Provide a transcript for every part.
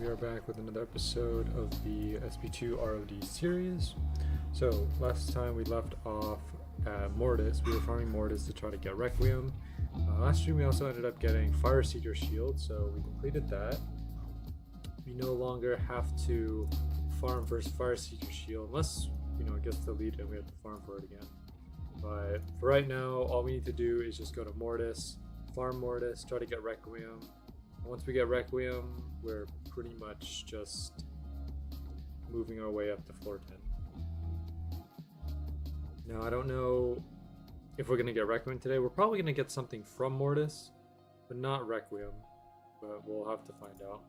we are back with another episode of the SP2 ROD series. So, last time we left off at Mortis. We were farming Mortis to try to get Requiem. Last stream we also ended up getting Fire Seeker Shield, so we completed that. We no longer have to farm for Fire Seeker Shield, unless, it gets deleted and we have to farm for it again. But for right now, all we need to do is just go to Mortis, farm Mortis, try to get Requiem. Once we get Requiem, we're pretty much just moving our way up to floor 10. Now, I don't know if we're going to get Requiem today. We're probably going to get something from Mortis, but not Requiem. But we'll have to find out.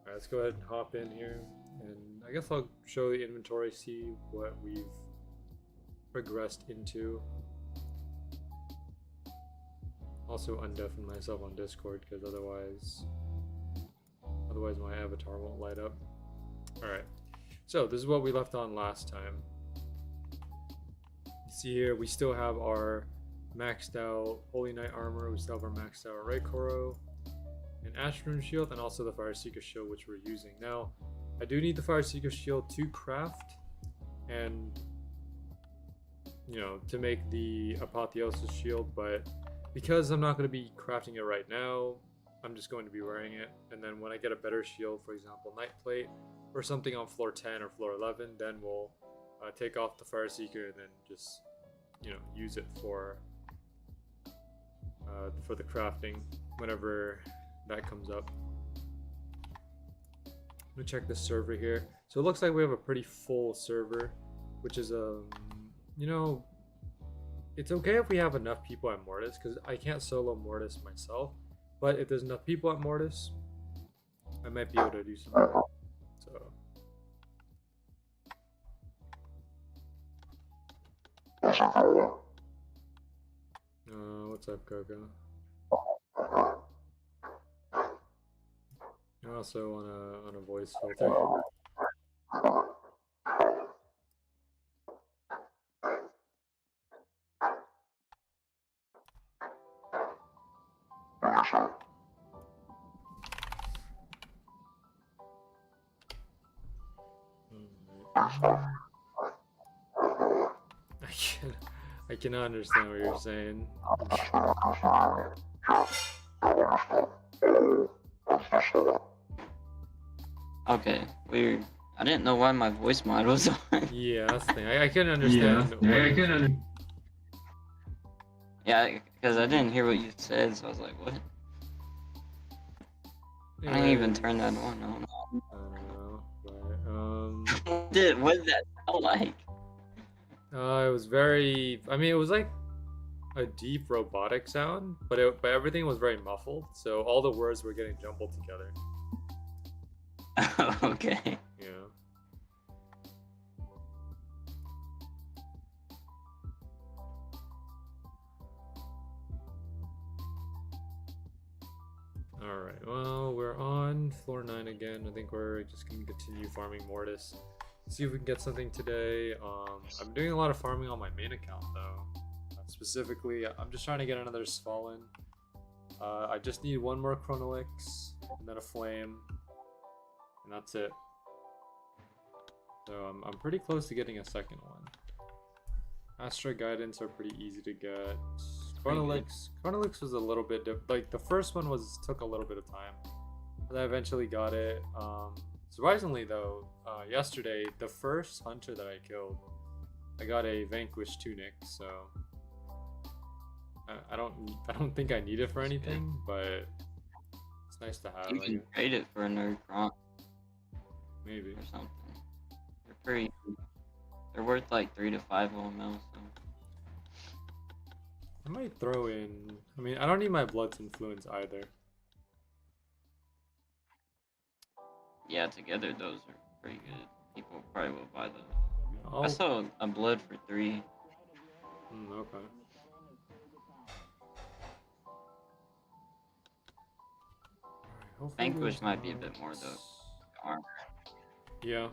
Alright, let's go ahead and hop in here. And I guess I'll show the inventory, see what we've progressed into. Also undeafen myself on Discord because otherwise my avatar won't light up. Alright, so this is what we left on last time. You see here we still have our maxed out Holy Knight armor, we still have our maxed out Raikoro and Ashrun shield, and also the Fire Seeker shield which we're using. Now I do need the Fire Seeker shield to craft and to make the Apotheosis shield, but because I'm not going to be crafting it right now, I'm just going to be wearing it, and then when I get a better shield, for example Night Plate or something on floor 10 or floor 11, then we'll take off the Fire Seeker and then just use it for the crafting whenever that comes up. Let me check the server here. So it looks like we have a pretty full server, which is it's okay if we have enough people at Mortis, because I can't solo Mortis myself, but if there's enough people at Mortis, I might be able to do something. So what's up, Coco? I also on a voice filter. I cannot understand what you're saying. Okay, weird. I didn't know why my voice mod was on. Yeah, that's the thing. I can understand. Yeah, because I didn't hear what you said, so I was like, what? I didn't even turn that on. I don't know, but What did that sound like? it was very. I mean, it was like a deep robotic sound, but everything was very muffled, so all the words were getting jumbled together. Okay. Yeah. Alright, well, we're on floor 9 again. I think we're just going to continue farming Mortis. See if we can get something today. I'm doing a lot of farming on my main account, though. Specifically, I'm just trying to get another Svalin. I just need one more Chronolix, and then a Flame, and that's it. So I'm pretty close to getting a second one. Astra Guidance are pretty easy to get. Chronolix was a little bit like the first one took a little bit of time, but I eventually got it. Surprisingly though, yesterday the first hunter that I killed, I got a Vanquish tunic, so I don't think I need it for anything, but it's nice to have. You can trade it for a nerd Gronk. Maybe. Or something. They're worth like 3 to 5 OML, so. I might throw in. I mean, I don't need my Blood's Influence either. Yeah, together those are pretty good. People probably will buy those. I saw a Blood for 3. Okay. Vanquish might be a bit more though. Armor. Yeah,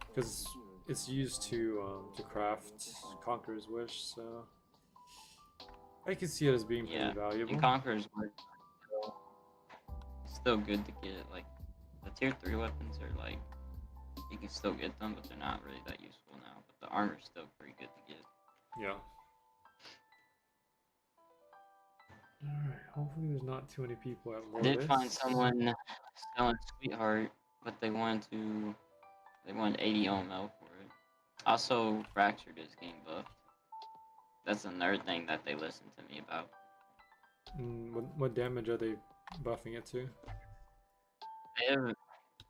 because it's used to craft Conqueror's Wish, so I can see it as being pretty valuable. And Conqueror's Wish still good to get like the tier 3 weapons are like, you can still get them, but they're not really that useful now. But the armor's still pretty good to get. Yeah. Alright, hopefully there's not too many people at I did Mortis. find someone selling Sweetheart, but they wanted 80 OML for it. Also, Fractured is getting buffed. That's another thing that they listen to me about. What damage are they buffing it to?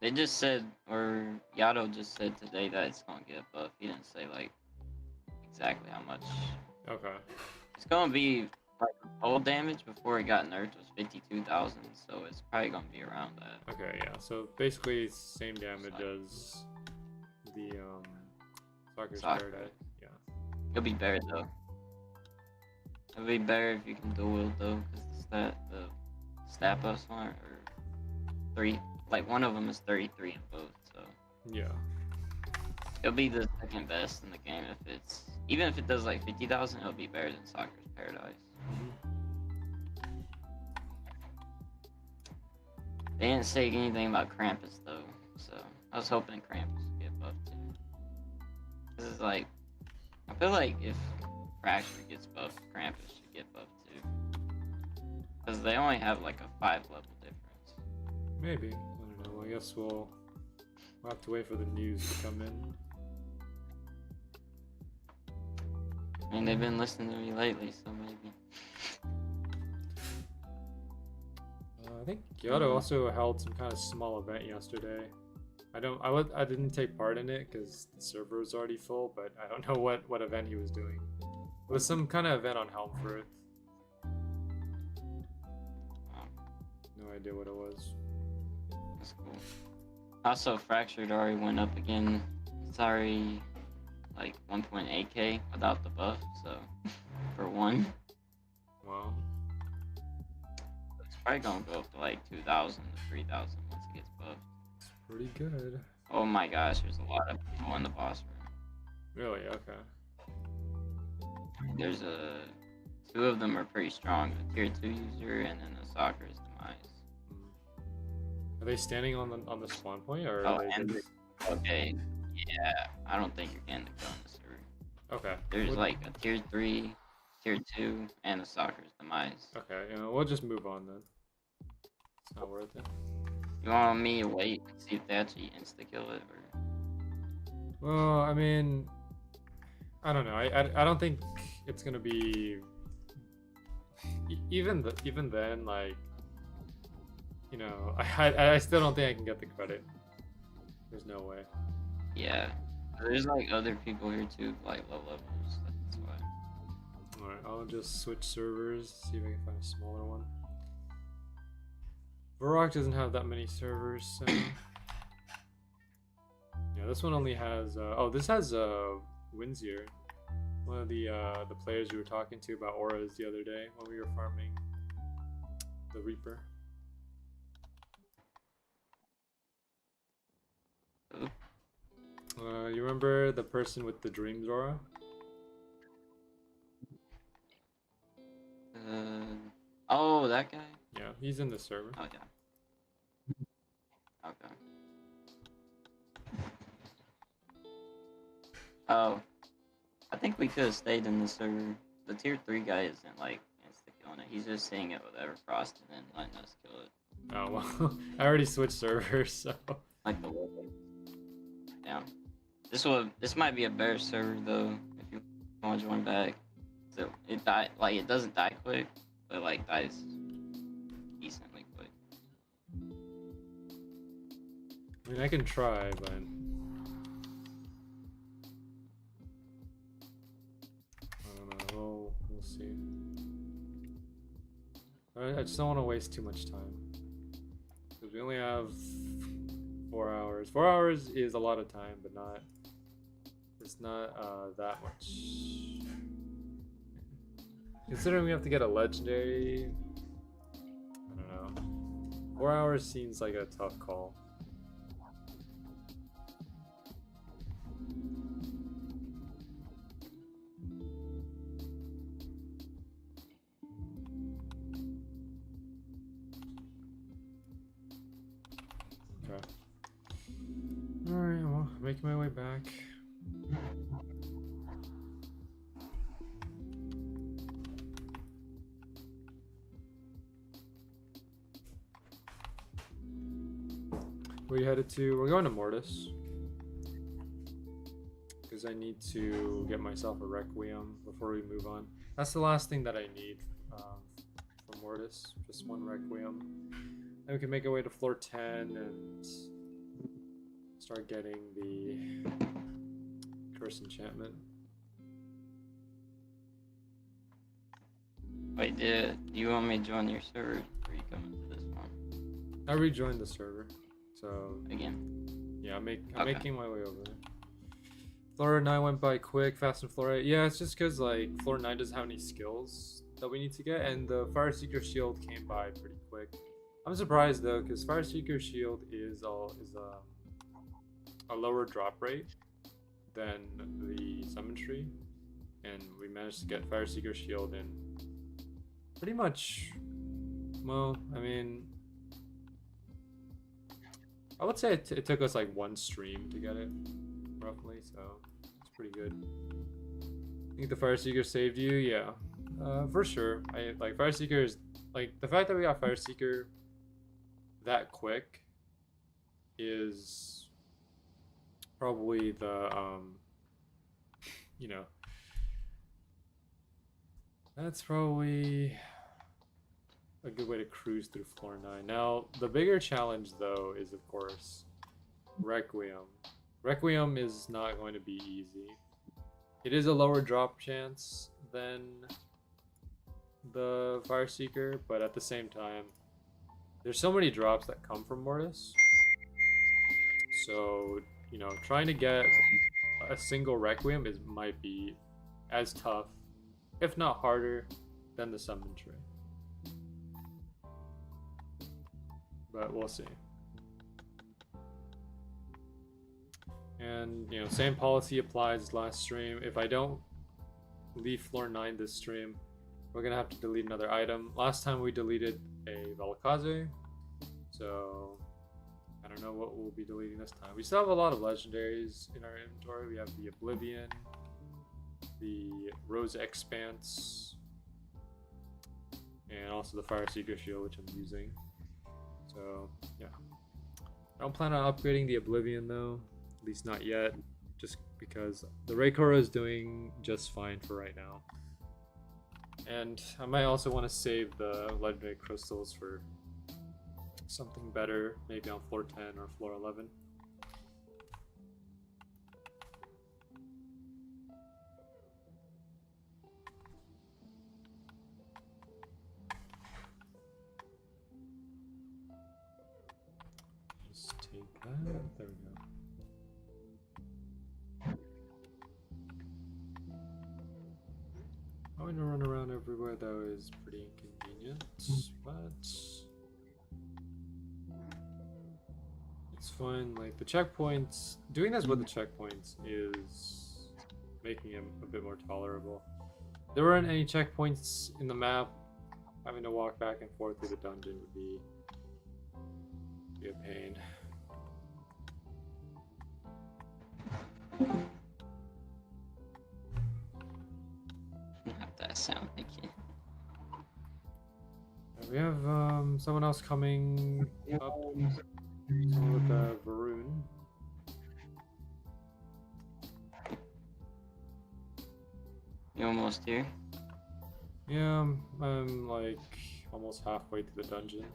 They just said, or Yato just said today that it's gonna get buffed. He didn't say like exactly how much. Okay. It's gonna be like total damage before it got nerfed was 52,000, so it's probably gonna be around that. Okay, yeah. So basically same damage as the Soccer's Paradise. Yeah. It'll be better though. It'll be better if you can dual wield though, because the stat buffs on it are 3. Like one of them is 33 in both, so yeah. It'll be the second best in the game if it's even if it does like 50,000, it'll be better than Soccer's Paradise. They didn't say anything about Krampus though, so I was hoping Krampus would get buffed too. This is like, I feel like if Fracture gets buffed, Krampus should get buffed too, because they only have like a 5 level difference. Maybe. I don't know. I guess we'll have to wait for the news to come in. I mean, they've been listening to me lately, so maybe. I think Kyoto also held some kind of small event yesterday. I didn't take part in it because the server was already full, but I don't know what event he was doing. It was some kind of event on Helmfirth. No idea what it was. That's cool. Also, Fractured already went up again. It's already like 1.8k without the buff, so for 1. Wow. It's probably gonna go up to like 2,000 to 3,000 once it gets buffed. It's pretty good. Oh my gosh, there's a lot of people in the boss room. Really? Okay. There's 2 of them are pretty strong. The tier 2 user and then the Soccer's Demise. Are they standing on the spawn point, or Oh, are they and just... okay, yeah, I don't think you're getting the kill in the server. Okay. There's like a tier 3, tier 2, and the Soccer's Demise. Okay, we'll just move on then. It's not worth it. You want me to wait and see if they actually insta-kill it, or? Well, I mean, I don't know. I don't think it's gonna be even then, like, you know, I still don't think I can get the credit. There's no way. Yeah, there's like other people here too, like low levels. That's why. All right, I'll just switch servers, see if I can find a smaller one. Varrock doesn't have that many servers, so yeah, this one only has. Oh, this has Windsor, one of the players you were talking to about auras the other day when we were farming the Reaper. You remember the person with the Dreams aura? Oh, that guy? Yeah, he's in the server. Oh, yeah. Okay. Oh, I think we could have stayed in the server. The tier 3 guy isn't like insta-killing it. He's just seeing it with Everfrost and then letting us kill it. Oh, well, I already switched servers, so... Like the wall. Yeah. This might be a better server though, if you want to join back. So it doesn't die quick, but like dies decently quick. I mean, I can try, but... I don't know, we'll see. I just don't want to waste too much time. Because we only have 4 hours. 4 hours is a lot of time, but not... It's not that much. Considering we have to get a legendary... I don't know. 4 hours seems like a tough call. Okay. making my way back. We headed to. We're going to Mortis because I need to get myself a Requiem before we move on. That's the last thing that I need from Mortis. Just one Requiem. Then we can make our way to floor 10 and start getting the Curse Enchantment. Wait, do you want me to join your server? Or are you coming to this one? I rejoined the server, so Again? yeah, I'm Okay. making my way over there. Floor 9 went by quick, fast in floor 8. Yeah, it's just because like floor 9 doesn't have any skills that we need to get, and the Fire Seeker Shield came by pretty quick. I'm surprised though, because Fire Seeker Shield is a lower drop rate than the Summon Tree, and we managed to get Fire Seeker Shield in pretty much. Well, I mean, I would say it took us like one stream to get it, roughly, so it's pretty good. I think the Fire Seeker saved you, yeah, for sure. I like Fire Seeker is like the fact that we got Fire Seeker that quick is probably the you know, that's probably a good way to cruise through floor 9. Now, the bigger challenge, though, is, of course, Requiem. Requiem is not going to be easy. It is a lower drop chance than the Fire Seeker, but at the same time, there's so many drops that come from Mortis. So, you know, trying to get a single Requiem might be as tough, if not harder, than the Summon Tree. But we'll see. And, you know, same policy applies as last stream. If I don't leave floor 9 this stream, we're gonna have to delete another item. Last time we deleted a Velikaze, so I don't know what we'll be deleting this time. We still have a lot of legendaries in our inventory. We have the Oblivion, the Rose Expanse, and also the Fire Seeker Shield, which I'm using. So, yeah. I don't plan on upgrading the Oblivion though, at least not yet, just because the Reikora is doing just fine for right now. And I might also want to save the Legendary Crystals for something better, maybe on floor 10 or floor 11. There we go. Having to run around everywhere though is pretty inconvenient, but it's fine. Like the checkpoints, doing this with the checkpoints is making them a bit more tolerable. There weren't any checkpoints in the map. Having to walk back and forth through the dungeon would be a pain. Not that sound like it. We have someone else coming up. Someone with a Varun. You almost here? Yeah, I'm like almost halfway to the dungeon.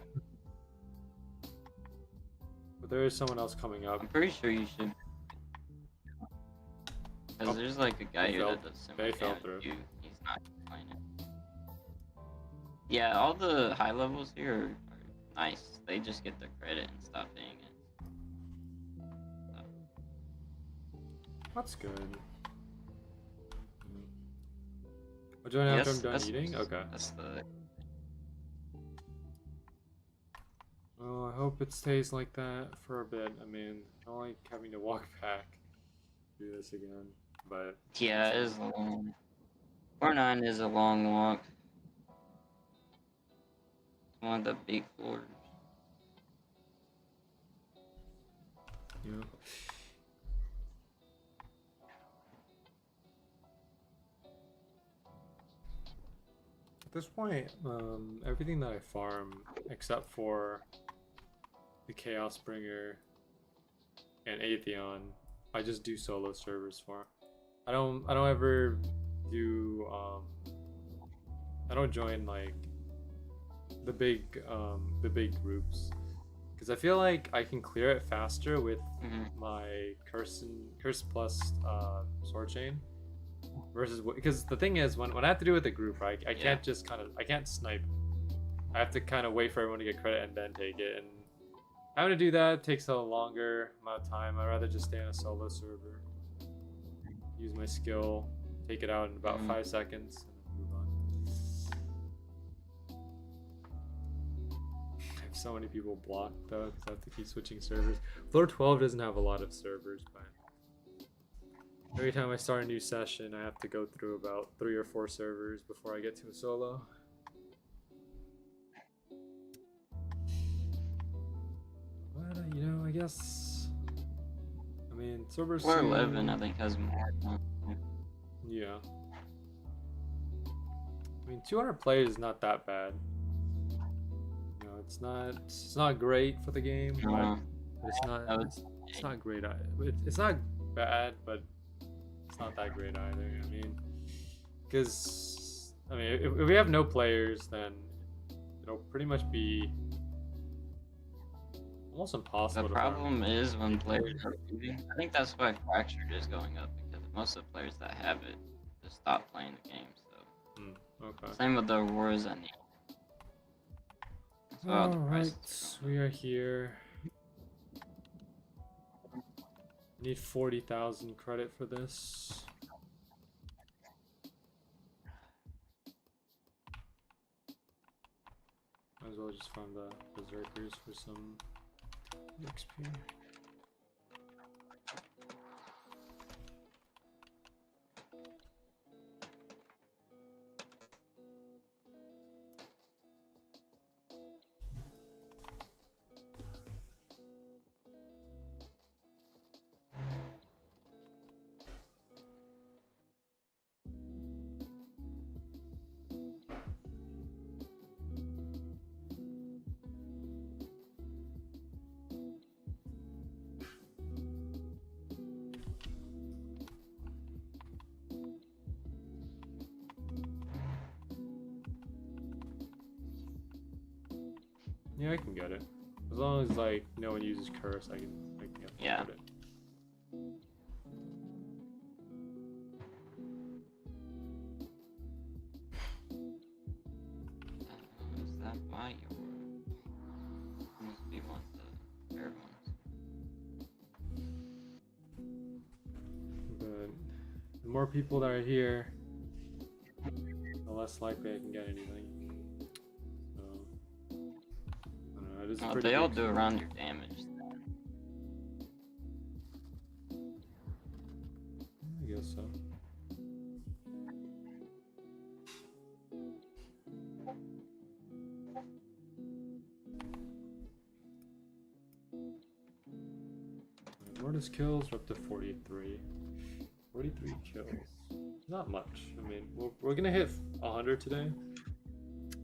But there is someone else coming up. I'm pretty sure you should. Because there's like a guy here that does similar damage to you. He's not playing it. Yeah, all the high levels here are nice. They just get their credit and stop paying it. So. That's good. I'll join after I'm done eating? Okay. That's the... Well, I hope it stays like that for a bit. I mean, I don't like having to walk back, do this again, but... Yeah, it is long. 4-9 is a long walk. It's one of the big floors. Yeah. At this point, everything that I farm, except for the Chaos Bringer and Atheon, I just do solo servers for. I don't ever do I don't join like the big groups because I feel like I can clear it faster with my curse plus sword chain versus because the thing is when I have to do it with a group, right, I can't just I can't snipe. I have to kind of wait for everyone to get credit and then take it, and having to do that takes a longer amount of time. I'd rather just stay on a solo server, use my skill, take it out in about 5 seconds, and move on. I have so many people blocked though because I have to keep switching servers. Floor 12 doesn't have a lot of servers, but every time I start a new session, I have to go through about 3 or 4 servers before I get to a solo. But you know, I guess. I mean, servers. Floor 11, I think, has more. Yeah. I mean, 200 players is not that bad. You know, it's not great for the game, but it's not great. It's not bad, but it's not that great either. I mean, because if we have no players, then it'll pretty much be almost impossible. The problem is when players are leaving. I think that's why Fractured is going up, because most of the players that have it just stop playing the game. So okay. Same with the Auroras and the. Alright, we are here. Need 40,000 credit for this. Might as well just farm the Berserkers for some XP. Yeah, I can get it. As long as like no one uses curse, I can get it. Is that why must be one of the rare ones? But the more people that are here, the less likely I can get anything. They all do around your damage. I guess so. Mortis kills are up to 43. 43 kills. Not much. I mean, we're gonna hit 100 today.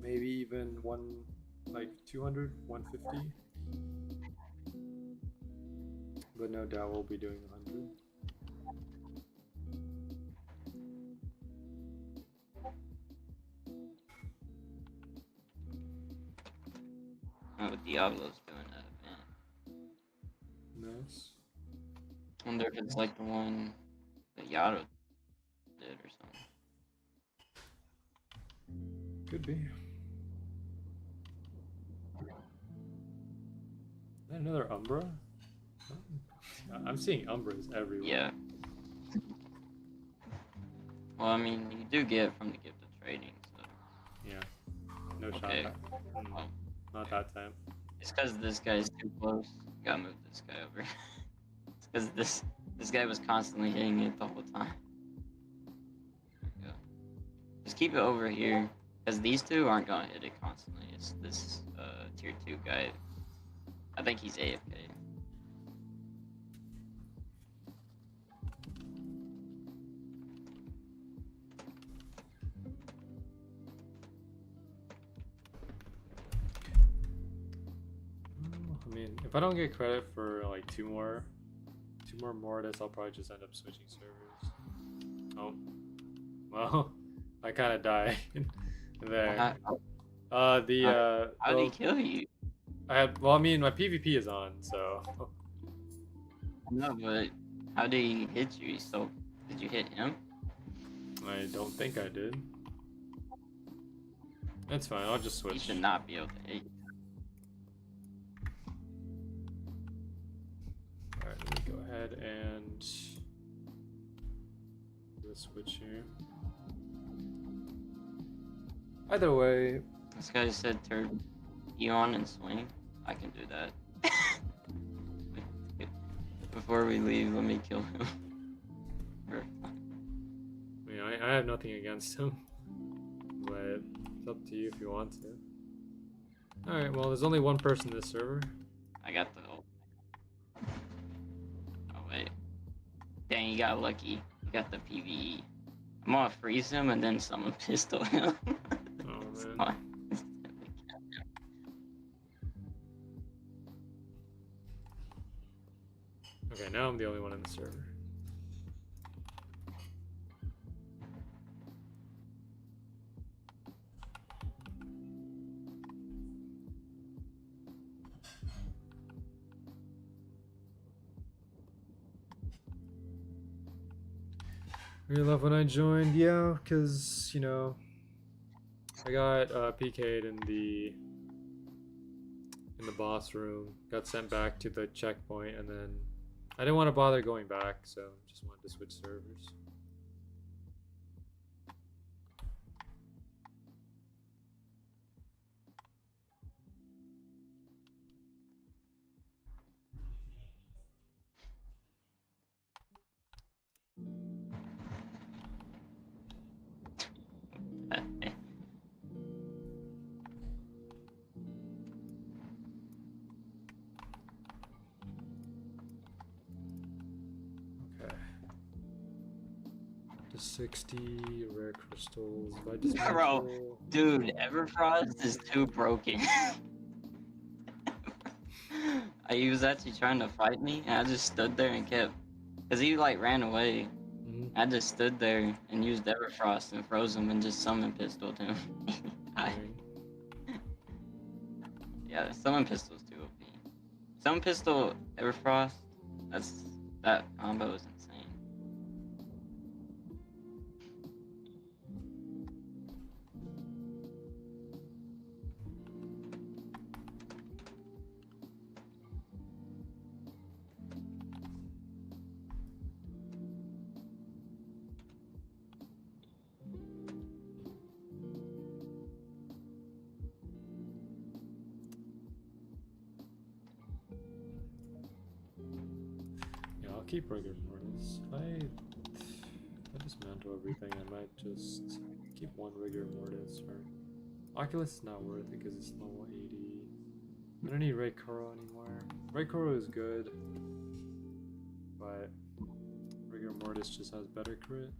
Maybe even 200, 150. But no doubt we'll be doing 100. Oh, Diablo's doing that, man. Nice. I wonder if it's like the one that Yato did or something. Could be. Another Umbra? I'm seeing Umbras everywhere. Yeah. Well, I mean, you do get it from the gift of trading, so. Yeah. No shot. Oh. Not that time. It's because this guy's too close. Gotta move this guy over. It's because this guy was constantly hitting it the whole time. There we go. Just keep it over here, because these two aren't gonna hit it constantly. It's this tier 2 guy. I think he's AFK. I mean, if I don't get credit for like two more Mortis, I'll probably just end up switching servers. Oh, well, I kind of died there. How did he Well, kill you? I mean, my PvP is on, so. No, but how did he hit you? So, did you hit him? I don't think I did. That's fine, I'll just switch. He should not be able to hit you. Alright, let me go ahead and do a switch here. Either way. This guy said turn Eon and swing. I can do that. Before we leave, let me kill him. I mean, I have nothing against him, but it's up to you if you want to. Alright, well, there's only one person in this server. I got the ult. Oh, wait. Dang, you got lucky. You got the PvE. I'm gonna freeze him and then someone pistol him. Oh, man. Okay, now I'm the only one in the server. Really love when I joined, yeah, because, you know, I got PK'd in the boss room, got sent back to the checkpoint, and then I didn't want to bother going back, so just wanted to switch servers. Okay. To 60 rare crystals. If I dismantle... Bro, dude, Everfrost is too broken. He was actually trying to fight me, and I just stood there and kept... Because he, like, ran away. I just stood there and used Everfrost and froze him and just summon pistoled him. Yeah, summon pistol's too OP. Summon pistol Everfrost, that combo is insane. I'll keep regular mortals. If I dismantle everything, I might just keep one regular mortis. Or Oculus is not worth it because it's level 80. I don't need Ray Kuro anymore. Ray Kuro is good, but regular mortis just has better crit.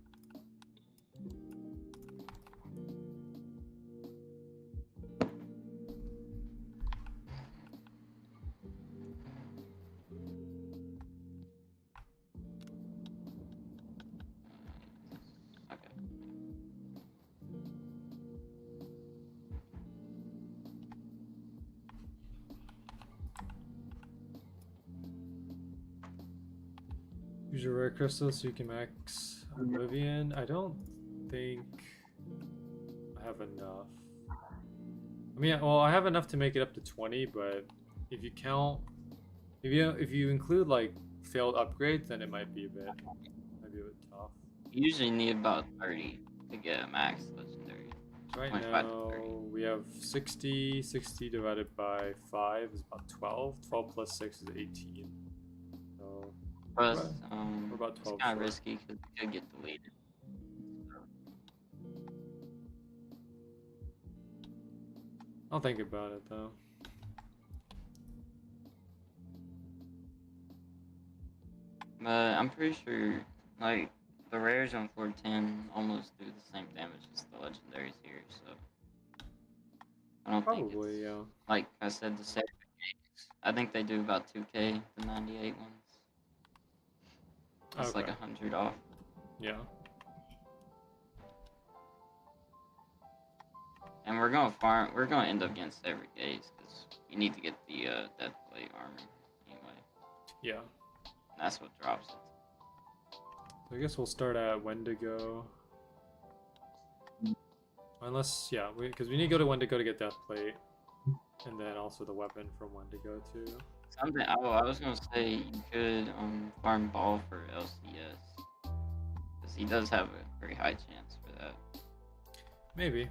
Use your rare crystal so you can max Oblivion. I don't think I have enough. I mean, well, I have enough to make it up to 20, but if you count, if you include like failed upgrades, then it might be a bit tough. You usually need about 30 to get a max legendary. Right now we have 60. 60 divided by 5 is about 12. 12 plus 6 is 18. So. Plus, we're about 12. It's kind of risky because it could get deleted. I'll think about it though. But I'm pretty sure, like, the rares on 410 almost do the same damage as the legendaries here, so I don't think it's, yeah. like I said, the save I think they do about 2K, the 98 ones. That's like Okay. 100 off. Yeah. And we're gonna farm. We're gonna end up getting every gaze because you need to get the death plate armor anyway. Yeah. And that's what drops it. So I guess we'll start at Wendigo. Unless, yeah, because we need to go to Wendigo to get Death Plate. And then also the weapon from Wendigo too. Something. Oh, I was gonna say you could farm ball for LCS because he does have a very high chance for that. Maybe.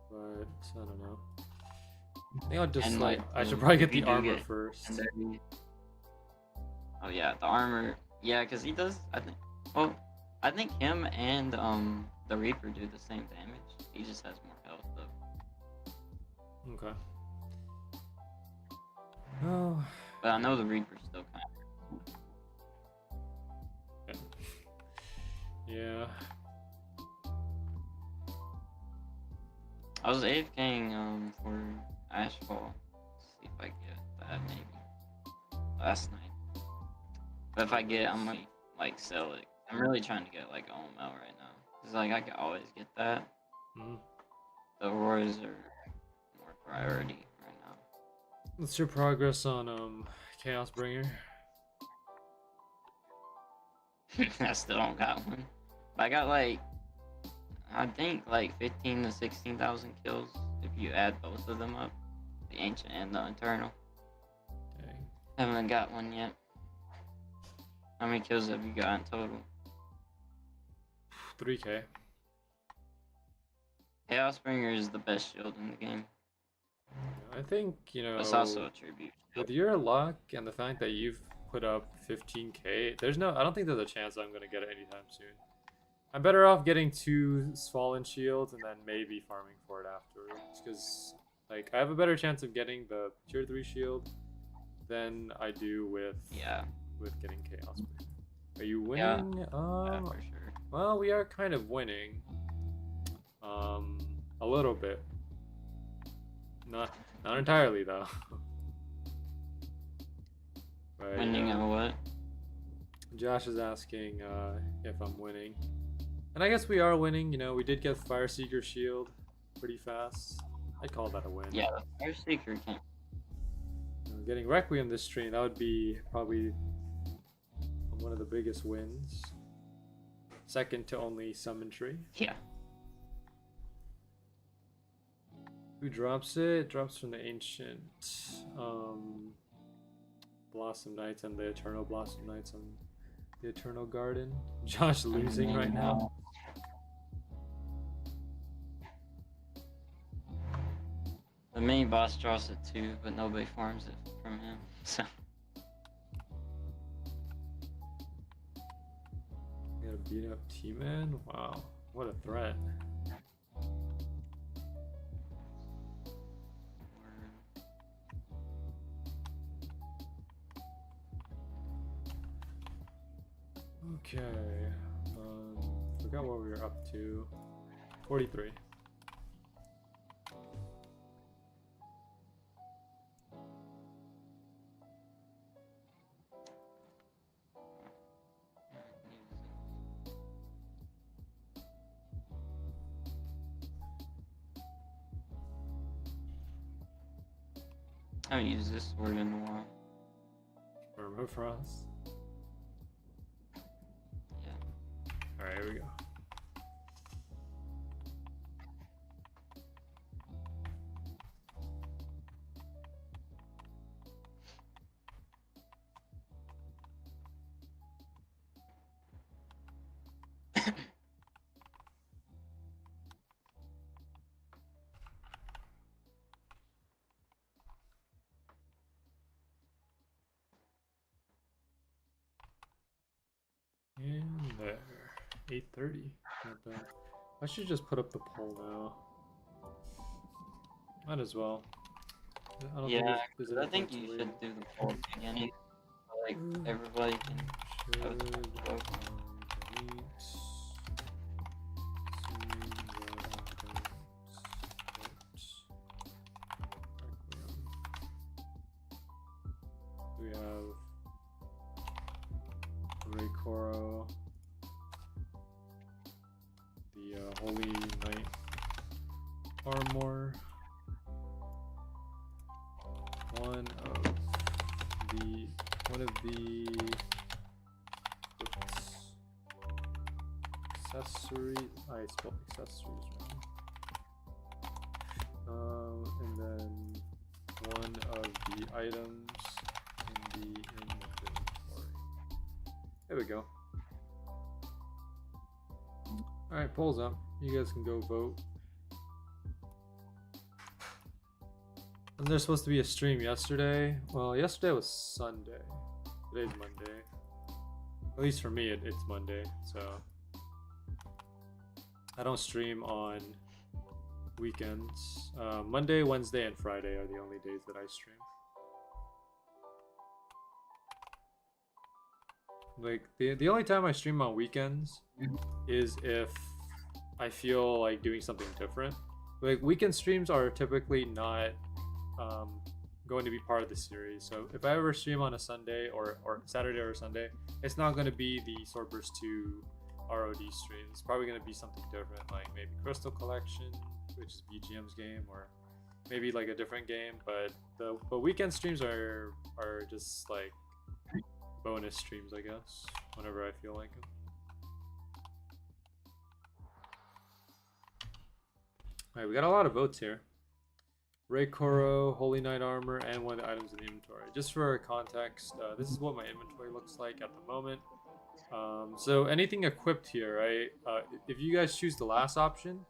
But I don't know. I think I'll just And, like, like, I should probably get you the do armor get first. secondary- Oh yeah, the armor. Yeah, because he does. I think. Well, I think him and the Reaper do the same damage. He just has more health though. Okay. Oh. But I know the Reaper's still kind of. Yeah. I was AFKing for Ashfall. See if I get that maybe last night. But if I get it, I'm gonna like sell it. I'm really trying to get like OML right now. Cause like I can always get that. Mm. The Auroras are more priority right now. What's your progress on Chaos Bringer? I still don't got one. But I got like I think like 15 to 16,000 kills if you add both of them up, the ancient and the eternal. Dang. Haven't got one yet. How many kills have you got in total? 3K. Chaos Bringer is the best shield in the game. I think, you know, It's also a tribute shield. with your luck and the fact that you've put up 15K, I don't think there's a chance I'm gonna get it anytime soon. I'm better off getting 2 Fallen Shields and then maybe farming for it afterwards, because like I have a better chance of getting the tier 3 shield than I do with getting Chaos Bringer. Are you winning? Yeah, for sure. Well, we are kind of winning. A little bit. Not entirely though. But, Winning on what? Josh is asking if I'm winning. And I guess we are winning, you know, we did get Fire Seeker Shield pretty fast. I'd call that a win. Yeah, the Fire Seeker can. You know, getting Requiem this stream, that would be probably one of the biggest wins. Second to only Summon Tree. Yeah. Who drops it? It drops from the Ancient Blossom Knights and the Eternal Blossom Knights on the Eternal Garden. Josh losing right now. The main boss draws it too, but nobody farms it from him. So You gotta beat up T-Man? Wow, what a threat. Okay, forgot what we were up to. 43. I haven't used this sword in a while. Permafrost. Yeah. Alright, here we go. And there. 8:30. Not bad. I should just put up the poll now. Might as well. I don't Yeah, there's 'cause any I think point to you wait. should do the poll again. Like everybody can. Should have a delete vote. armor. One of the accessories. I spelled accessories wrong. And then one of the items in the inventory. There we go. Alright, polls up. You guys can go vote. Wasn't there supposed to be a stream yesterday? Well, yesterday was Sunday. Today's Monday. At least for me, it's Monday, so I don't stream on weekends. Monday, Wednesday, and Friday are the only days that I stream. Like, the only time I stream on weekends is if I feel like doing something different. Like, weekend streams are typically not going to be part of the series. So if I ever stream on a Sunday or Saturday or Sunday, it's not going to be the Swordburst 2 ROD stream. It's probably going to be something different, like maybe Crystal Collection, which is BGM's game, or maybe like a different game. But the weekend streams are just like bonus streams, I guess, whenever I feel like them. Alright, we got a lot of votes here. Ray Koro, Holy Knight Armor, and one of the items in the inventory. Just for context, this is what my inventory looks like at the moment. So anything equipped here, right? If you guys choose the last option,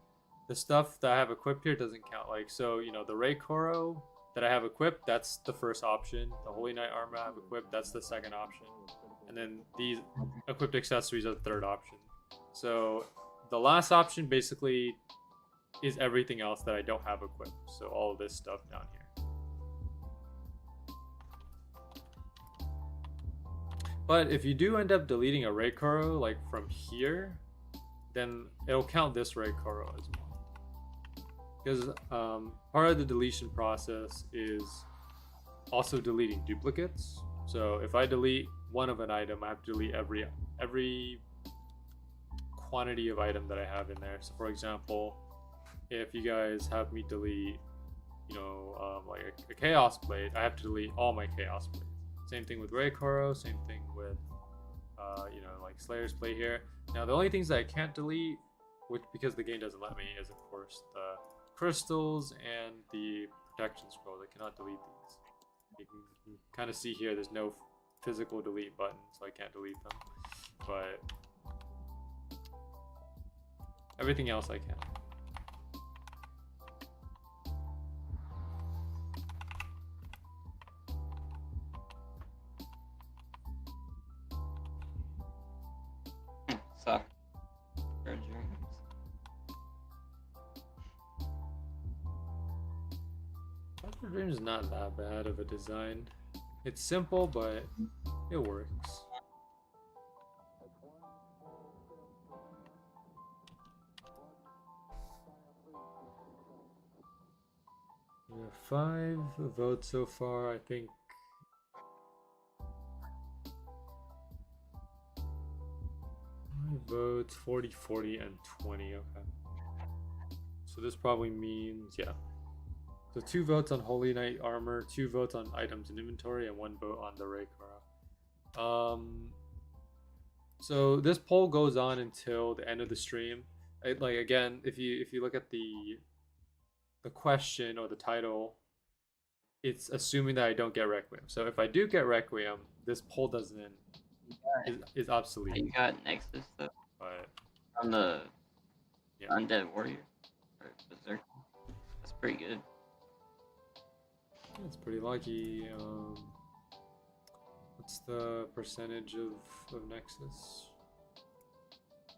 the stuff that I have equipped here doesn't count. Like, so, you know, the Ray Koro that I have equipped, that's the first option. The Holy Knight Armor I have equipped, that's the second option. And then these equipped accessories are the third option. So the last option basically is everything else that I don't have equipped. So all of this stuff down here. But if you do end up deleting a Ray Koro, like from here, then it'll count this Ray Koro as well. Because part of the deletion process is also deleting duplicates. So if I delete one of an item, I have to delete every quantity of item that I have in there. So for example, if you guys have me delete, you know, like a Chaos Blade, I have to delete all my Chaos Blades. Same thing with Ray Koro, same thing with, you know, like Slayer's Blade here. Now, the only things that I can't delete, which because the game doesn't let me, is of course the crystals and the protection scrolls. I cannot delete these. You can kind of see here, there's no physical delete button, so I can't delete them. But everything else I can. Soccer dreams. Soccer Dream is not that bad of a design. It's simple, but it works. We have 5 votes so far, I think. Votes 40, 40, and 20. Okay. So this probably means, yeah. So 2 votes on Holy Knight Armor, 2 votes on items in inventory, and 1 vote on the Ray Koro. So this poll goes on until the end of the stream. Like again, if you look at the question or the title, it's assuming that I don't get Requiem. So if I do get Requiem, this poll doesn't is obsolete. You got Nexus though. But On the yeah. Undead Warrior or Berserker. That's pretty good. It's pretty lucky. What's the percentage of Nexus?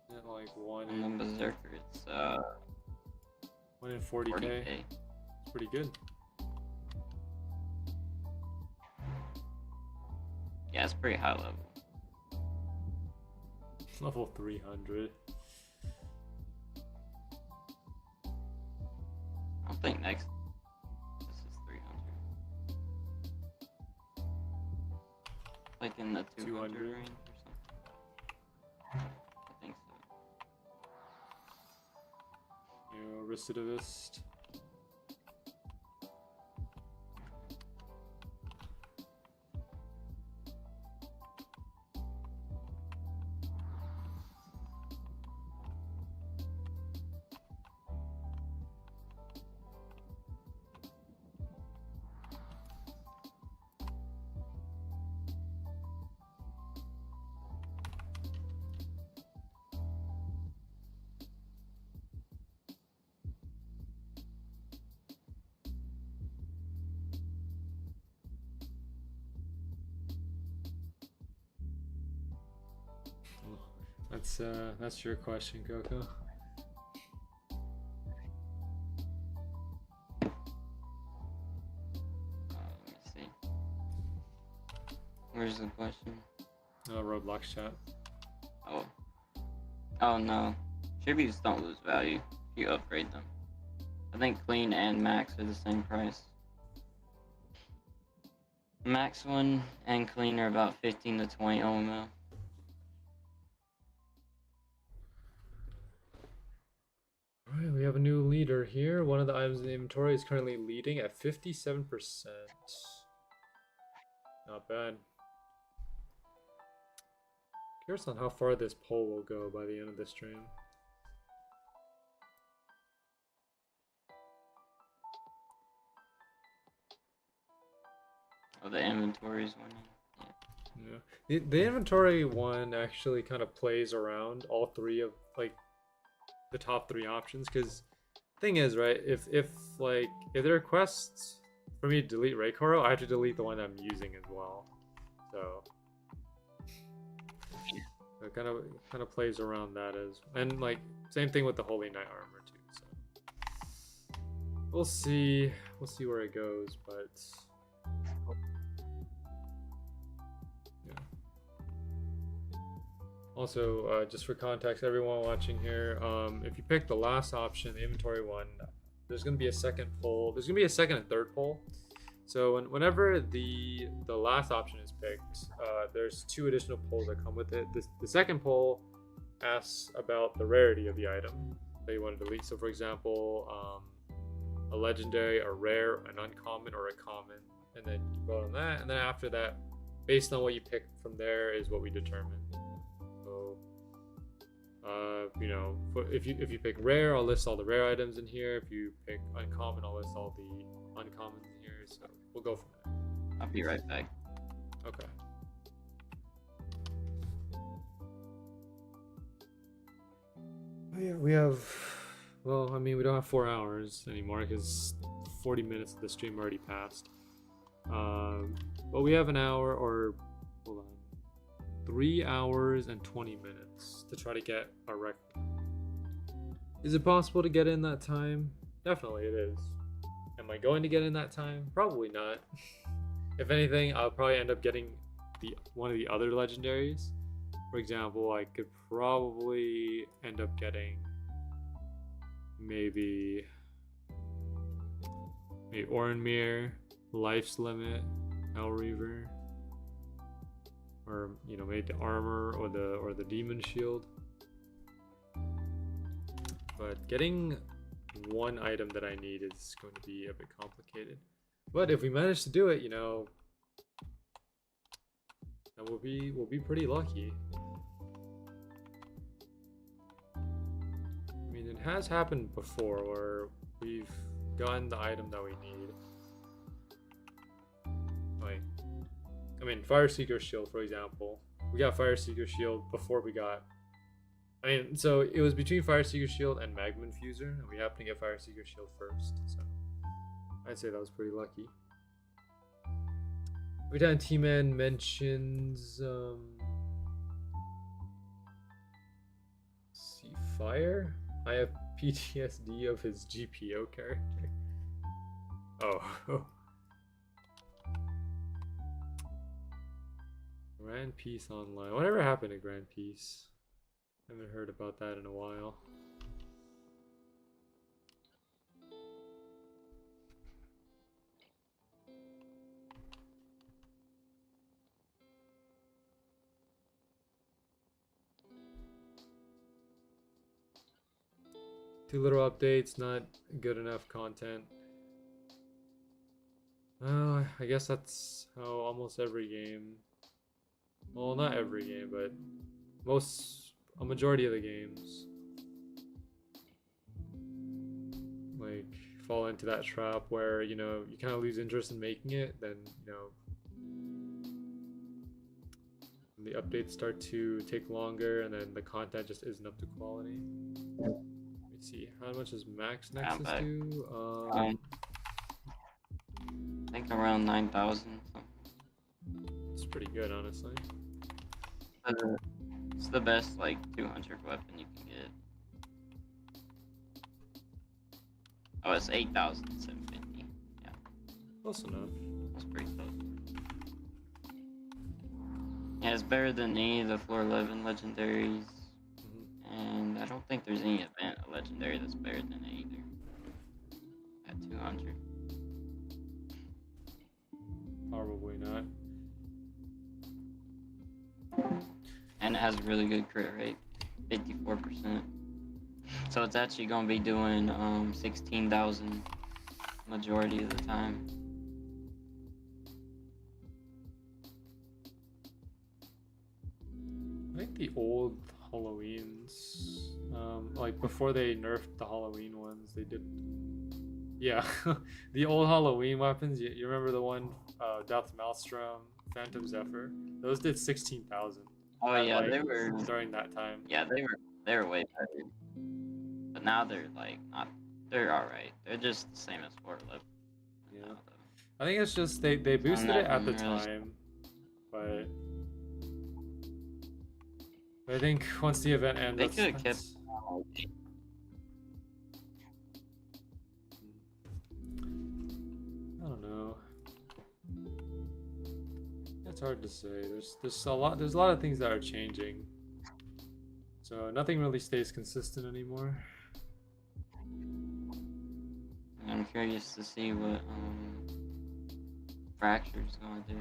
Isn't it like 1 On in the Berserker, it's 1 in 40k? 40k. It's pretty good. Yeah, it's pretty high level. Level 300. I don't think next this is 300. Like in the 200 range or something. I think so. You know, recidivist. That's your question, Coco. Let me see. Where's the question? Roblox chat. Oh. Oh no. Tributes don't lose value if you upgrade them. I think clean and max are the same price. Max one and clean are about 15 to 20 OML. Alright, we have a new leader here. One of the items in the inventory is currently leading at 57%. Not bad. Curious on how far this poll will go by the end of the stream. Oh, the inventory's winning. Yeah. The inventory one actually kind of plays around all three of like the top three options, because thing is, right, if there are quests for me to delete Raykoro, I have to delete the one I'm using as well. So it kind of plays around that and like same thing with the Holy Knight armor too. So we'll see where it goes, but yeah. Also, just for context, everyone watching here, if you pick the last option, the inventory one, there's gonna be a second poll. There's gonna be a second and third poll. So whenever the last option is picked, there's 2 additional polls that come with it. The second poll asks about the rarity of the item that you want to delete. So for example, a legendary, a rare, an uncommon, or a common, and then you vote on that. And then after that, based on what you pick from there is what we determine. So you know, if you pick rare, I'll list all the rare items in here. If you pick uncommon, I'll list all the uncommons in here. So we'll go from there. I'll be right back. Okay. Oh yeah, we have. Well, I mean, we don't have 4 hours anymore because 40 minutes of the stream already passed. But we have an hour, or hold on, 3 hours and 20 minutes to try to get a record. Is it possible to get in that time? Definitely it is. Am I going to get in that time? Probably not. If anything, I'll probably end up getting one of the other legendaries. For example, I could probably end up getting maybe Orenmere, Life's Limit, Hellreaver, or you know, maybe the armor or the demon shield. But getting one item that I need is going to be a bit complicated. But if we manage to do it, you know, then we'll be pretty lucky. I mean, it has happened before where we've gotten the item that we need. Like, I mean, Fire Seeker Shield, for example. We got Fire Seeker Shield before we got. I mean, so it was between Fire Seeker Shield and Magma Infuser, and we happened to get Fire Seeker Shield first. So I'd say that was pretty lucky. Every time T-Man mentions see, fire, I have PTSD of his GPO character. Oh. Grand Peace Online. Whatever happened to Grand Peace? Haven't heard about that in a while. Too little updates, not good enough content. I guess that's how almost every game, well, not every game, but a majority of the games like fall into that trap where, you know, you kind of lose interest in making it, then, you know, the updates start to take longer and then the content just isn't up to quality. Let me see, how much does Max Nexus do? I think around 9,000. It's pretty good, honestly. It's the best like 200 weapon you can get. Oh, it's 8,750. Yeah, Close enough. that's pretty close. Yeah, it's better than any of the floor 11 legendaries. And I don't think there's any event legendary that's better than it either. At 200. Probably not. And it has a really good crit rate, 54%. So it's actually gonna be doing 16,000 majority of the time. I think the old Halloweens, like before they nerfed the Halloween ones, they did. Yeah, the old Halloween weapons. You remember the one, Death Maelstrom, Phantom Zephyr? Those did 16,000. Oh yeah, like, they were during that time. Yeah, they were way better. But now they're like not. They're all right. They're just the same as 411. Yeah. I think it's just they boosted it at the really... time, but I think once the event ends, they could have kept. I don't know. It's hard to say. There's a lot of things that are changing, so nothing really stays consistent anymore. I'm curious to see what Fracture's gonna do.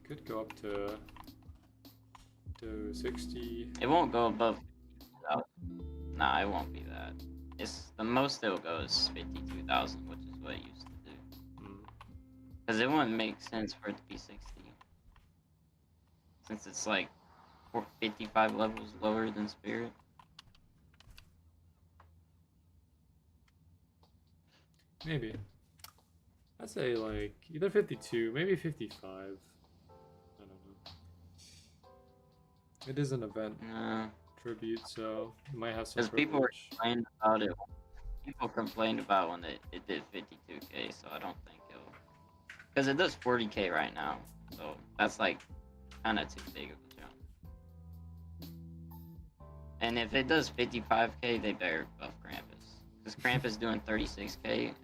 Could go up to 60. It won't go above 50,000. Nah, it won't be that. It's the most it'll go is 52,000, which is what it used to do. Because it wouldn't make sense for it to be 60. Since it's like 55 levels lower than Spirit. Maybe. I'd say like either 52, maybe 55. I don't know. It is an event tribute, so you might have some. Because people were complaining about it. People complained about when it did 52k, so I don't think it'll. Because it does 40k right now, so that's like kind of too big of a jump. And if it does 55k, they better buff Krampus. Because Krampus doing 36k,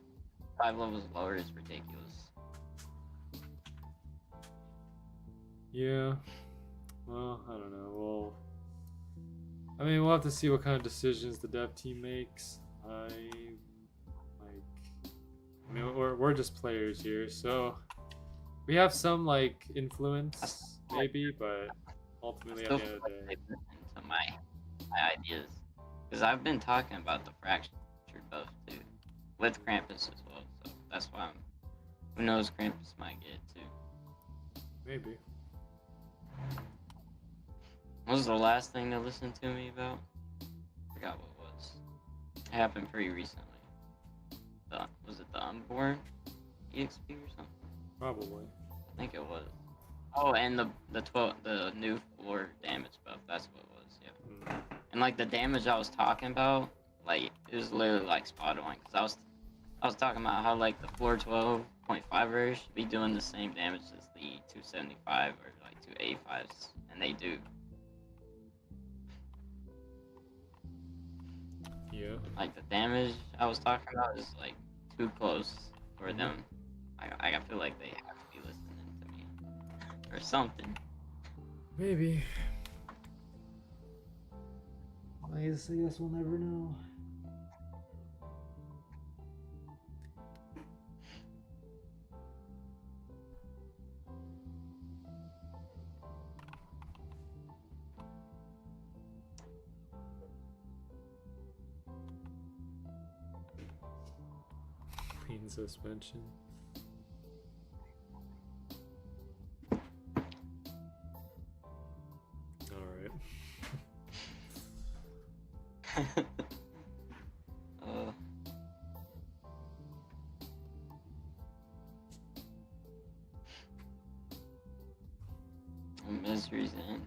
5 levels lower is ridiculous. Yeah. Well, I don't know. We'll have to see what kind of decisions the dev team makes. We're just players here, so we have some like influence, maybe, but ultimately at the end of the day, into my ideas, because I've been talking about the fractured buff too, with Krampus as well. So that's why who knows, Krampus might get it too. Maybe. What was the last thing they listened to me about? I forgot what it was. It happened pretty recently. Was it the Unborn EXP or something? Probably. I think it was. Oh, and the new floor damage buff. That's what it was. Yeah. And like the damage I was talking about, like it was literally like spot on. Cause I was talking about how like the floor 12.5ers should be doing the same damage as the 275 or like 285s, and they do. Yeah. Like the damage I was talking about is like too close for them. I feel like they have to be listening to me or something. Maybe. I guess we'll never know. Clean suspension. Alright. Misery's end.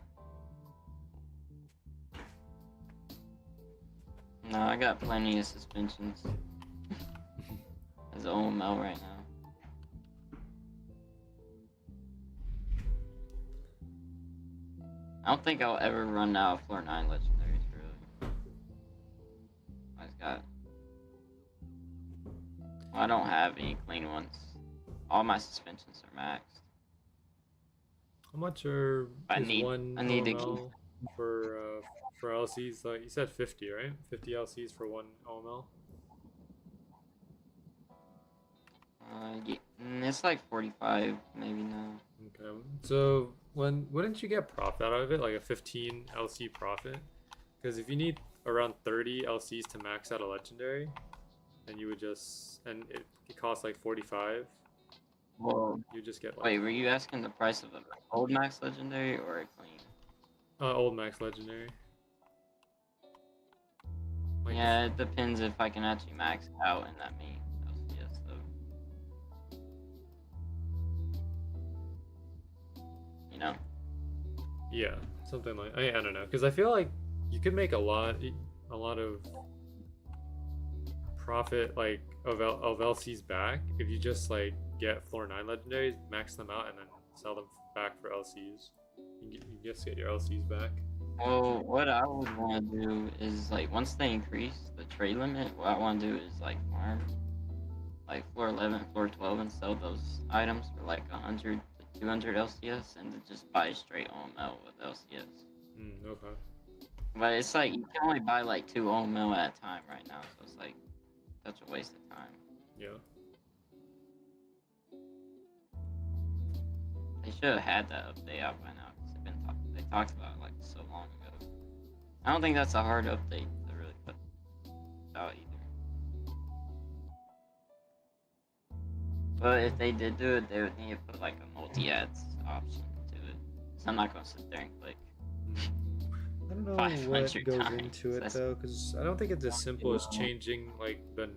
No, I got plenty of suspensions. As OML right now. I don't think I'll ever run out of floor 9 legendaries, really. I just got... Well, I don't have any clean ones. All my suspensions are maxed. How much I is need one to keep... OML for LCs? Like you said, 50, right? 50 LCs for one OML. Yeah, it's like 45, maybe now. Okay. So wouldn't you get profit out of it, like a 15 LC profit? Because if you need around 30 LCs to max out a legendary, then you would just it costs like 45. Well, You just get like wait, were you asking the price of an old max legendary or a clean? old max legendary. Like Yeah, it depends if I can actually max out in that mean LCS though. You know? yeah, something like I don't know, because I feel like you could make a lot of profit like of LCs back if you just like get floor 9 legendaries, max them out, and then sell them back for LCs. You just get your LCs back. Well, what I would want to do is like once they increase the trade limit, what I want to do is like farm like floor 11, floor 12, and sell those items for like 100 to 200 LCS, and then just buy straight OML with LCS. Okay. But it's like you can only buy like 2 OML at a time right now, so it's like such a waste of time. Yeah. They should have had that update out by now because they talked about it like so long ago. I don't think that's a hard update to really put out either. But if they did do it, they would need to put like a multi-ads option to it. So I'm not gonna sit there and click. I don't know 500 what goes times. into it That's... though, because I don't think it's as simple as changing like the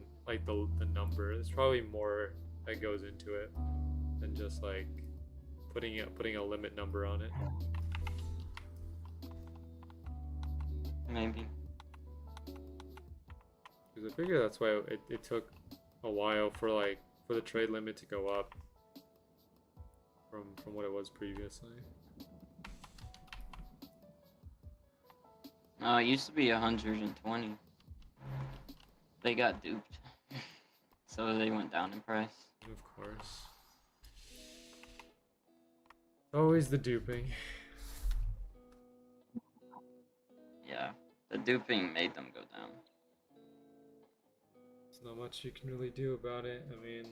number. There's probably more that goes into it than just like putting a limit number on it. Maybe. Because I figure that's why it took a while for the trade limit to go up from what it was previously. No, it used to be 120. They got duped. So they went down in price. Of course. Always the duping. Yeah, the duping made them go down. There's not much you can really do about it. I mean,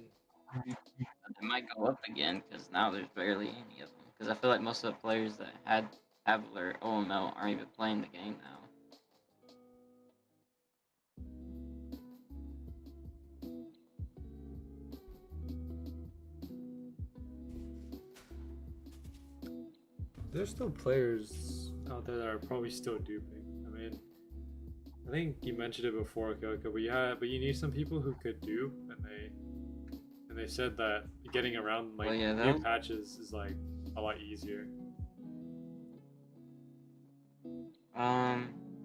It might go up again because now there's barely any of them. Because I feel like most of the players that have their OML aren't even playing the game now. there's still players out there that are probably still duping. I mean, I think you mentioned it before, Coco, but you need some people who could dupe, and they said that getting around like new patches is like a lot easier.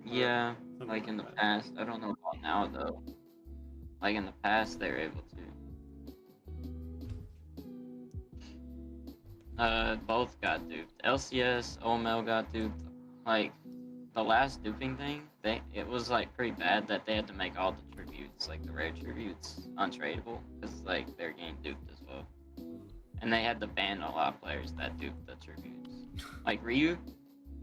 Yeah, like in the past. I don't know about now though. Like in the past, they were able to. Both got duped. LCS, OML got duped. Like the last duping thing, it was like pretty bad that they had to make all the tributes, like the rare tributes, untradeable because like they're getting duped as well. And they had to ban a lot of players that duped the tributes. Like Ryu,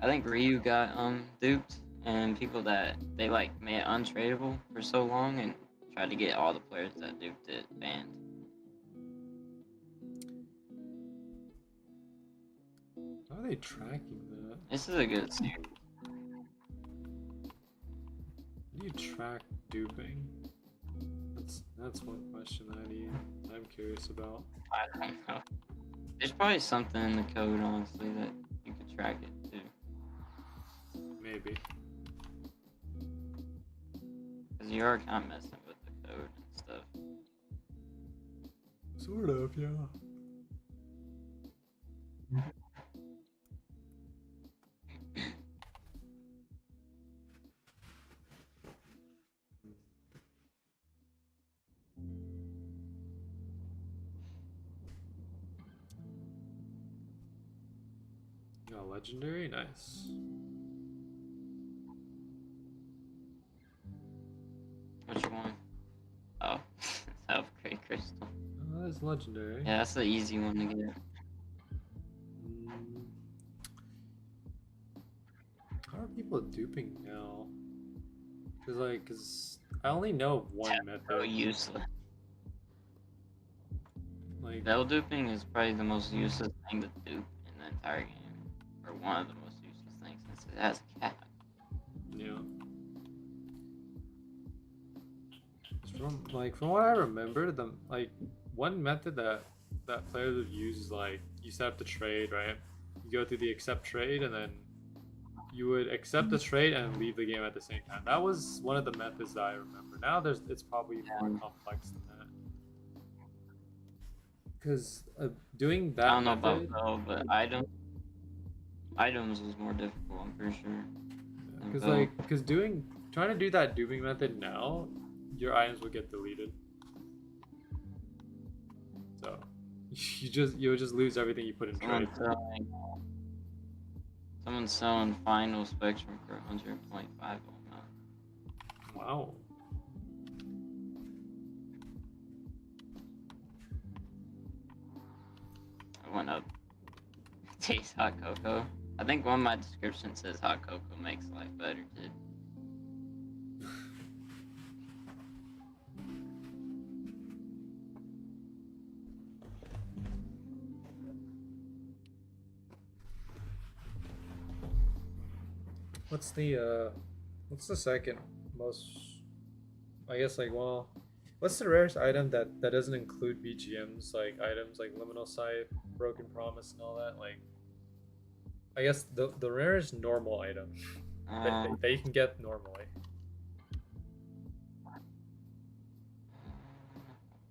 I think Ryu got duped, and people that they like made it untradeable for so long and tried to get all the players that duped it banned. How are they tracking that? This is a good series. How do you track duping? That's one question that I'm curious about. I don't know. There's probably something in the code, honestly, that you could track it too. Maybe. Because you are kind of messing with the code and stuff. Sort of, yeah. Got legendary, nice. Which one? Oh, upgrade crystal. Oh, that's legendary. Yeah, that's the easy one to get. How are people duping now? Cause I only know of one So method. useless. Like, Bell duping is probably the most useless thing to dupe in the entire game, or one of the most useless things since it has a cap. yeah. From what I remember, one method that players would use is like you set up the trade, right? You go through the accept trade, and then you would accept the trade and leave the game at the same time. That was one of the methods that I remember. Now it's probably more complex than that. Because doing that I don't know method, about Bell, but items was more difficult. I'm pretty sure. because trying to do that duping method now, your items will get deleted. So you'll just lose everything you put in trade. Someone's selling Final Spectrum for 100.5 now. Wow. I went up. Tastes hot cocoa. I think one of my descriptions says hot cocoa makes life better too. What's the second most? I guess what's the rarest item that doesn't include BGMs? Like items like Liminal Sight, Broken Promise, and all that. Like, I guess the rarest normal item that you can get normally.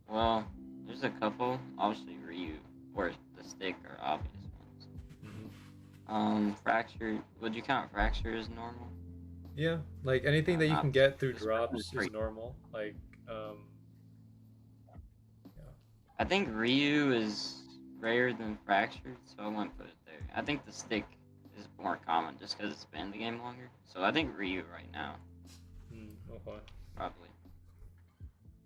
Well, there's a couple. Obviously, Ryu, or the stick are obvious ones. Fracture. Would you count Fracture as normal? Yeah, like anything that you can get through drops is normal. Like, yeah. I think Ryu is rarer than Fractured, so I wouldn't put it there. I think the stick is more common just because it's been in the game longer. So I think Ryu right now. Okay. Probably.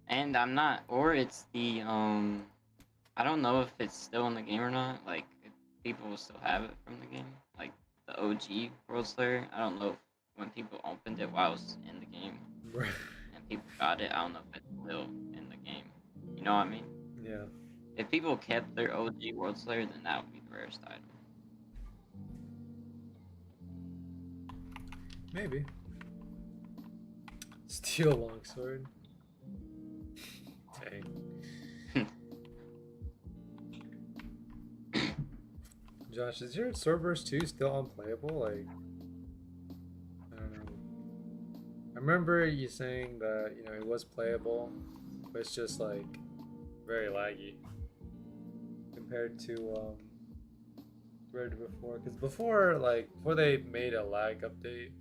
And I'm not, or it's the, I don't know if it's still in the game or not. Like, if people will still have it from the game. Like, the OG World Slayer. I don't know if when people opened it while it was in the game and people got it, I don't know if it's still in the game. You know what I mean? Yeah. If people kept their OG World Slayer, then that would be the rarest item. Maybe. Steel longsword. Dang. Josh, is your Swordburst 2 still unplayable? Like, I don't know. I remember you saying that, it was playable, but it's just like very laggy compared to before. Because before they made a lag update,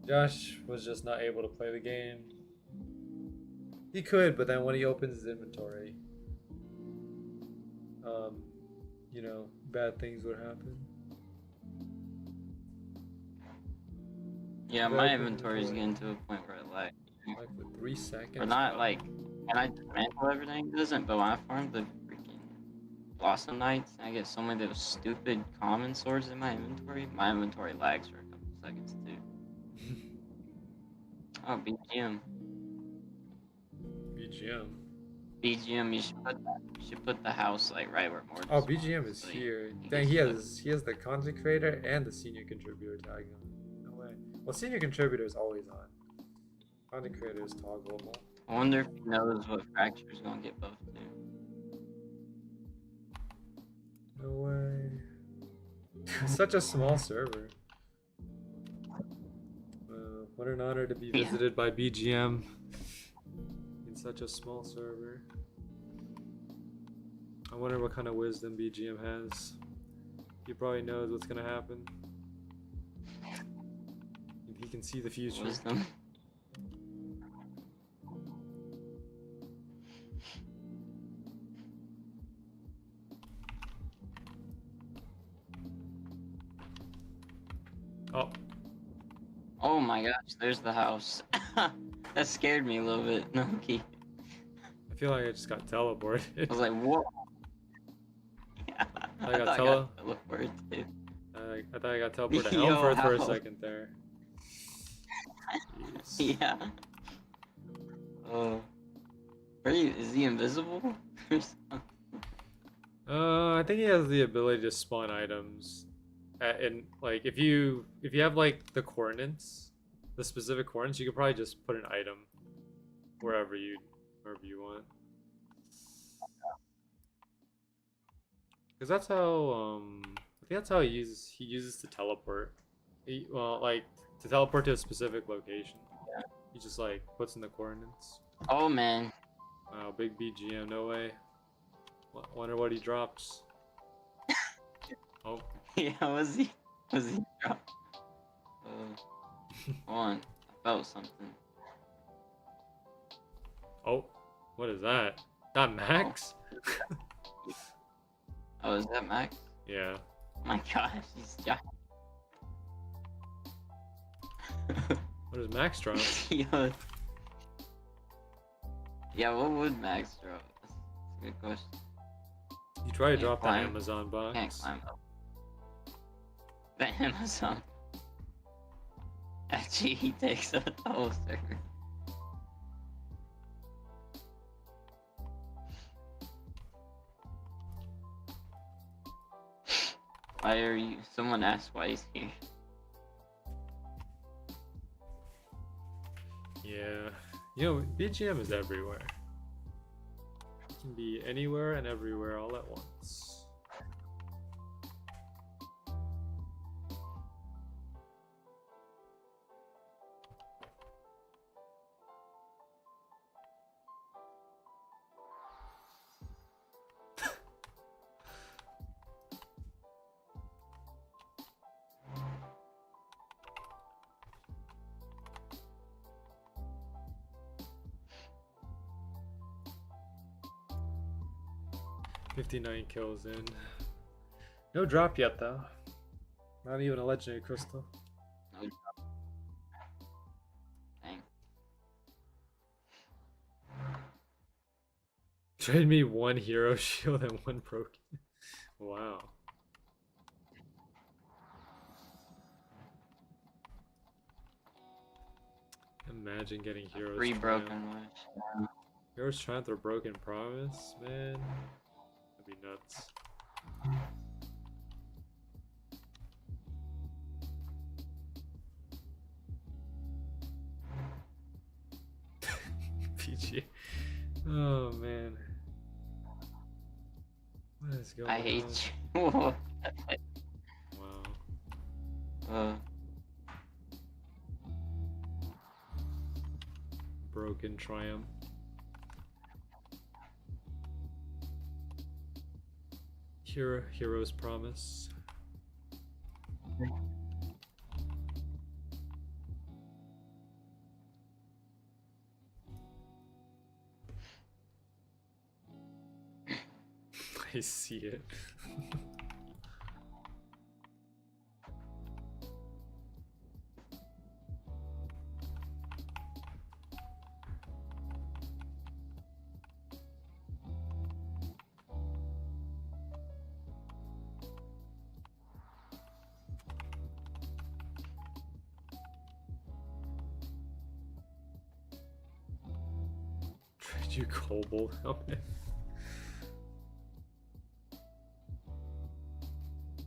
Josh was just not able to play the game. He could, but then when he opens his inventory, bad things would happen. Yeah, my inventory is getting to a point where it lags. Like for 3 seconds. Or not like, can I dismantle everything? It doesn't, but when I farm the freaking Blossom Knights, I get so many of those stupid common swords in my inventory lags for a couple seconds too. Oh, BGM. BGM, you should put the house like right where Mortis. Oh, BGM is here. Dang, he has the content creator and the senior contributor tag on. No way. Well, senior contributor is always on. Content creator is toggleable. I wonder if he knows what Fracture's gonna get buffed to. No way. Such a small server. What an honor to be visited by BGM in such a small server. I wonder what kind of wisdom BGM has. He probably knows what's gonna happen. He can see the future. Wisdom. Oh, Oh my gosh, there's the house. That scared me a little bit. No, okay. I feel like I just got teleported. I was like, whoa. I got thought I got teleported too. I thought I got teleported to Yo, Helmfirth for a how? second there. Jeez. Yeah. Are you, is he invisible? I think he has the ability to spawn items, and like if you have like the coordinates, the specific coordinates, you could probably just put an item wherever you want. Because that's how I think that's how he uses to teleport. Well, like to teleport to a specific location. He just like puts in the coordinates. Oh man. Wow, big BGM, no way. Wonder what he drops. Oh. Yeah, was he dropped? Hold on, I felt something. Oh, what is that? That Max? Oh, is that Max? Yeah. My gosh, he's giant. What does Max drop? Yo. Yeah, what would Max drop? That's a good question. You try to Can't drop that climb. Amazon box. Can't climb up. The Amazon. Actually, he takes up the whole server. Why are you? Someone asked why he's here. Yeah. You know, BGM is everywhere. It can be anywhere and everywhere all at once. $59 kills in. No drop yet though. Not even a legendary crystal. No drop. Dang. Trade me one hero shield and one broken. Wow. Imagine getting heroes. Three broken Triumph. wish. Heroes Triumph or Broken Promise, man. That'd be nuts. PG. Oh man. What is going on? I hate you. Wow. Broken Triumph. Hero's Promise. I see it. Trade you Kobold helmet.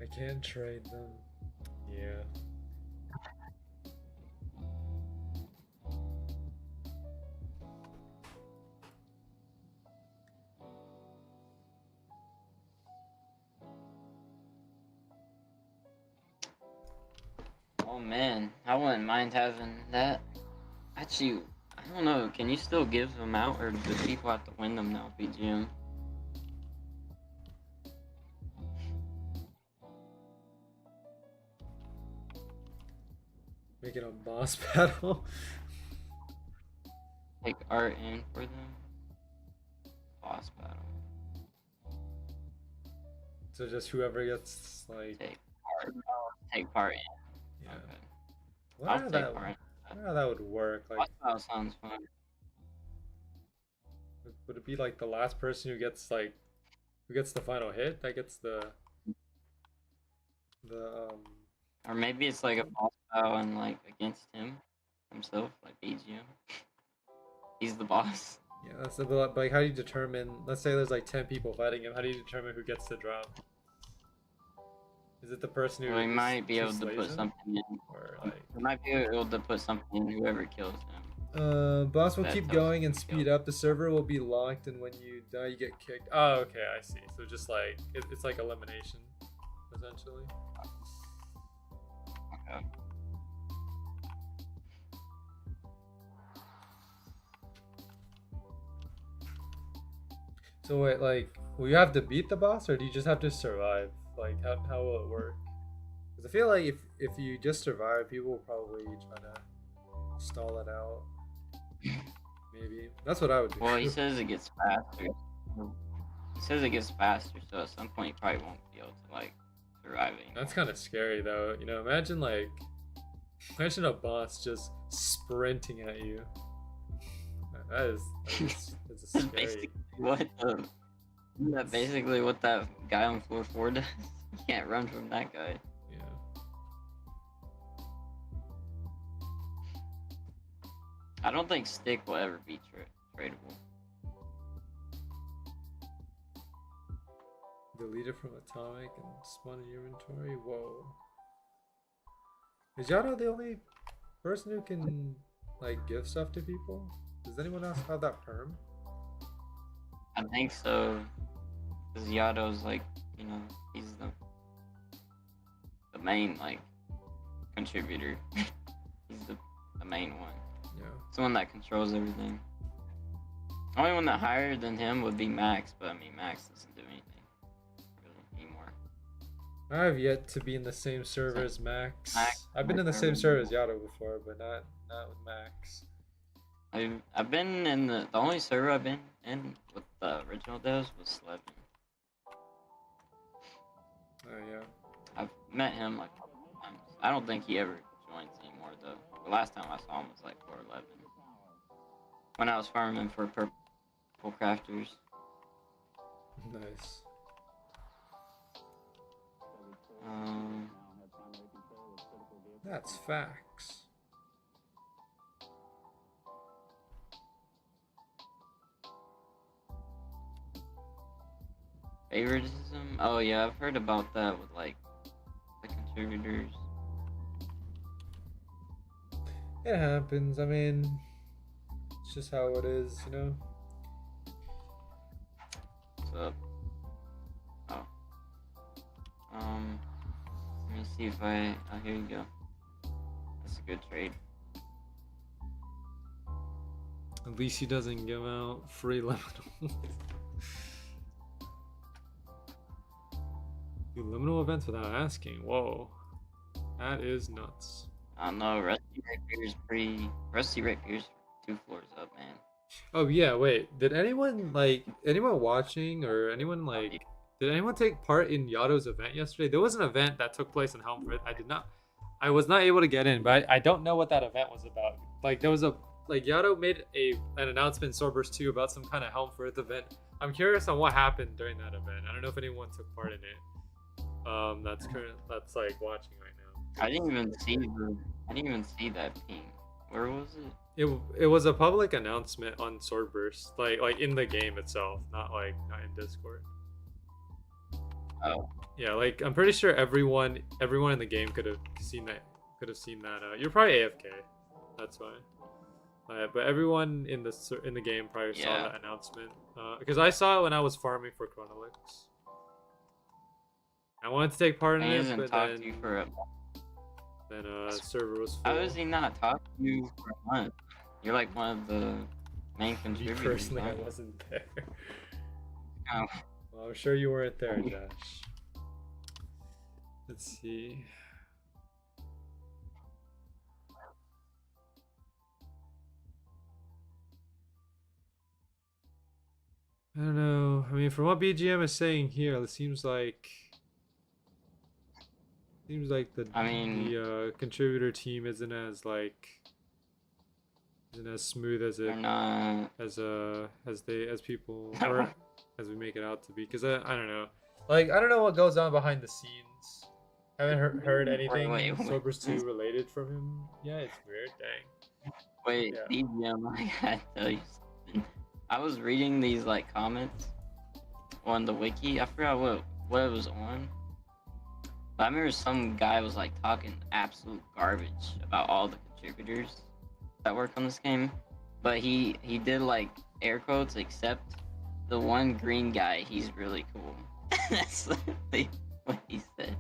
I can trade them. Yeah. Oh man, I wouldn't mind having that. Actually, I don't know. Can you still give them out, or do people have to win them now? BGM. Make it a boss battle. Take art in for them. Boss battle. So just whoever gets like Take part in. Yeah. Okay. I I'll wonder take how that, part in I wonder how that would work. Like, that sounds fun. would it be like the last person who gets the final hit that gets the Or maybe it's like a boss battle and like against himself, like BGM. He's the boss. yeah, that's a bit like how do you determine, let's say there's like 10 people fighting him, how do you determine who gets to drop? Is it the person Well, he might be who able to slays put him? something in. Or like He might be able to put something in whoever kills him. boss will That keep tells going him and to speed kill. up. The server will be locked, and when you die, you get kicked. Oh, okay, I see. So just like it's like elimination, essentially. Okay. So wait, like, will you have to beat the boss, or do you just have to survive? Like, how will it work? Because I feel like if you just survive, people will probably try to stall it out. Maybe that's what I would do. Well, he says it gets faster. He says it gets faster, so at some point he probably won't be able to like survive anymore. That's kind of scary, though. You know, imagine a boss just sprinting at you. That is it's a That's scary. basically what isn't that basically what that guy on floor 4 does? You can't run from that guy. Yeah. I don't think stick will ever be tradable. Delete it from Atomic and spawn in your inventory. Whoa. Is Yado the only person who can like give stuff to people? Does anyone else have that perm? I think so. Because Yado's like, you know, he's the main like contributor. He's the main one. Yeah. It's the one that controls everything. The only one that higher than him would be Max, but I mean Max doesn't do anything really anymore. I have yet to be in the same server as Max. Max. I've been in the same server as Yado before, but not with Max. I've been in the only server I've been in with the original devs was Slevin. Oh yeah. I've met him like a couple times. I don't think he ever joins anymore though. The last time I saw him was like 411. When I was farming for purple crafters. Nice. That's facts. Favoritism? Oh yeah, I've heard about that with like the contributors. It happens. I mean, it's just how it is, you know. What's up? Oh. Let me see if oh, here you go. That's a good trade. At least he doesn't give out free liminal. Do liminal events without asking. Whoa. That is nuts. I don't know, Rusty Rapier's 2 floors up, man. Oh yeah, wait. Did anyone watching or anyone did anyone take part in Yado's event yesterday? There was an event that took place in Helmfirth. I was not able to get in, but I don't know what that event was about. Like there was Yado made an announcement in Swordburst 2 about some kind of Helmfirth event. I'm curious on what happened during that event. I don't know if anyone took part in it. That's like watching right now. I didn't even see that ping. Where was it? It was a public announcement on Swordburst, like in the game itself, not in Discord. Oh. Yeah, like I'm pretty sure everyone in the game could have seen that. You're probably AFK. That's why. But everyone in the game probably saw that announcement. Because I saw it when I was farming for Chronolix. I wanted to take part in it, but then server was full. How does he not talk to you for a month? You're like one of the main contributors. Me personally, I wasn't there. Oh. Well, I'm sure you weren't there, Josh. Let's see. I don't know. I mean, from what BGM is saying here, it seems like Seems like I mean, the contributor team isn't as smooth as they're it not. as people or as we make it out to be. Cause I don't know, like I don't know what goes on behind the scenes. Haven't heard anything Wait, Swordburst 2 related from him. Yeah, it's weird. Dang. wait, Yeah. DGM, I gotta tell you something. I was reading these like comments on the wiki. I forgot what it was on. But I remember some guy was like talking absolute garbage about all the contributors that work on this game. But he did like air quotes except the one green guy, he's really cool. That's literally what he said.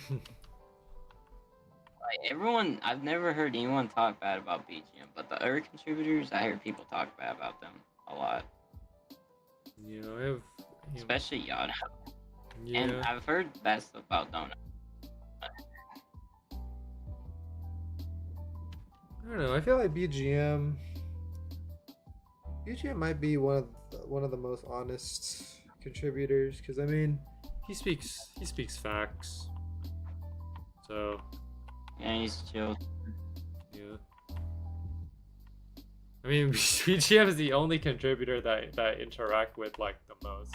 Like everyone, I've never heard anyone talk bad about BGM, but the other contributors, I hear people talk bad about them a lot. Yeah, I have. Especially Yada. Yeah. And I've heard bad stuff about Donut. I don't know. I feel like BGM might be one of the most honest contributors because I mean, he speaks facts. So. Yeah, he's chill. Yeah. I mean, BGM is the only contributor that I interact with like the most.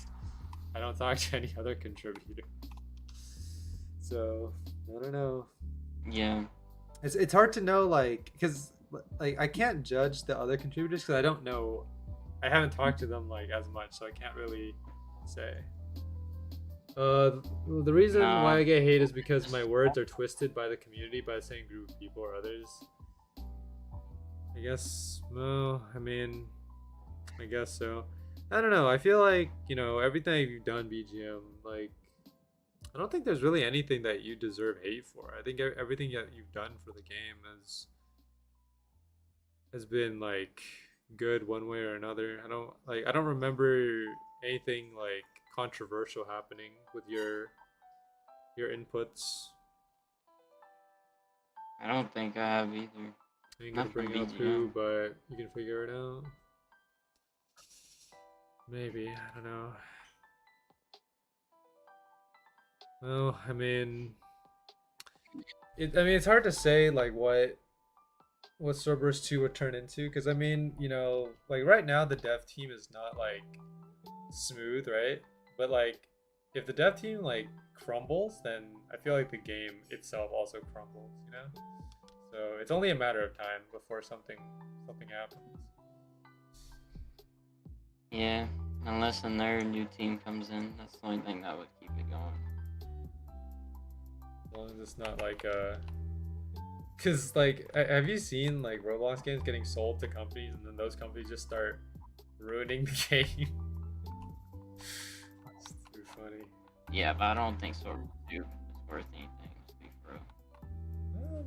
I don't talk to any other contributor. So I don't know. Yeah. It's hard to know like because like I can't judge the other contributors because I don't know. I haven't talked to them like as much, so I can't really say. The reason why I get hate is because my words are twisted by the community by the same group of people or others. I guess. Well, I mean, I guess so. I don't know. I feel like everything you've done, BGM. Like, I don't think there's really anything that you deserve hate for. I think everything that you've done for the game has been like good one way or another. I don't remember anything like controversial happening with your inputs. I don't think I have either. I ain't gonna bring up who, but you can figure it out. Maybe, I don't know. Well, I mean, it's hard to say like what Swordburst 2 would turn into because I mean, like right now the dev team is not like smooth, right? But like if the dev team like crumbles, then I feel like the game itself also crumbles, So it's only a matter of time before something happens. Yeah, unless another new team comes in, that's the only thing that would keep it going. As long as it's not like cause like have you seen like Roblox games getting sold to companies and then those companies just start ruining the game? It's too funny. Yeah, but I don't think Swordburst 2 is worth anything, to be for real.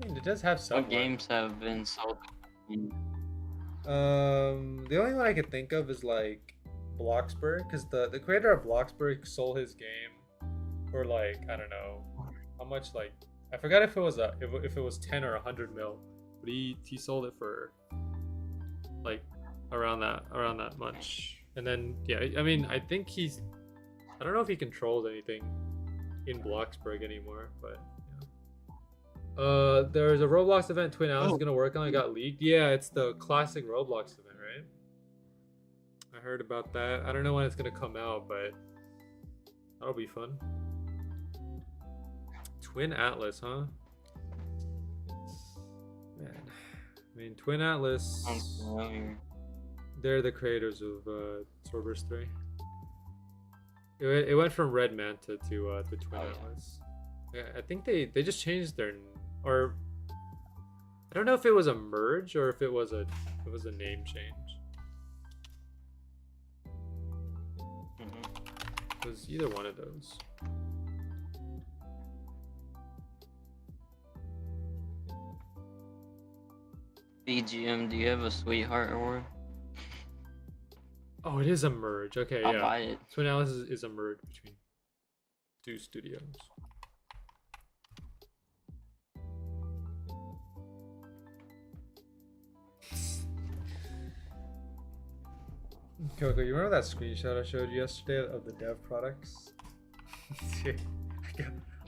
I mean, it does have some. What games have been sold? The only one I could think of is like Bloxburg, because the creator of Bloxburg sold his game for like I don't know how much. Like I forgot if it was if it was 10 or 100 mil, but he sold it for like around that much. And then yeah, I mean I think I don't know if he controls anything in Bloxburg anymore, but yeah. There's a Roblox event Twin Alice is gonna work on. It got leaked. Yeah, it's the classic Roblox event, right? I heard about that. I don't know when it's gonna come out, but that'll be fun. Twin Atlas, huh? Man, I mean Twin Atlas. They're the creators of Swordburst 3. It went from Red Manta to Twin Atlas. Yeah, I think they just changed their, or I don't know if it was a merge or if it was a name change. It was either one of those. BGM, do you have a sweetheart award? Oh, it is a merge. Okay, I'll yeah. buy it. Twin Alice is a merge between two studios. Coco, you remember that screenshot I showed you yesterday of the dev products?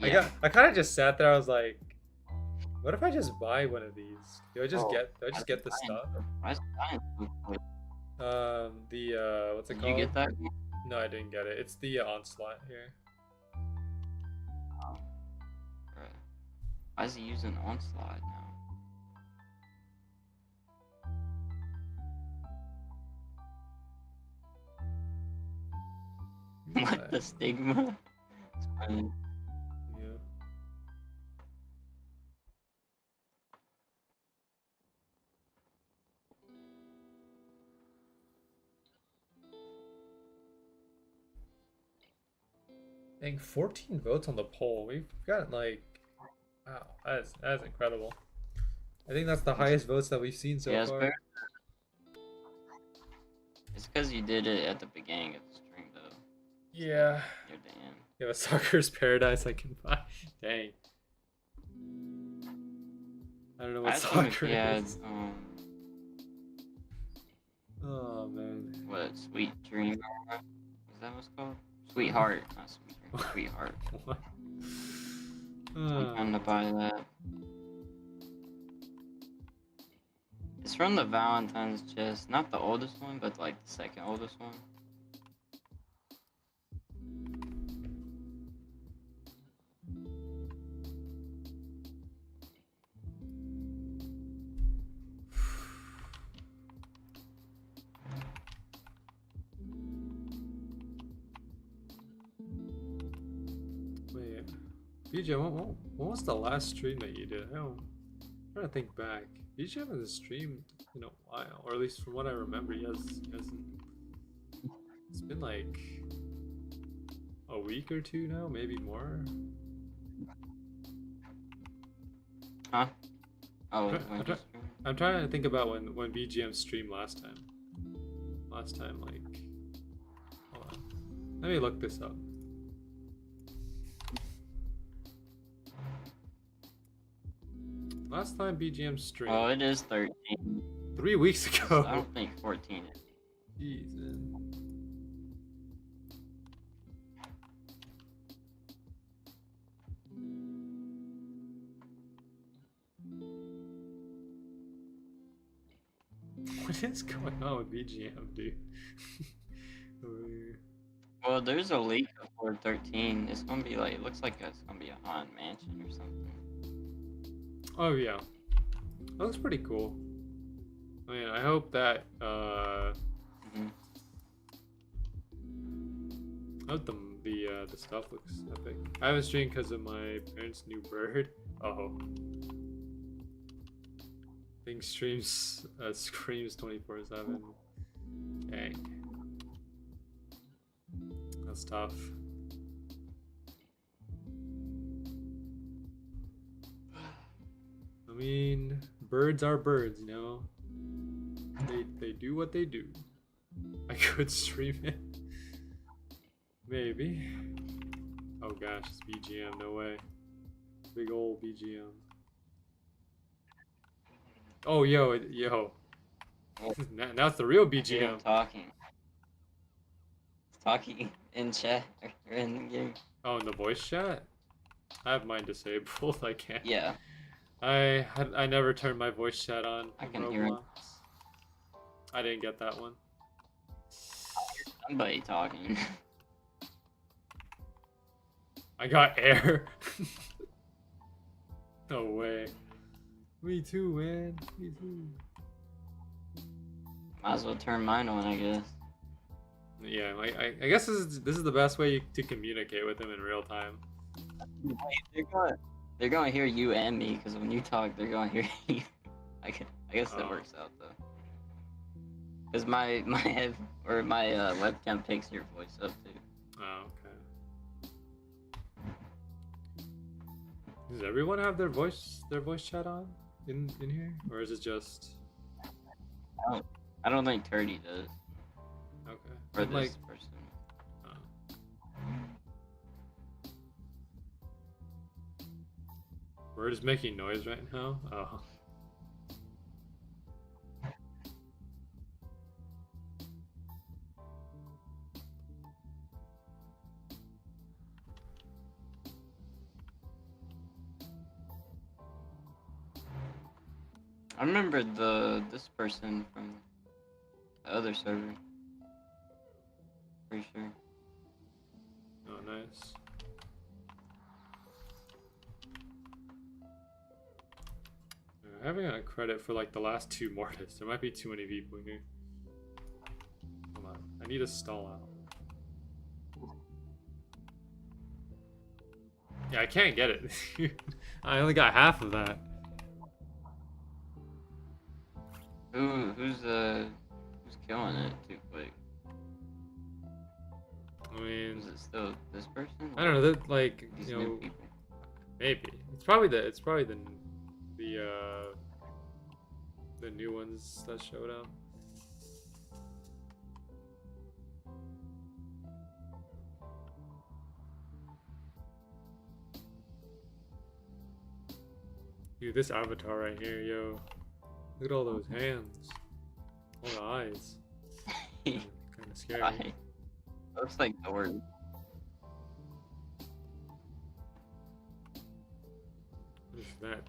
Yeah. I kind of just sat there. I was like, what if I just buy one of these? Do I just Oh, get the stuff? Why is it dying so quick? What's it Did you called? get that? No, I didn't get it. It's the onslaught here. Oh, bruh. Why is he using onslaught now? What the stigma? It's funny. Yeah. Dang, 14 votes on the poll. We've got like, wow, that's incredible. I think that's the highest votes that we've seen so Yeah, it's far. better. It's because you did it at the beginning of the stream, though. Yeah. Near the end. You have a soccer's paradise I can buy. Dang. I don't know what soccer is. Oh man. What, Sweet Dream? Is that what it's called? Sweetheart, not Sweet Dream. Sweetheart. What? I'm trying to buy that. It's from the Valentine's chest, not the oldest one, but like the second oldest one. Wait, BJ, when was the last stream that you did? I'm trying to think back. BJ hasn't streamed in a while, or at least from what I remember, he hasn't. It's been like a week or two now, maybe more. Huh? Oh, I'm trying to think about when BGM streamed last time. Last time, like, hold on. Let me look this up. Last time BGM streamed. Oh, it is 13. 3 weeks ago. I don't think 14 is. Jeez, man. What is going on with BGM, dude? Well, there's a leak of 413. It's gonna be like, it looks like it's gonna be a haunted mansion or something. Oh yeah, that looks pretty cool. I mean, I hope that I hope the stuff looks epic. I haven't streamed because of my parents' new bird. Oh, thing streams screams 24/7. Dang, that's tough. I mean, birds are birds, you know. They do what they do. I could stream it. Maybe. Oh gosh, it's BGM, no way. Big old BGM. Oh yo. Now it's the real BGM. Talking. It's talking in chat or in the game. Oh, in the voice chat? I have mine disabled, I can't. Yeah. I never turned my voice chat on. I can Roblox. hear it. I didn't get that one. Somebody talking. I got air. No way. Me too, man. Me too. Might as well turn mine on, I guess. Yeah, I guess this is the best way to communicate with him in real time. They're gonna hear you and me, because when you talk, they're gonna hear you. I guess that works out though. Because my webcam picks your voice up too. Oh, okay. Does everyone have their voice chat on in here, or is it just? I don't think Turdy does. Okay. Or this person. We're just making noise right now. Oh. I remember this person from the other server. Pretty sure. Oh, nice. I haven't got credit for like the last 2 mortars. There might be too many people here. Hold on. I need to stall out. Yeah, I can't get it. I only got half of that. Who's killing it too quick? I mean, Is it still this person? I don't know. That like These you new know, people. maybe it's probably the the new ones that showed up. Dude, this avatar right here, yo. Look at all those hands. All the eyes. Kind of scary. Why? Looks like the word. What is that?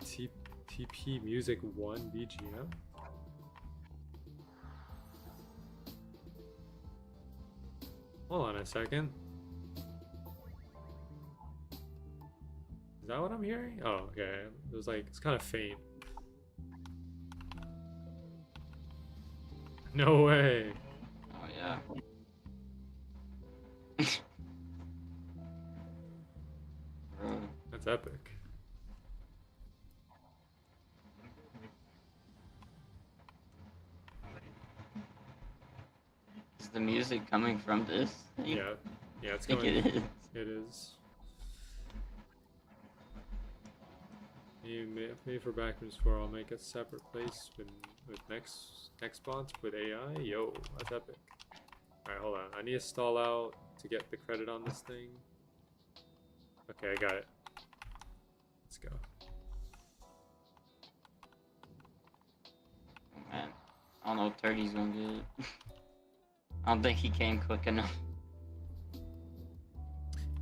TP Music 1 BGM? Hold on a second. Is that what I'm hearing? Oh, okay. It was like, it's kind of faint. No way. Oh yeah. Bro. That's epic. Is the music coming from this thing? Yeah. Yeah, it's I think coming. it is. It is. You pay for backrooms for. I'll make a separate place with next spawns with AI. Yo, that's epic. Alright, hold on. I need to stall out to get the credit on this thing. Okay, I got it. Let's go. Oh, man. I don't know if Turdy's gonna get it. I don't think he came quick enough.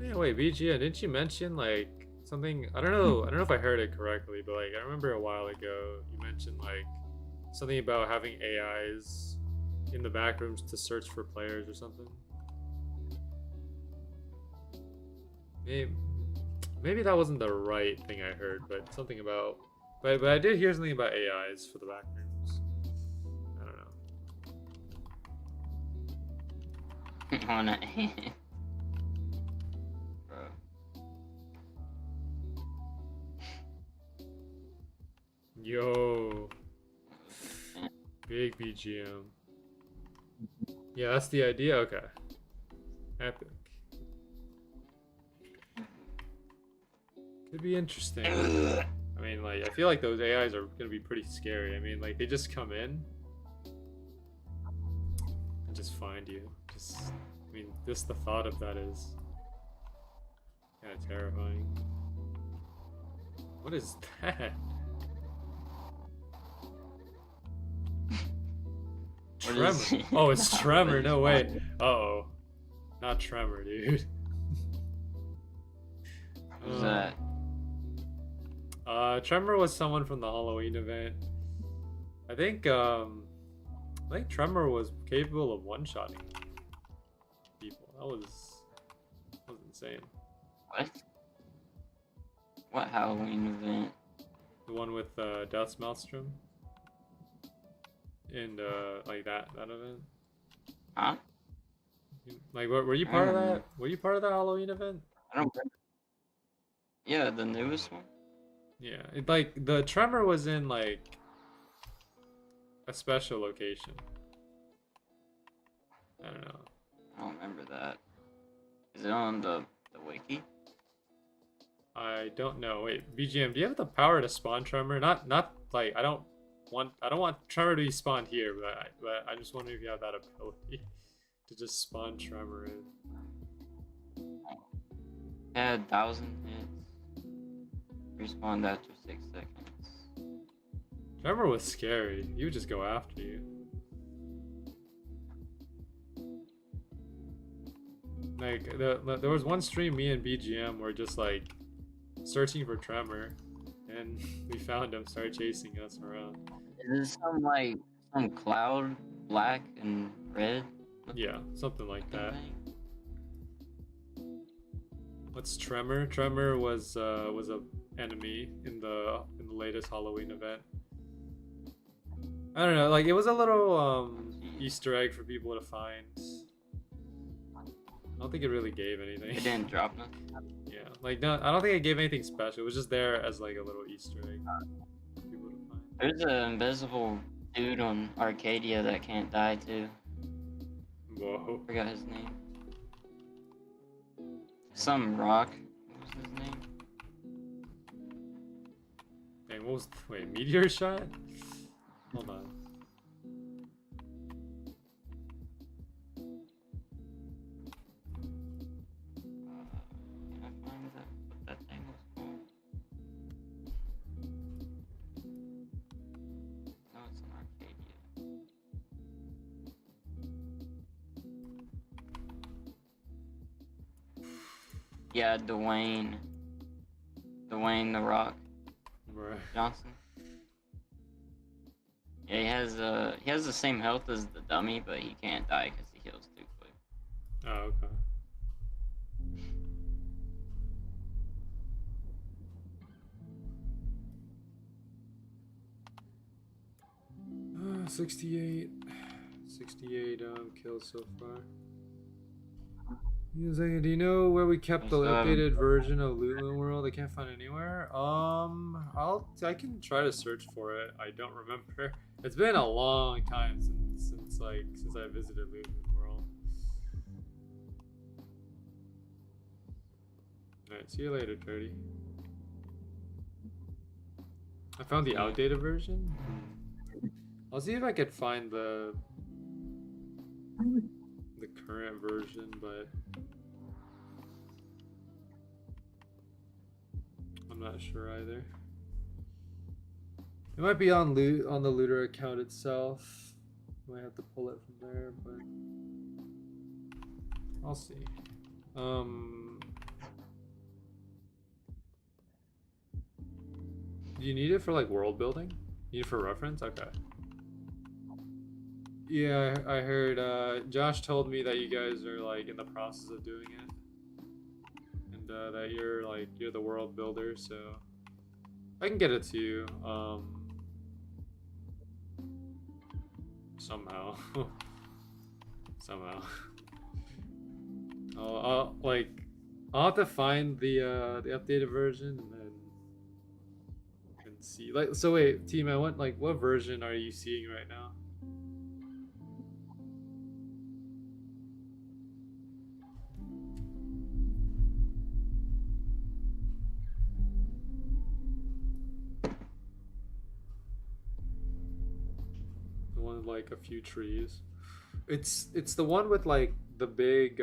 Yeah, wait, VGN, didn't you mention like something? I don't know if I heard it correctly, but like I remember a while ago you mentioned like something about having AIs in the back rooms to search for players or something. Maybe that wasn't the right thing I heard, but something about. But I did hear something about AIs for the back rooms. I don't know. Oh no. Bro. Yo, big BGM. Yeah, that's the idea. Okay, epic. Could be interesting. I mean, like, I feel like those AIs are gonna be pretty scary. I mean, like, they just come in and just find you. I mean, just the thought of that is kind of terrifying. What is that? What Tremor. is it? Oh, it's Tremor. What No is way. that? Uh-oh. Not Tremor, dude. Who's that? Tremor was someone from the Halloween event. I think Tremor was capable of one-shotting people. That was insane. What? What Halloween event? The one with Death's Maelstrom. And like that event. Huh? Like, were you part of that? Were you part of that Halloween event? I don't remember. Yeah, the newest one? Yeah, like the Tremor was in like a special location. I don't know. I don't remember that. Is it on the wiki? I don't know. Wait, BGM, do you have the power to spawn Tremor? Not like I don't want Tremor to be spawned here, but I just wonder if you have that ability to just spawn Tremor in. Yeah, 1,000 hits. Respawned after 6 seconds. Tremor was scary. He would just go after you. Like there was one stream me and BGM were just like searching for Tremor, and we found him, started chasing us around. Is it some cloud, black and red? Yeah, something like that. Thing? What's Tremor? Tremor was a enemy in the latest Halloween event. I don't know, like it was a little Easter egg for people to find. I don't think it really gave anything. It didn't drop nothing. Yeah, like no, I don't think it gave anything special. It was just there as like a little Easter egg for people to find. There's an invisible dude on Arcadia that can't die too. Whoa. Forgot his name. Some rock. What was his name? Dang, what was wait, meteor shot? Hold on. Can I find what that thing was called? No, it's in Arcadia. Yeah, Dwayne the Rock Right. Johnson. Yeah, he has the same health as the dummy, but he can't die because he heals too quick. Oh, okay. 68 kills so far. He was like, do you know where we kept the updated version of Lootland World? I can't find it anywhere. I can try to search for it. I don't remember. It's been a long time since I visited Lootland World. Alright, see you later, Dirty. I found the outdated version. I'll see if I could find the current version, but I'm not sure either. It might be on the looter account itself. Might have to pull it from there, but I'll see. Do you need it for like world building? Need it for reference? Okay. Yeah, I heard Josh told me that you guys are like in the process of doing it. And that you're the world builder, so I can get it to you. Somehow. Somehow. I'll have to find the updated version and then see. Like, so wait, T-Man, what version are you seeing right now? The one with like a few trees. It's the one with like the big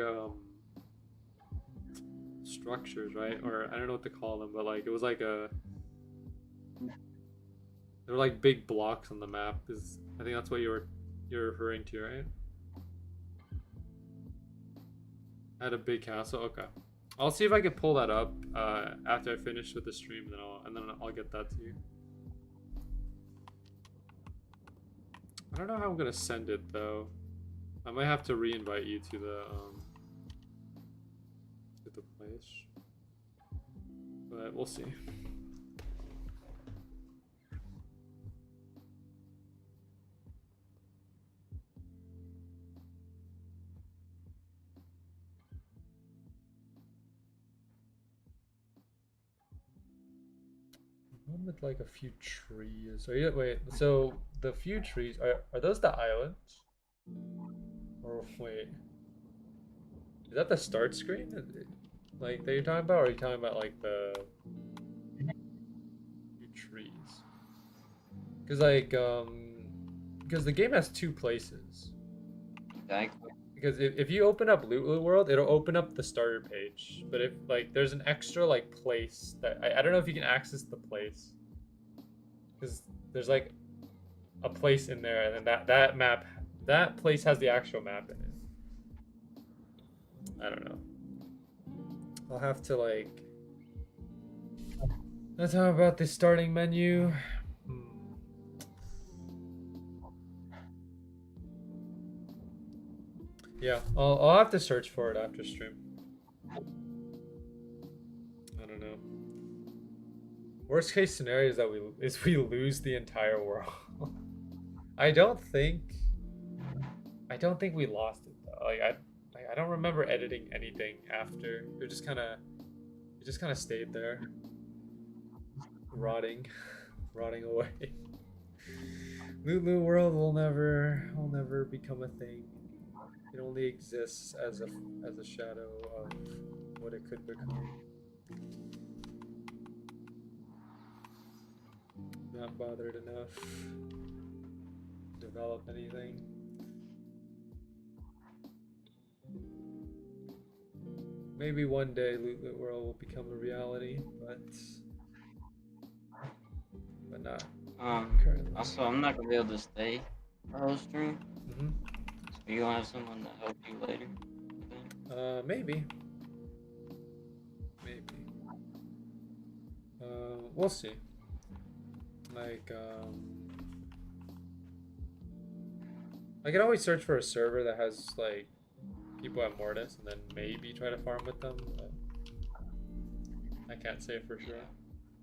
structures, right? Or I don't know what to call them, but like it was like a there were like big blocks on the map. I think that's what you're referring to, right? Had a big castle. Okay, I'll see if I can pull that up after I finish with the stream, and then I'll get that to you. I don't know how I'm gonna send it though. I might have to re-invite you to the place, but we'll see. One with like a few trees. Wait, so the few trees are those the islands? Or wait, is that the start screen? Like that you're talking about, or are you talking about like the few trees? Because like because the game has two places. Exactly. Because if you open up Loot World, it'll open up the starter page. But if like there's an extra like place that I don't know if you can access the place, because there's like a place in there, and then that place has the actual map in it. I don't know. I'll have to like. Let's talk about the starting menu. Yeah, I'll have to search for it after stream. I don't know. Worst case scenario is that we lose the entire world. I don't think we lost it though. I don't remember editing anything after. It just kind of stayed there, rotting away. Loot World will never become a thing. It only exists as a shadow of what it could become. Not bothered enough to develop anything. Maybe one day Loot World will become a reality, but not currently. Also, I'm not gonna be able to stay for whole stream. Mm-hmm. So you gonna have someone to help you later? Maybe. We'll see. Like, I could always search for a server that has like people at Mortis, and then maybe try to farm with them, but I can't say for sure.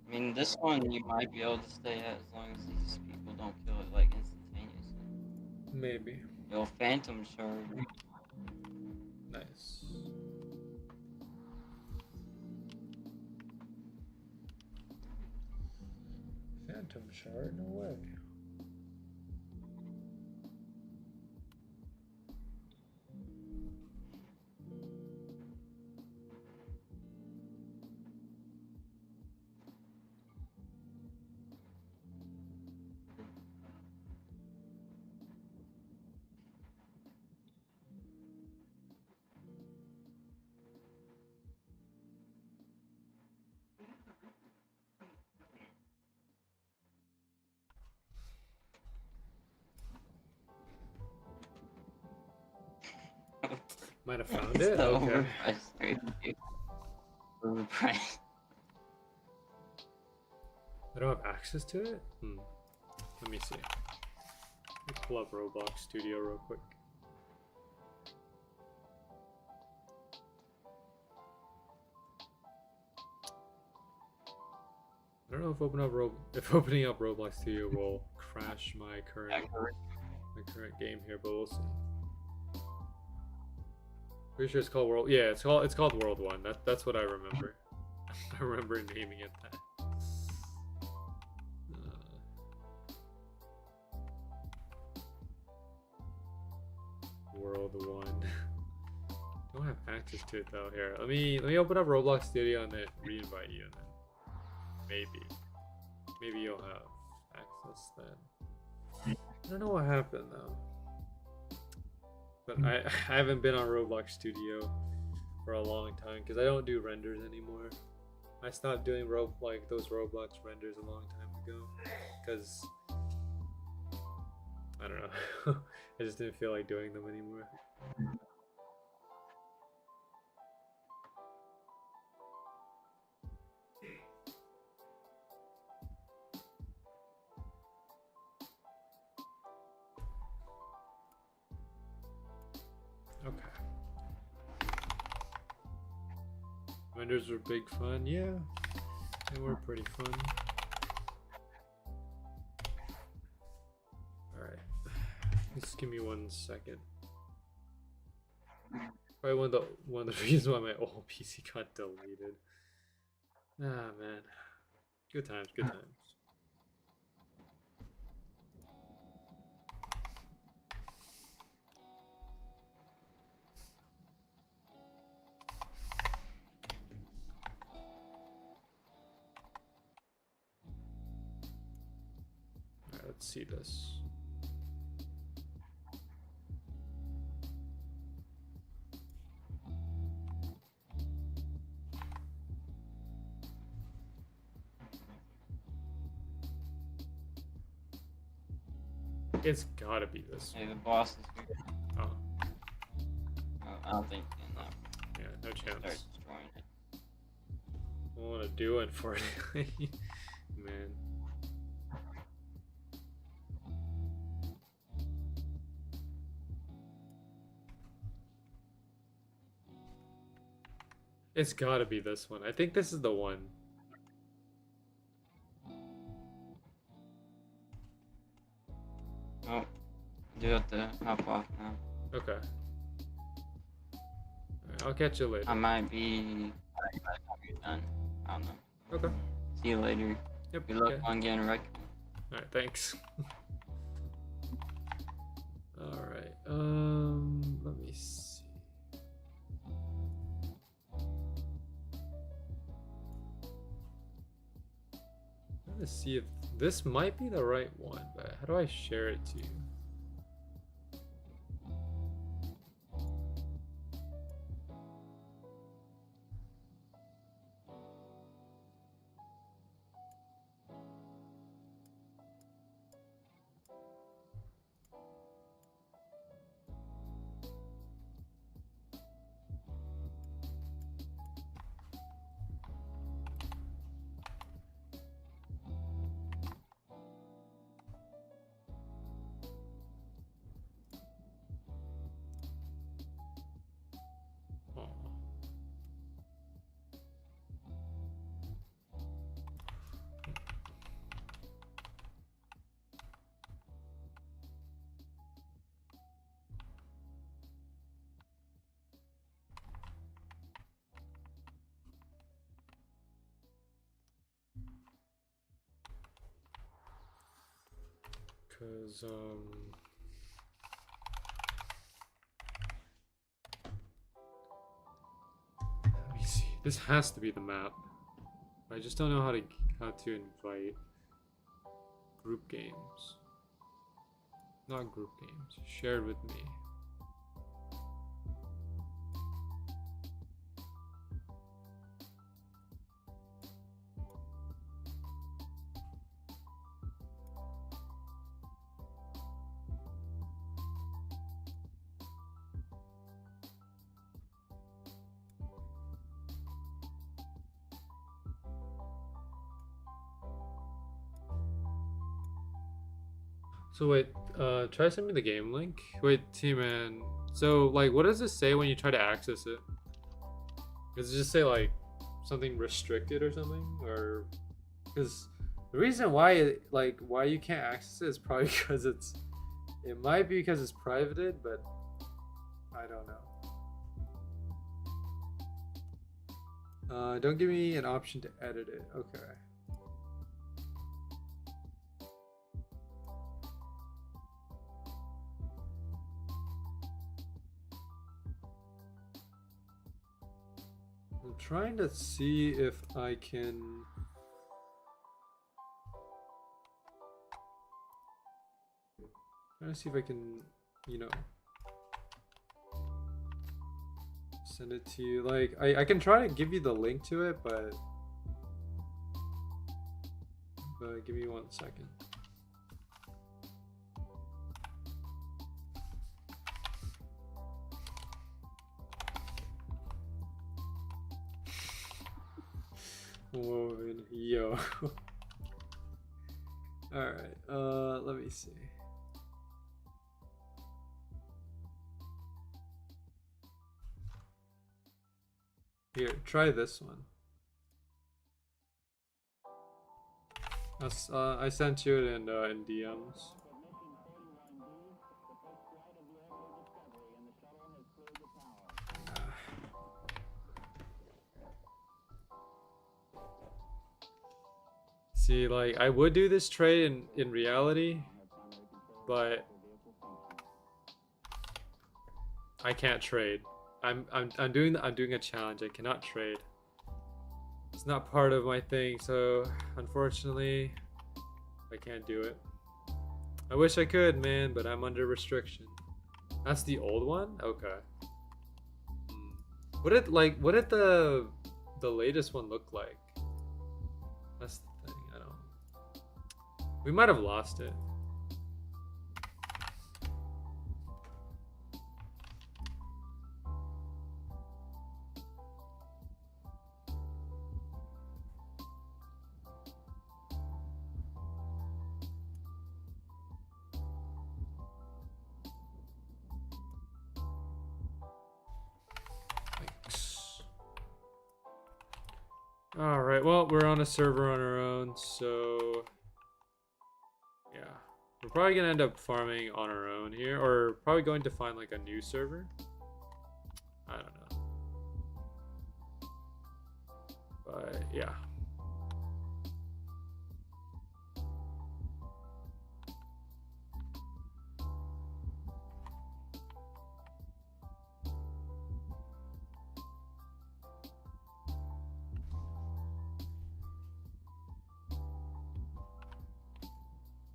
I mean, this one you might be able to stay at as long as these people don't kill it like instantaneously. Maybe. Yo, Phantom Shard. Nice. Phantom Shard? No way. Might have found it. Okay. Overpriced. I don't have access to it? Let me see. Let me pull up Roblox Studio real quick. I don't know if opening up Roblox Studio will crash my current game here, but we'll see. Pretty sure it's called World. Yeah, it's called World 1. That's what I remember. I remember naming it that. World 1. Don't have access to it though. Here, let me open up Roblox Studio and then re-invite you, and then maybe you'll have access then. I don't know what happened though. But I haven't been on Roblox Studio for a long time because I don't do renders anymore. I stopped doing those Roblox renders a long time ago because I don't know. I just didn't feel like doing them anymore. Okay. Renders were big fun, yeah. They were pretty fun. Alright. Just give me 1 second. Probably one of the reasons why my old PC got deleted. Ah man. Good times, good times. Let's see this. It's gotta be this. Hey, the boss is here. Oh. I don't think in that. Yeah, no chance. Start destroying it. I don't want to do it for it. Man. It's gotta be this one. I think this is the one. Oh, do have to hop off now. Okay. Alright, I'll catch you later. I might be by the time you're done. I don't know. Okay. See you later. Yep. Good luck Okay. on getting wrecked. Alright, thanks. Alright, let me see. I'm gonna see if this might be the right one, but how do I share it to you? Oh. Cause let me see. This has to be the map. I just don't know how to invite group games. Not group games. Shared with me. So wait, try send me the game link. Wait, T-Man. So like, what does it say when you try to access it? Does it just say like something restricted or something? Or because the reason why why you can't access it is probably because it might be because it's privated, but I don't know. Don't give me an option to edit it. Okay. I'm trying to see if I can. Trying to see if I can, you know, send it to you. Like, I can try to give you the link to it, but give me 1 second. Whoa, yo. Alright, let me see. Here, try this one. I sent you it in DMs. See, like, I would do this trade in reality, but I can't trade. I'm doing a challenge. I cannot trade. It's not part of my thing, so unfortunately, I can't do it. I wish I could, man, but I'm under restriction. That's the old one? Okay. What did the latest one look like? That's the thing. I don't know. We might have lost it. Alright, well, we're on a server on our own, so yeah. We're probably gonna end up farming on our own here, or probably going to find like a new server. I don't know. But yeah.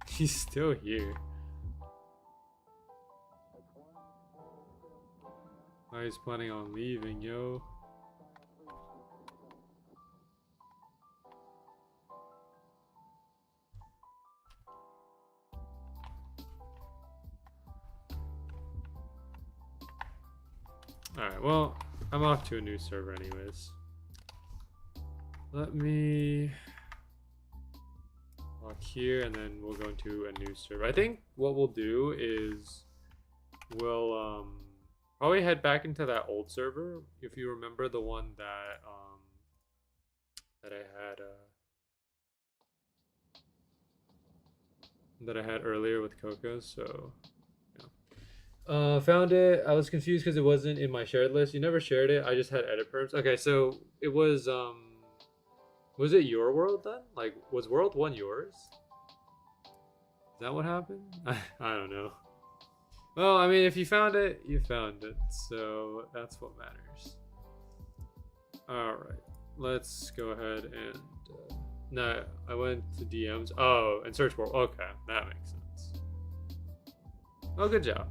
He's still here. Oh, he's planning on leaving, yo. Alright, well, I'm off to a new server anyways. Let me lock here and then we'll go into a new server. I think what we'll do is we'll probably head back into that old server. If you remember the one that I had earlier with Coco, so found it. I was confused because it wasn't in my shared list. You never shared it. I just had edit perms. Okay, so it was it your world then? Like, was world 1 yours? Is that what happened? I don't know. Well, I mean, if you found it, you found it. So that's what matters. Alright, let's go ahead and no, I went to DMs. Oh, and search world. Okay, that makes sense. Oh, good job.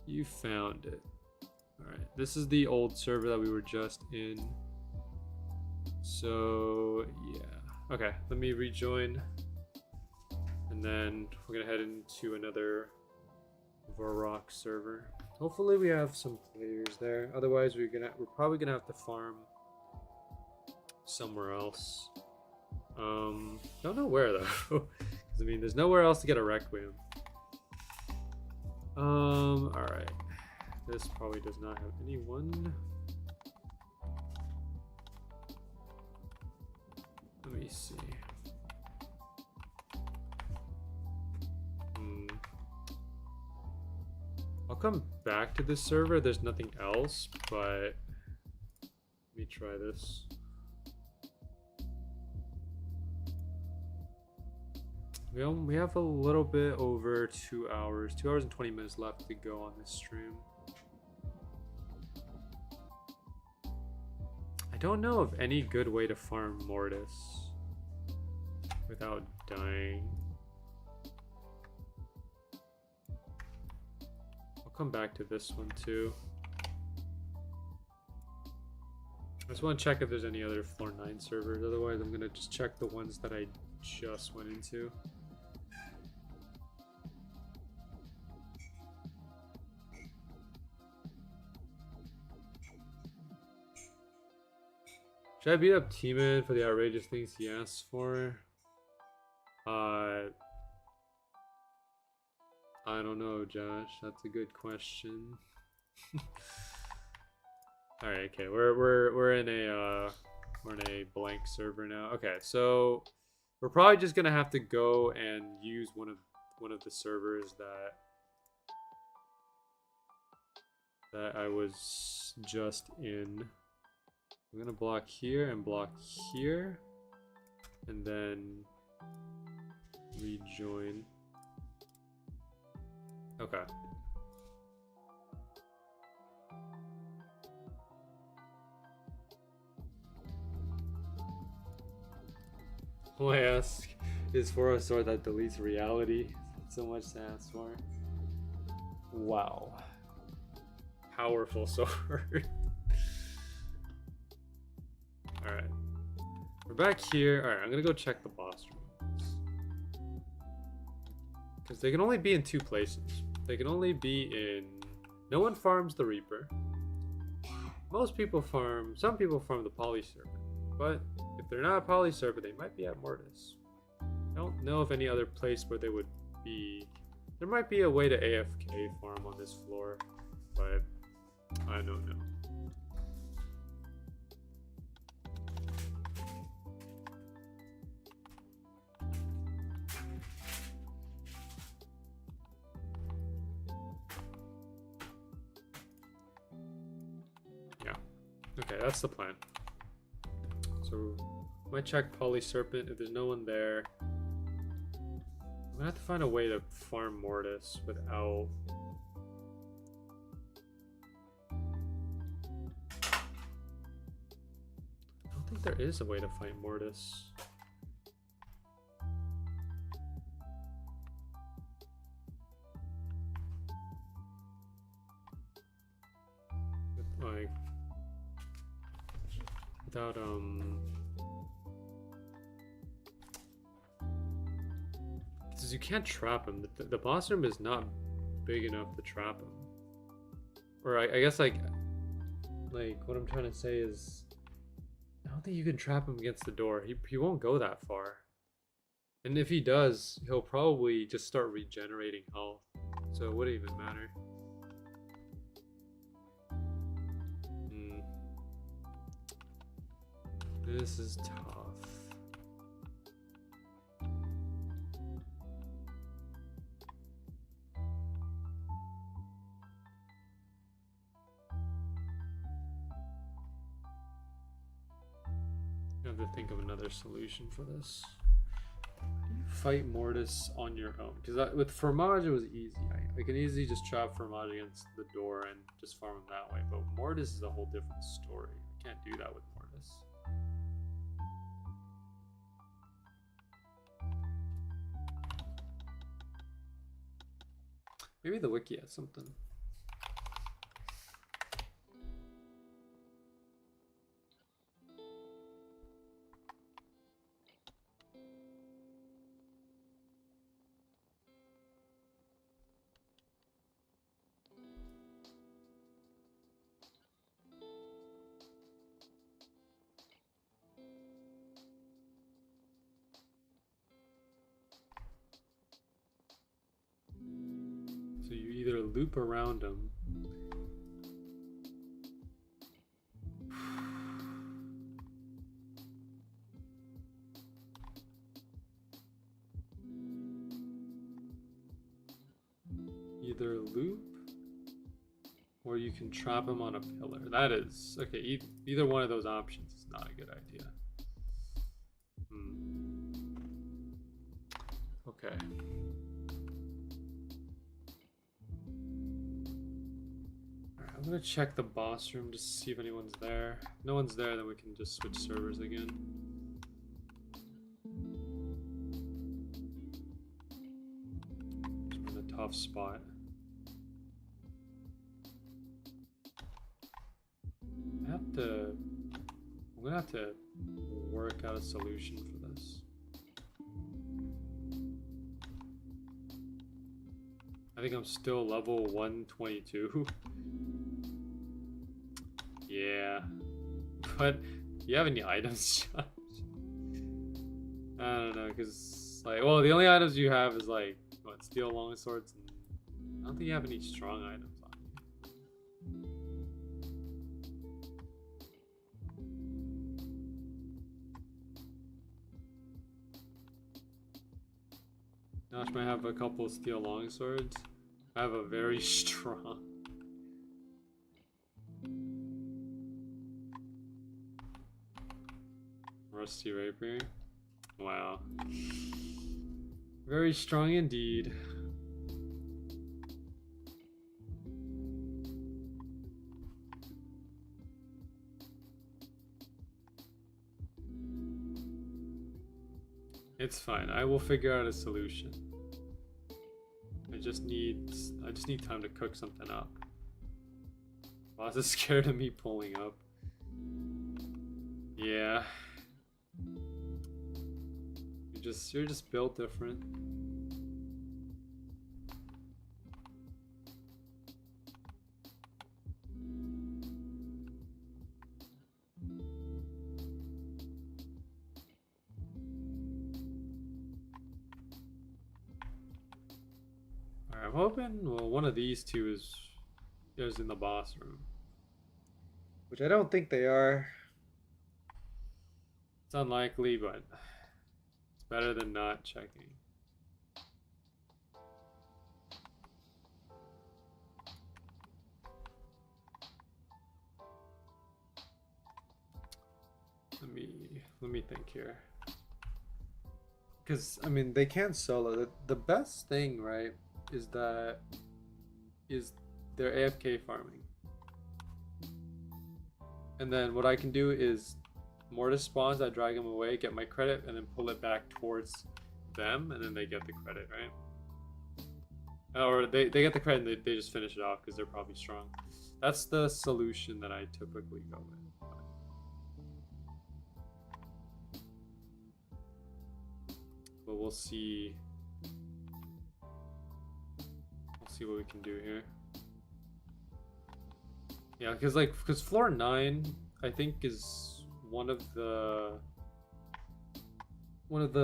You found it. Alright, this is the old server that we were just in. So, yeah. Okay, let me rejoin. And then we're gonna head into another Varrock server. Hopefully we have some players there. Otherwise we're probably gonna have to farm somewhere else. Don't know where though. Because I mean there's nowhere else to get a Requiem. Alright. This probably does not have anyone. Let me see. I'll come back to this server. There's nothing else, but let me try this. We have a little bit over 2 hours. 2 hours and 20 minutes left to go on this stream. I don't know of any good way to farm Mortis without dying. I'll come back to this one too. I just want to check if there's any other floor 9 servers. Otherwise, I'm gonna just check the ones that I just went into. Should I beat up T-Man for the outrageous things he asks for? I don't know, Josh. That's a good question. All right, okay. We're in a blank server now. Okay, so we're probably just gonna have to go and use one of the servers that I was just in. I'm gonna block here and block here, and then rejoin. Okay. All I ask is for a sword that deletes reality. So much to ask for. Wow. Powerful sword. Alright. We're back here. Alright, I'm gonna go check the boss rooms. Because they can only be in 2 places. They can only be in... No one farms the Reaper. Most people farm... Some people farm the Poly Serpent. But if they're not a Poly Serpent, they might be at Mortis. I don't know of any other place where they would be. There might be a way to AFK farm on this floor. But I don't know. Okay, that's the plan. So, might check Polyserpent if there's no one there. I'm gonna have to find a way to farm Mortis without... I don't think there is a way to fight Mortis. Like... Without, Because you can't trap him. The boss room is not big enough to trap him. Or I guess like what I'm trying to say is, I don't think you can trap him against the door. He won't go that far. And if he does, he'll probably just start regenerating health. So it wouldn't even matter. This is tough. I have to think of another solution for this. Fight Mortis on your own, because with Fromage it was easy. I can easily just trap Fromage against the door and just farm him that way, but Mortis is a whole different story. I can't do that with Mortis. Maybe the wiki has something. So you either loop around them. Either loop, or you can trap him on a pillar. That is, okay, either one of those options is not a good idea. Okay. I'm gonna check the boss room just to see if anyone's there. If no one's there, then we can just switch servers again. We're in a tough spot. I'm gonna have to work out a solution for this. I think I'm still level 122. Yeah, but do you have any items? I don't know, because like, well, the only items you have is like what, steel longswords, and I don't think you have any strong items on you. Nosh might have a couple of steel longswords. I have a very strong. Rusty rapier. Wow. Very strong indeed. It's fine. I will figure out a solution. I just need time to cook something up. Boss is scared of me pulling up. Yeah. You're just built different. Alright, I'm hoping, well, one of these two is in the boss room. Which I don't think they are. It's unlikely, but it's better than not checking. Let me think here. Because, I mean, they can solo. The best thing, right, is they're AFK farming. And then what I can do is Mortis spawns, I drag them away, get my credit, and then pull it back towards them, and then they get the credit, right? Or they get the credit and they just finish it off because they're probably strong. That's the solution that I typically go with. But we'll see. We'll see what we can do here. Yeah, because floor 9, I think, is one of the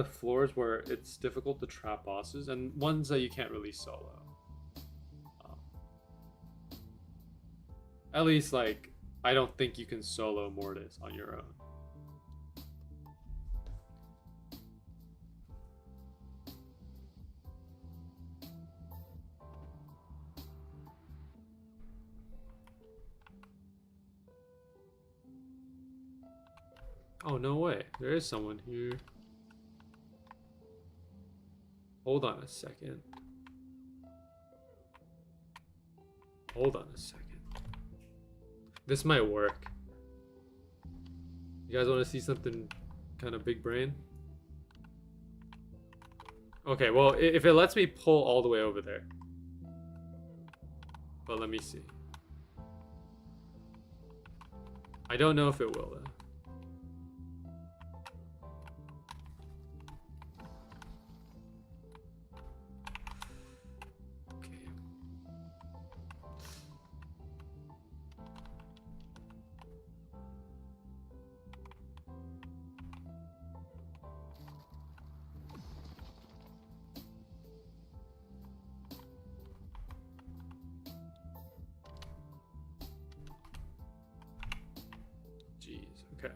floors where it's difficult to trap bosses and ones that you can't really solo. At least, like, I don't think you can solo Mortis on your own. Oh, no way. There is someone here. Hold on a second. Hold on a second. This might work. You guys want to see something kind of big brain? Okay, well, if it lets me pull all the way over there. But let me see. I don't know if it will, though. Okay.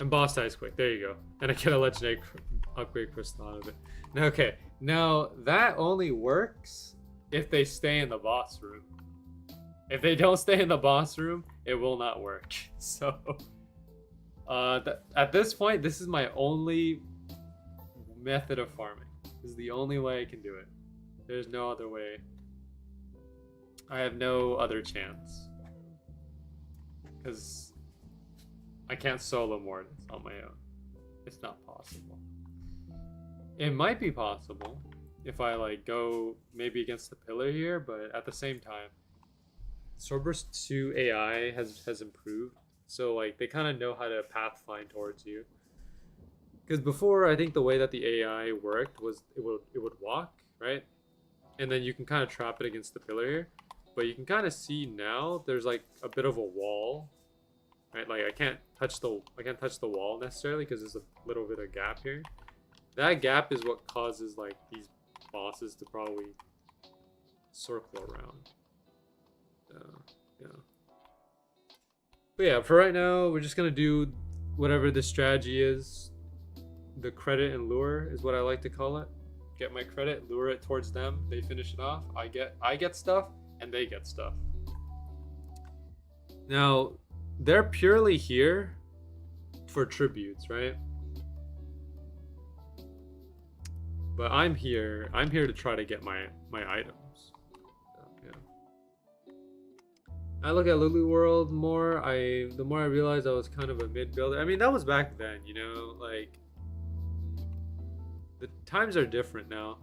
And boss dies quick. There you go. And I get a legendary upgrade crystal out of it. Okay. Now, that only works if they stay in the boss room. If they don't stay in the boss room, it will not work. So, at this point, this is my only method of farming. This is the only way I can do it. There's no other way. I have no other chance. Because I can't solo Mortis on my own. It's not possible. It might be possible if I like go maybe against the pillar here, but at the same time, Swordburst 2 AI has improved. So like they kind of know how to pathfind towards you. Because before, I think the way that the AI worked was it would walk, right? And then you can kind of trap it against the pillar here. But you can kind of see now there's like a bit of a wall. Right, like I can't touch the wall necessarily because there's a little bit of gap here. That gap is what causes like these bosses to probably circle around. Yeah. But yeah, for right now, we're just gonna do whatever the strategy is. The credit and lure is what I like to call it. Get my credit, lure it towards them. They finish it off. I get stuff, and they get stuff. Now, they're purely here for tributes, right? But I'm here to try to get my items. So, yeah. I look at Lulu World more, the more I realized I was kind of a mid builder. I mean, that was back then, you know, like the times are different now.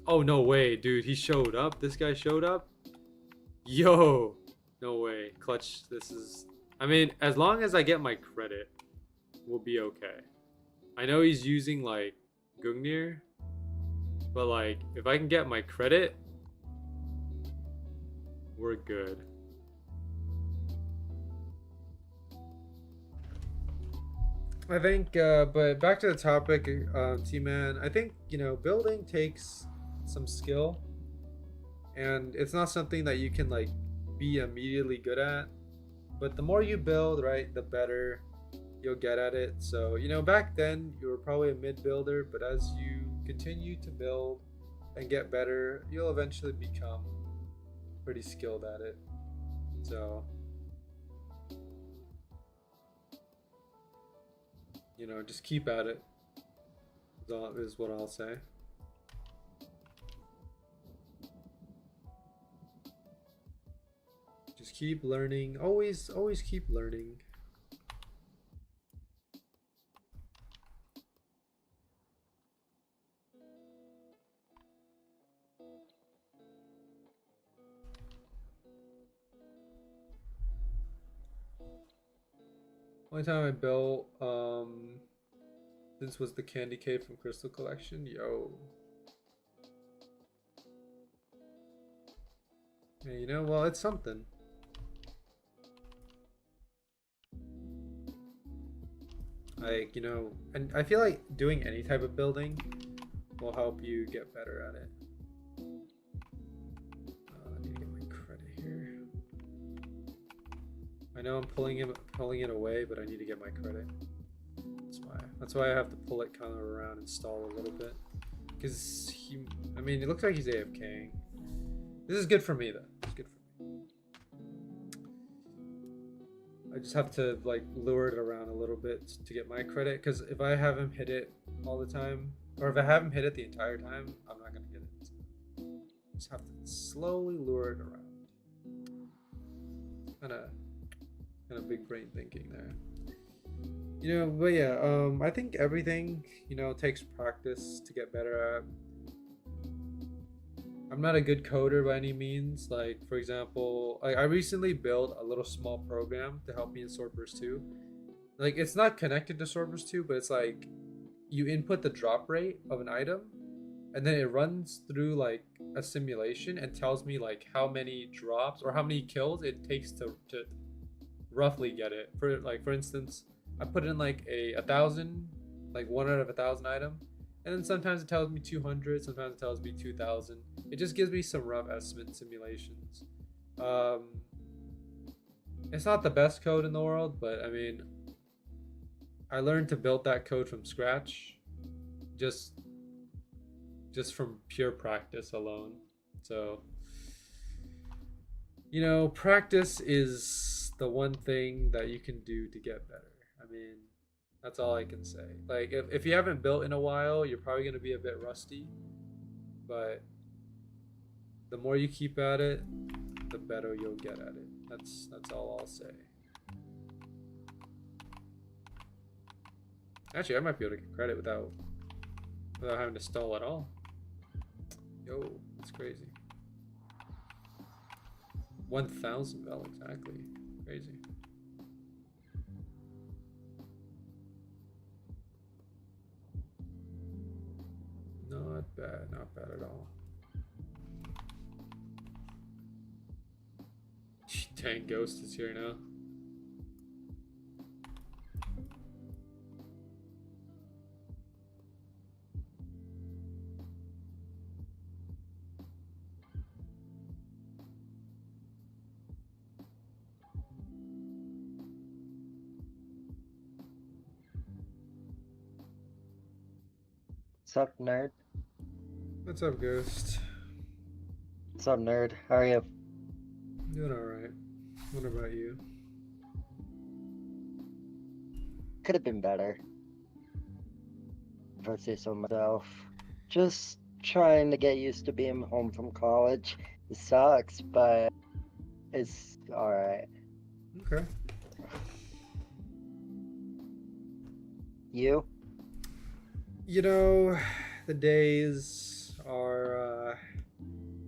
Oh, no way, dude, he showed up. This guy showed up. Yo. No way. Clutch, this is... I mean, as long as I get my credit, we'll be okay. I know he's using, like, Gungnir. But, like, if I can get my credit, we're good. I think, but back to the topic, T-Man. I think, you know, building takes some skill. And it's not something that you can, like, be immediately good at, but the more you build, right, the better you'll get at it. So, you know, back then you were probably a mid builder, but as you continue to build and get better, you'll eventually become pretty skilled at it. So you know, just keep at it. Is what I'll say. Just keep learning. Always keep learning. Only time I built this was the candy cave from Crystal Collection. Yo. Yeah, you know, well, it's something. Like, you know, and I feel like doing any type of building will help you get better at it. I need to get my credit here. I know I'm pulling it away, but I need to get my credit. That's why I have to pull it kind of around and stall a little bit. Because I mean, it looks like he's AFKing. This is good for me though. It's good for me. I just have to like lure it around a little bit to get my credit. Because if I have him hit it all the time, or if I have him hit it the entire time, I'm not gonna get it. So just have to slowly lure it around. Kind of big brain thinking there. You know, but yeah, I think everything, you know, takes practice to get better at. I'm not a good coder by any means. Like, for example, I recently built a little small program to help me in Swordburst 2. Like, it's not connected to Swordburst 2, but it's like you input the drop rate of an item, and then it runs through like a simulation and tells me like how many drops or how many kills it takes to roughly get it. For instance, I put in like a 1,000, like 1 out of 1,000 item, and then sometimes it tells me 200, sometimes it tells me 2,000. It just gives me some rough estimate simulations. It's not the best code in the world, but I mean, I learned to build that code from scratch, just from pure practice alone. So, you know, practice is the one thing that you can do to get better. I mean, that's all I can say. Like, if you haven't built in a while, you're probably going to be a bit rusty. But the more you keep at it, the better you'll get at it. That's all I'll say. Actually, I might be able to get credit without having to stall at all. Yo, that's crazy. 1,000 val, exactly. Crazy. Not bad, not bad at all. Dang, Ghost is here now. What's up, nerd? What's up, Ghost? What's up, nerd? How are you? Doing alright. What about you? Could have been better. If I say so myself. Just trying to get used to being home from college. It sucks, but it's alright. Okay. You? You know, the days are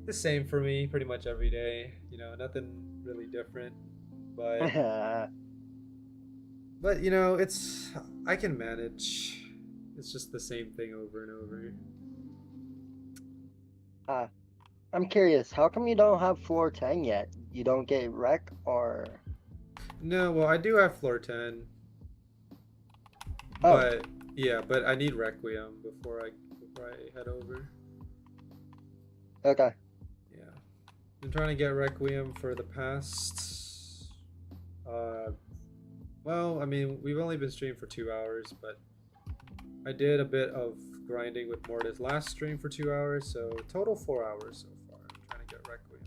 the same for me pretty much every day. You know, nothing really different. But you know, I can manage. It's just the same thing over and over. I'm curious, how come you don't have floor 10 yet? You don't get wreck or... No, well, I do have floor 10. Oh. But yeah, but I need Requiem before I head over. Okay. Yeah. Been trying to get Requiem for the past well, I mean, we've only been streaming for 2 hours, but I did a bit of grinding with Mortis last stream for 2 hours, so total 4 hours so far. I'm trying to get Requiem.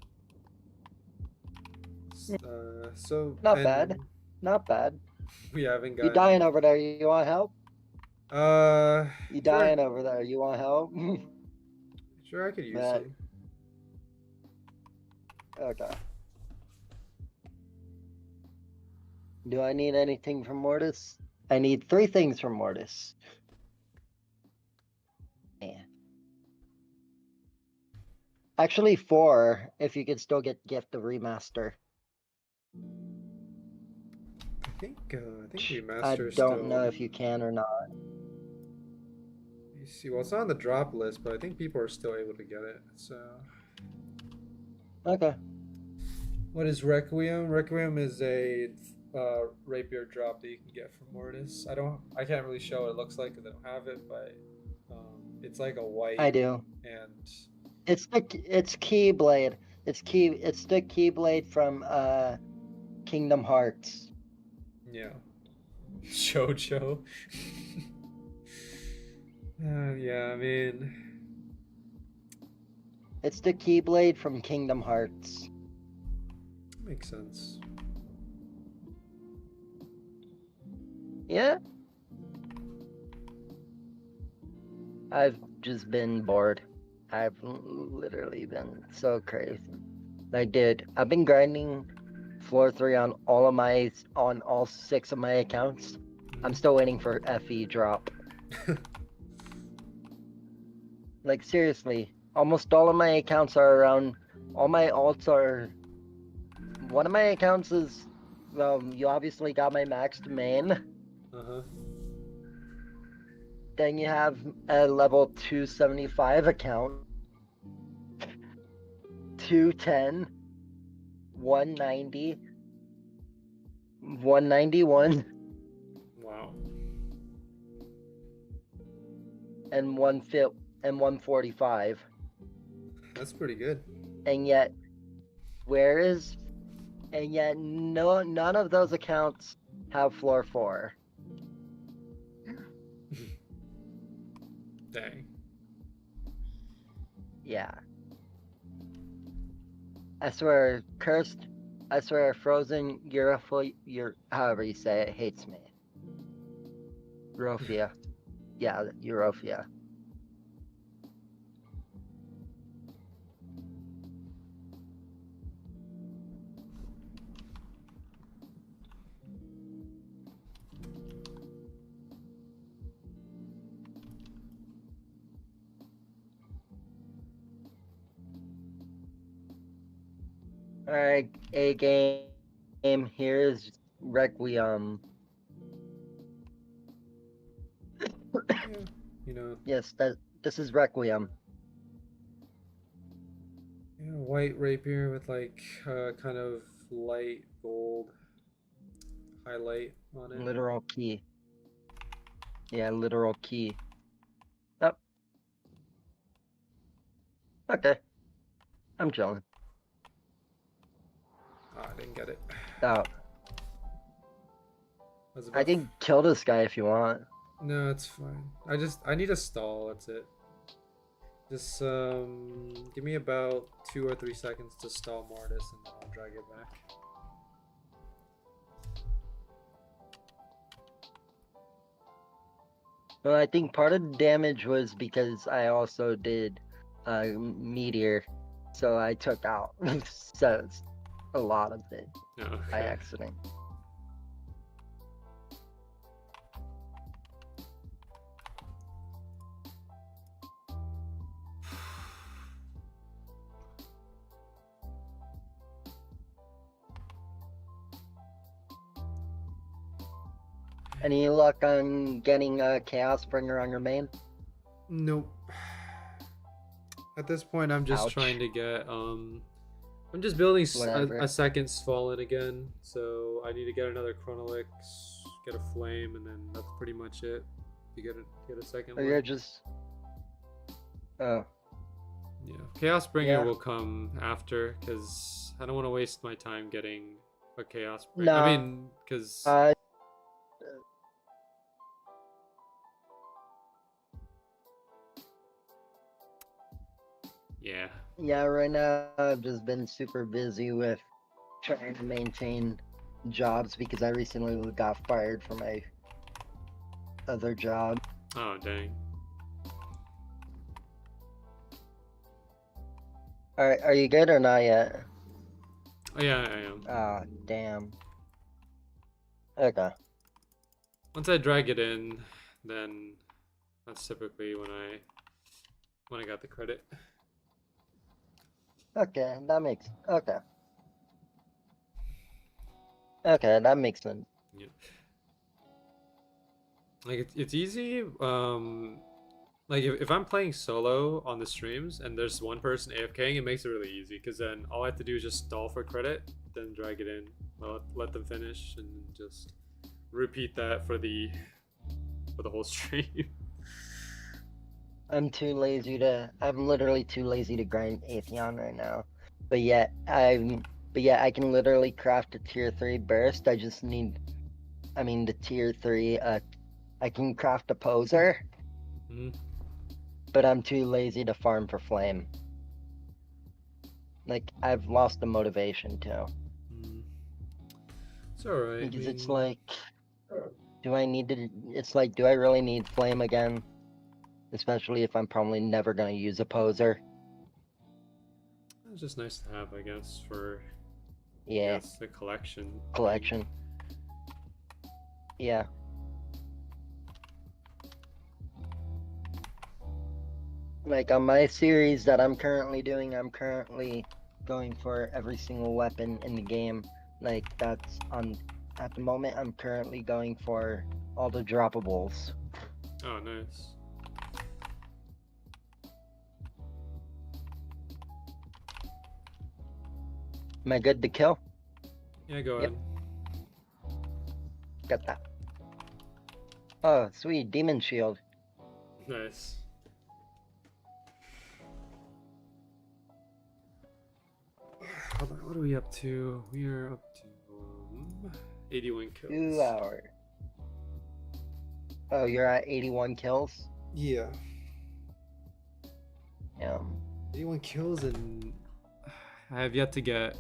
So Not bad. Not bad. We haven't got... You dying over there, you want help? You sure, dying over there? You want help? sure, I could use But some. okay. Do I need anything from Mortis? I need 3 things from Mortis. Yeah. Actually, 4 if you could still get the remaster. I think I remaster is don't know still. if you can or not. You see, well, it's not on the drop list, but I think people are still able to get it. So, Okay. what is Requiem? Requiem is a rapier drop that you can get from Mortis. I can't really show what it looks like because I don't have it, but it's like a I white do. and It's Keyblade. It's the Keyblade from Kingdom Hearts. yeah, Jojo. Yeah, I mean, It's the Keyblade from Kingdom Hearts. makes sense. Yeah. I've just been bored. I've literally been so crazy. I've been grinding floor 3 on all 6 of my accounts. I'm still waiting for FE drop. Like seriously, almost all of my accounts are around. All my alts are. One of my accounts is. Well, you obviously got my maxed main. Uh-huh. Then you have a level 275 account. 210. 190. 191. Wow. And 145. That's pretty good. And yet, none of those accounts have floor 4. Dang. Yeah. I swear, Frozen however you say it, hates me. Eurofia. Yeah, Eurofia. Alright, A game. Here's Requiem. Yeah, you know, Yes, this is Requiem. yeah, white rapier with like kind of light gold highlight on it. Literal key. Yeah, literal key. Oh. Okay. I'm chilling. Oh, I didn't get it. Oh. Was I about can kill this guy if you want. No, it's fine. I need a stall, that's it. Just give me about 2 or 3 seconds to stall Mortis and then I'll drag it back. Well, I think part of the damage was because I also did meteor, so I took out so a lot of it Oh, by okay. accident. Any luck on getting a Chaos Bringer on your main? Nope. At this point, I'm just Ouch. trying to get I'm just building Whatever. a second Svalin again, so I need to get another Chronolix, get a Flame, and then that's pretty much it. To get a second Or one. you're just. Oh. Yeah, Chaos Bringer Yeah. will come after because I don't want to waste my time getting a Chaos Bringer. No. I mean, because yeah. Yeah, right now I've just been super busy with trying to maintain jobs because I recently got fired from my other job. Oh, dang. Are you good or not yet? Oh, yeah, I am. Ah, damn. Okay. Once I drag it in, then that's typically when I got the credit. Okay, that makes okay. Okay, that makes sense. Yeah. Like it's easy. Like if I'm playing solo on the streams and there's one person AFKing, it makes it really easy because then all I have to do is just stall for credit, then drag it in, let them finish, and just repeat that for the whole stream. I'm literally too lazy to grind Atheon right now. But yet I can literally craft a tier 3 burst. I mean the tier 3 I can craft a poser, Mhm. but I'm too lazy to farm for flame. Like I've lost the motivation to. Mm. It's alright. Because it's like do I really need flame again? Especially if I'm probably never gonna use a poser. It's just nice to have, I guess, for Yeah, the collection. collection. Yeah. Like on my series that I'm currently doing, I'm currently going for every single weapon in the game. Like that's on at the moment I'm currently going for all the droppables. Oh, nice. Am I good to kill? Yeah, go Yep. ahead. Got that. Oh, sweet, demon shield. Nice. Hold on, what are we up to? We are up to 81 kills. 2 hours. Oh, you're at 81 kills? Yeah. Yeah. 81 kills, and I have yet to get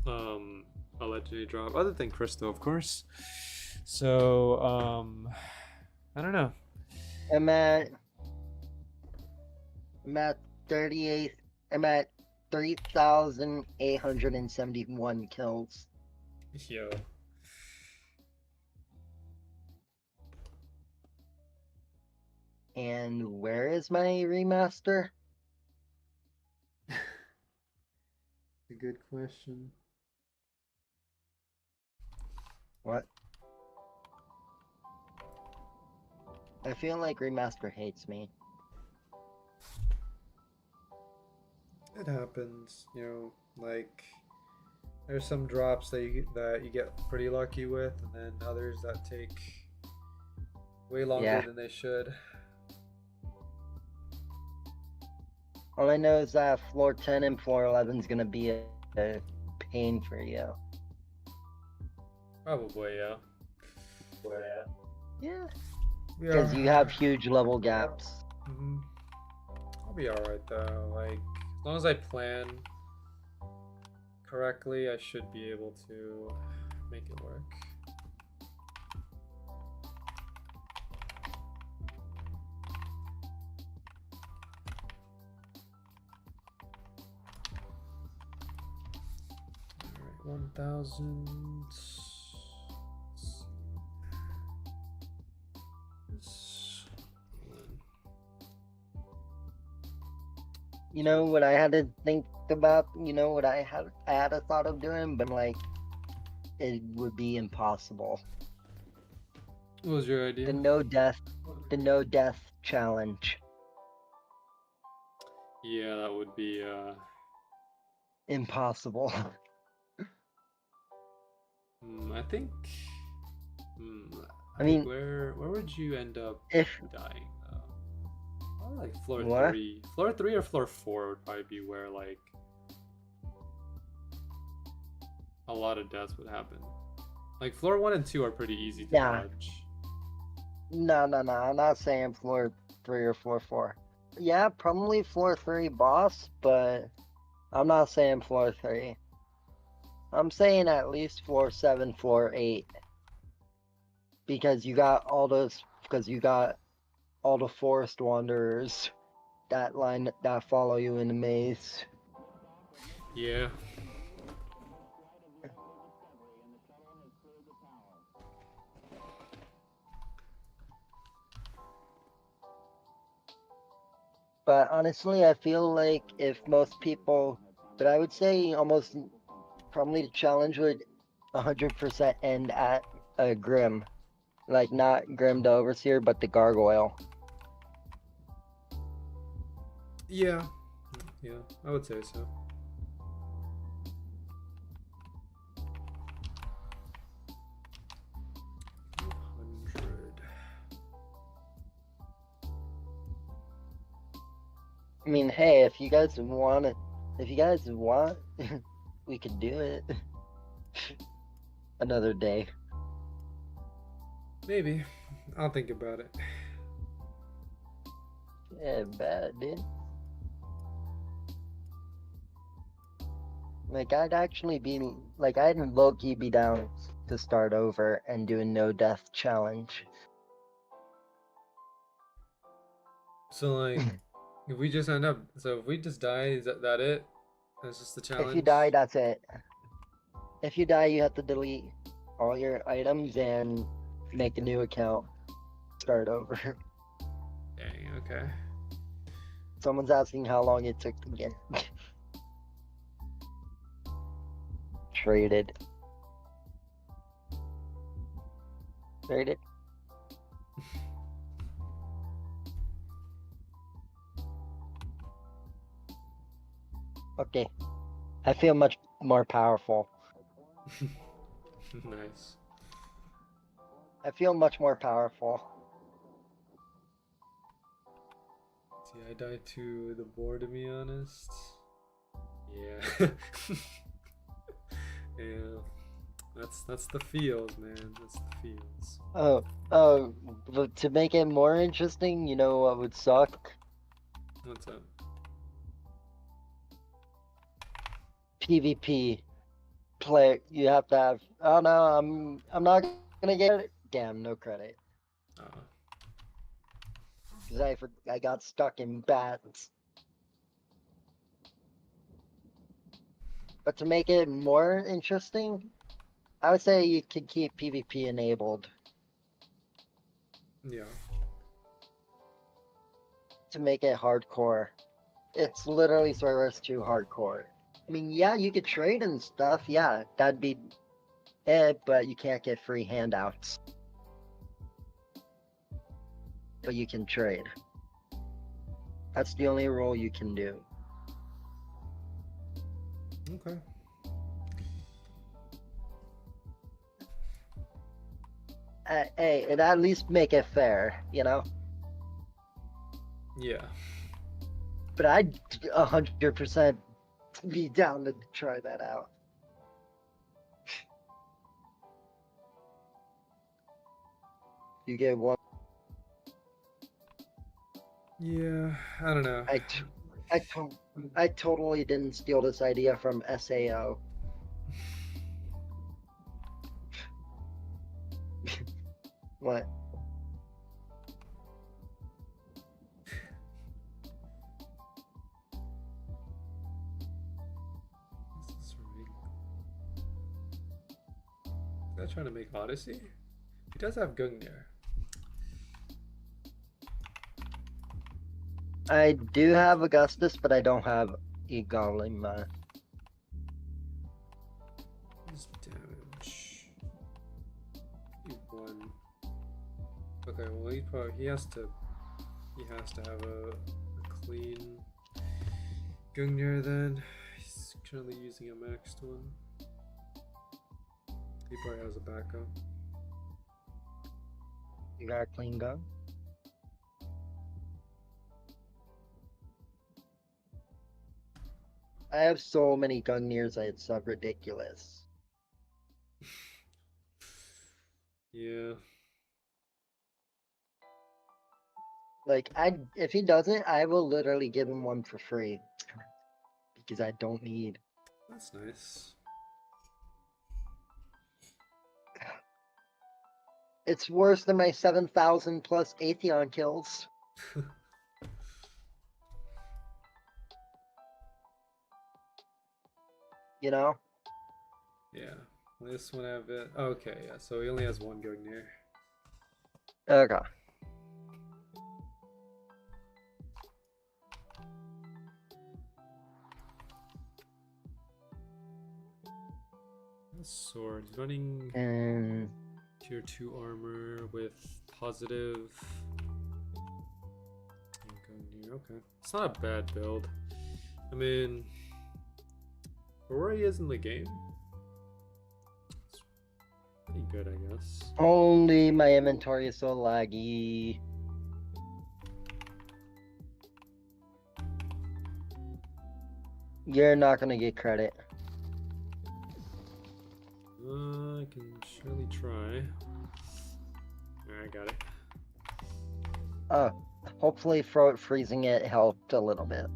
a legendary drop other than Crystal, of course. So I don't know. I'm at 38. I'm at 3,871 kills. Yo. And where is my remaster? A good question. What? I feel like remaster hates me. It happens, you know, like there's some drops that you get pretty lucky with, and then others that take way longer Yeah. than they should. All I know is that floor 10 and floor 11 is gonna be a pain for you. Probably, yeah. Yeah. We Because are- you have huge level gaps. Mhm. I'll be alright though. Like, as long as I plan correctly, I should be able to make it work. Alright, 1,000. You know what I had to think about? You know what I had a thought of doing, but like it would be impossible. What was your idea? The no death challenge. Yeah, that would be Impossible. I think I mean, where would you end up if dying though? Probably like floor What? 3. Floor 3 or floor 4 would probably be where like a lot of deaths would happen. Like floor 1 and 2 are pretty easy to Yeah. dodge. no, I'm not saying floor 3 or floor 4. Yeah, probably floor 3 boss, but I'm not saying floor 3. I'm saying at least floor 7, floor 8. Because you got all those because you got all the forest wanderers that follow you in the maze. Yeah. But honestly, I feel like if most people, but I would say almost probably the challenge would 100% end at a Grim. Like, not Grim the Overseer, but the Gargoyle. Yeah. Yeah, I would say so. I mean, hey, if you guys want, we could do it. Another day. Maybe. I'll think about it. Yeah, bad, dude. Like, I'd actually be, like, I'd low-key be down to start over and do a no-death challenge. So like, if we just end up, so if we just die, is that it? That's just the challenge. If you die, that's it. If you die, you have to delete all your items and make a new account. Start over. Dang. Okay. Someone's asking how long it took to get traded. Traded. Okay. I feel much more powerful. Nice. I feel much more powerful. See, I died to the boar, to be honest. Yeah. Yeah. That's the field, man. That's the fields. But to make it more interesting, you know what would suck? What's up? PvP. Play. You have to have. Oh no, I'm not gonna get it. Damn, no credit. Because I got stuck in bats. But to make it more interesting, I would say you could keep PvP enabled Yeah. to make it hardcore. It's literally Swordburst 2 hardcore. I mean, yeah, you could trade and stuff. Yeah, that'd be it, but you can't get free handouts. But you can trade. That's the only rule you can do. Okay. Hey, and at least make it fair, you know? Yeah. But I'd 100% be down to try that out. You get one. Yeah. I don't know. I totally didn't steal this idea from SAO. What? What's this ring? Is that trying to make Odyssey? He does have Gungnir. I do have Augustus, but I don't have Egalima. His damage. He 1. Okay, well he has to have a clean Gungnir then. He's currently using a maxed one. He probably has a backup. You got a clean gun? I have so many Gungnirs, it's so ridiculous. Yeah. Like, if he doesn't, I will literally give him one for free. Because I don't need. That's nice. It's worse than my 7,000 plus Atheon kills. You know? Yeah. This one have it. Okay, yeah. So he only has one going near. Okay. Sword. He's running And tier 2 armor with positive. Going near. Okay. It's not a bad build. I mean, for where he is in the game, it's pretty good, I guess. only my inventory is so laggy. You're not gonna get credit. I can surely try. Alright, I got it. Oh, hopefully freezing it helped a little bit.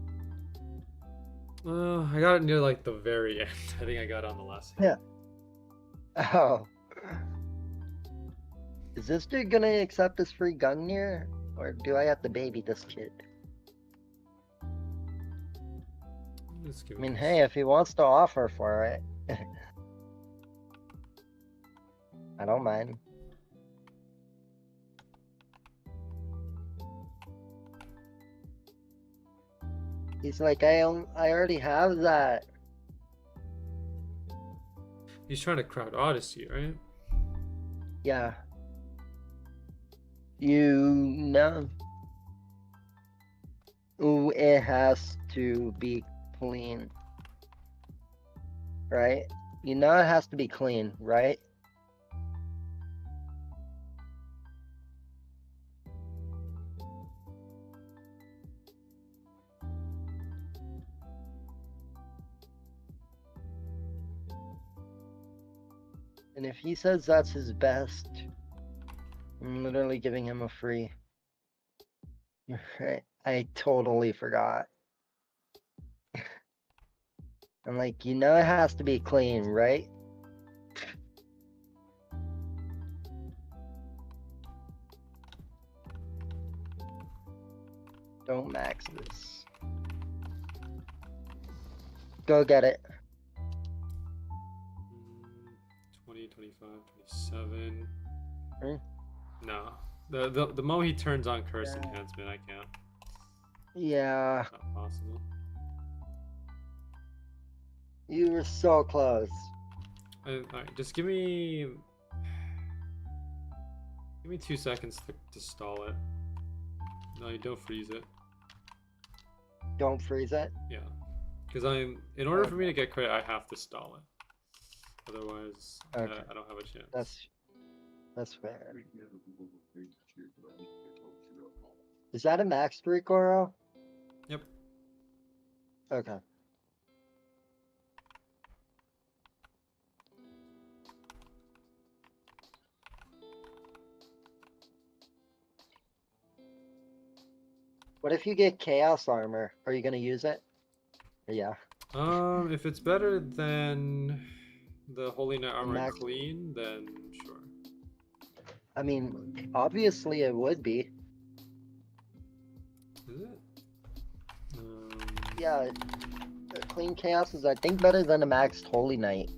I got it near like the very end. I think I got it on the last hit. Yeah. Oh. Is this dude gonna accept this free gun here? Or do I have to baby this kid? Let's give I it mean, this. hey, if he wants to offer for it, I don't mind. He's like, I already have that. He's trying to crowd Odyssey, right? Yeah. You know. Ooh, it has to be clean. Right? You know it has to be clean, right? And if he says that's his best, I'm literally giving him a free. Right? I totally forgot. I'm like, you know it has to be clean, right? Don't max this. Go get it. 20, 25, 27. Hmm? No. The moment he turns on curse enhancement, I can't. Yeah, Not possible. you were so close. Alright, just give me 2 seconds to stall it. No, you don't freeze it. Don't freeze it. Yeah. Because in order for me to get credit, I have to stall it. Otherwise, Okay. I don't have a chance. That's fair. Is that a max 3 Goro? Yep. Okay. What if you get chaos armor? Are you gonna use it? Yeah. If it's better than the Holy Knight armor Max- clean, then sure. I mean, obviously it would be. Is it? Yeah. Clean chaos is, I think, better than a maxed holy knight.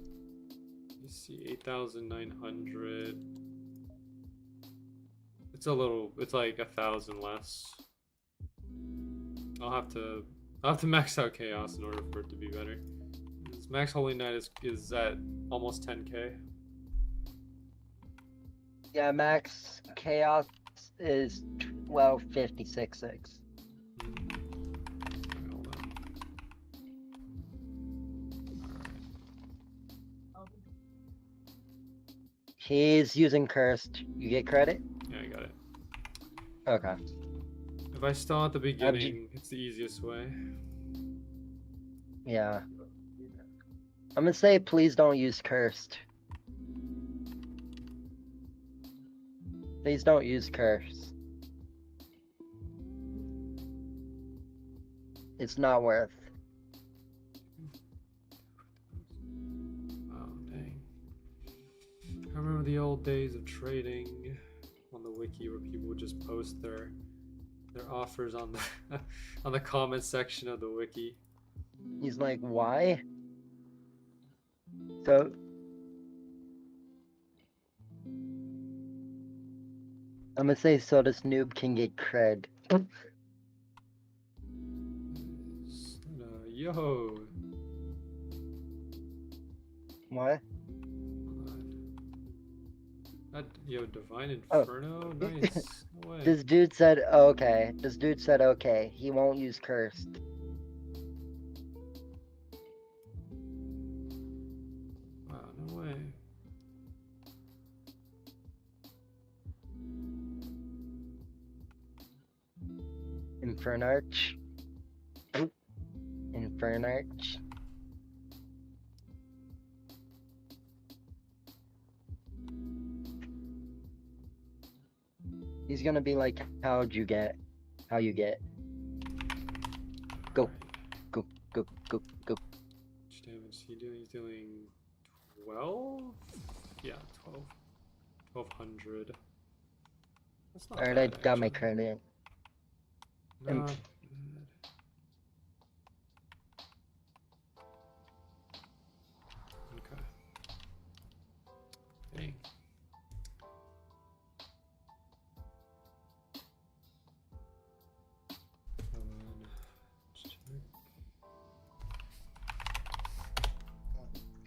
Let me see, 8,900. It's like 1,000 less. I'll have to max out chaos in order for it to be better. This max holy knight is at almost 10k. Yeah, max chaos is 1256.6. Hold on. He's using cursed. You get credit? Yeah, I got it. Okay. If I stall at the beginning, it's the easiest way. Yeah. I'm gonna say please don't use cursed. Please don't use curse. It's not worth. Oh, dang. I remember the old days of trading on the wiki where people would just post their offers on the on the comment section of the wiki. He's like, why? So I'm gonna say so this noob can get cred. Yo. What? Yo, Divine Oh. Inferno? Nice. No way. This dude said okay. This dude said okay. He won't use cursed. Wow, no way. Infernarch. Infernarch. He's gonna be like, how you get? Go, go, go, go, go. Which damage he doing? He's doing 12? Yeah, 12. 1200. That's not Alright, bad, I got my actually. credit. Not bad. Okay. Dang.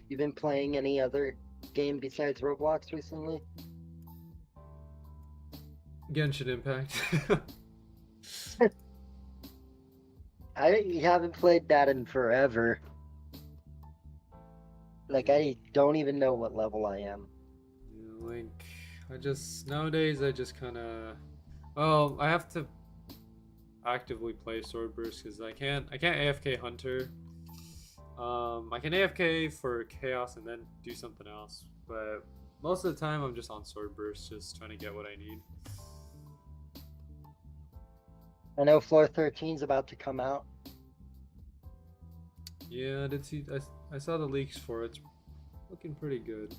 You been playing any other game besides Roblox recently? Genshin Impact. I haven't played that in forever. Like, I don't even know what level I am. Yeah, like, nowadays I just kind of, well, I have to actively play Swordburst because I can't AFK Hunter. I can AFK for Chaos and then do something else, but most of the time I'm just on Swordburst, just trying to get what I need. I know Floor 13's about to come out. Yeah, I did see. I saw the leaks for it. It's looking pretty good.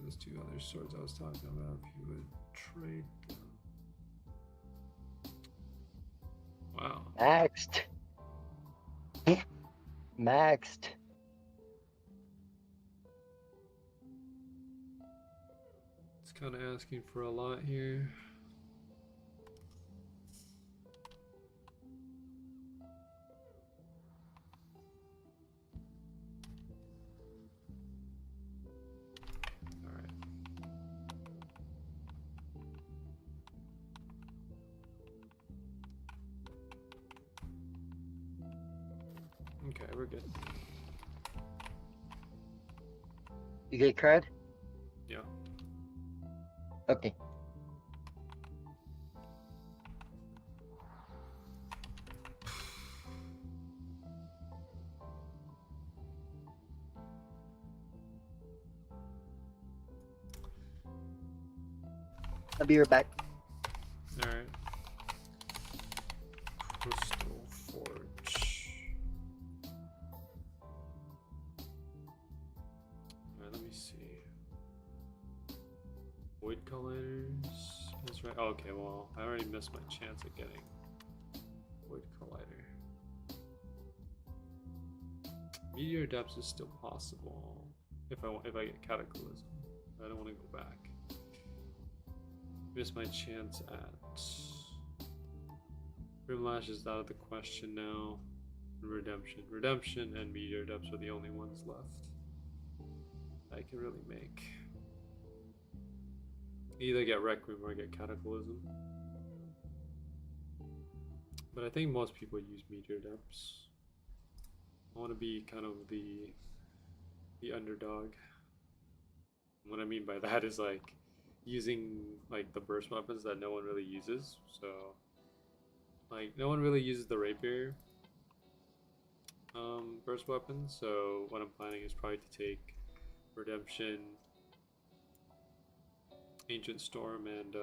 Those two other swords I was talking about. If you would trade them. Wow. Maxed. Maxed. It's kind of asking for a lot here. Okay, we're good. You get cred? Yeah. Okay. I'll be right back. Alright. Crystal Forge. Alright, let me see. Void Colliders. That's right. Oh, okay, well, I already missed my chance at getting Void Collider. Meteor Depths is still possible if I get Cataclysm. I don't want to go back. Missed my chance at Grimlash is out of the question now. Redemption and Meteor Depths are the only ones left I can really make. Either get Requiem or get Cataclysm. But I think most people use Meteor Depths. I want to be kind of the underdog. What I mean by that is like using like the burst weapons that no one really uses. So like no one really uses the rapier burst weapon. So what I'm planning is probably to take Redemption, Ancient Storm, and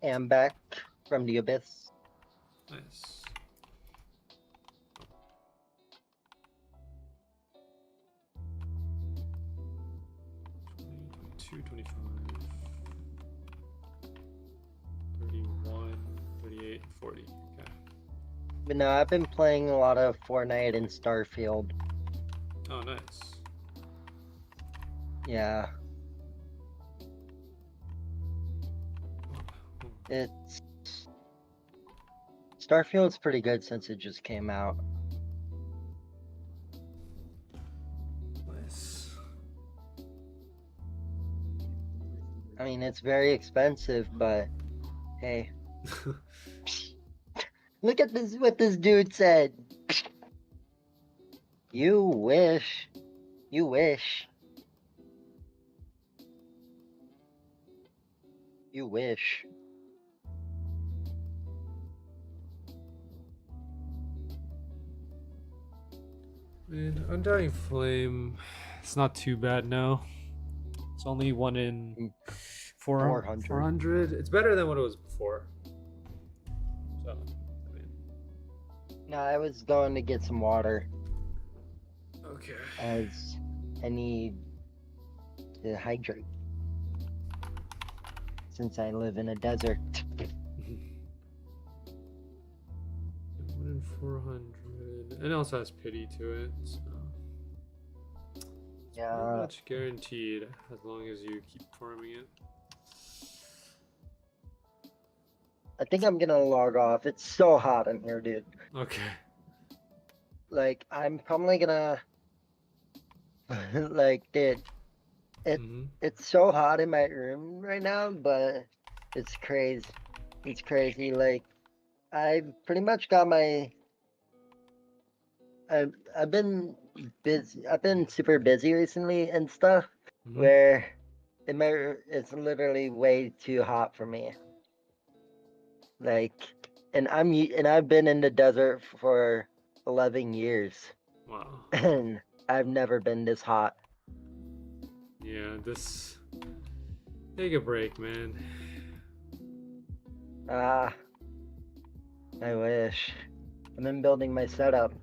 I'm back from the abyss. nice. 22, 25, 31, 38, 40. Okay. But no, I've been playing a lot of Fortnite and Starfield. Oh, nice. Yeah. It's Starfield's pretty good since it just came out. Nice. I mean, it's very expensive, but hey, look at this. What this dude said. You wish. You wish. You wish. Man, Undying Flame, it's not too bad now. It's only 1 in 400. 400. It's better than what it was before. So, I mean, No, I was going to get some water okay. as I need to hydrate since I live in a desert. 1 in 400. It also has pity to it, so. It's pretty Yeah, much guaranteed as long as you keep farming it. I think I'm gonna log off. It's so hot in here, dude. Okay. Like, I'm probably gonna, like, dude, Mm-hmm. it's so hot in my room right now, but it's crazy. It's crazy. Like, I've pretty much got my. I've been busy. I've been super busy recently and stuff. Mm-hmm. Where it's literally way too hot for me. Like, and I've been in the desert for 11 years, Wow. and I've never been this hot. Yeah, this. Take a break, man. Ah, I wish. I've been building my setup.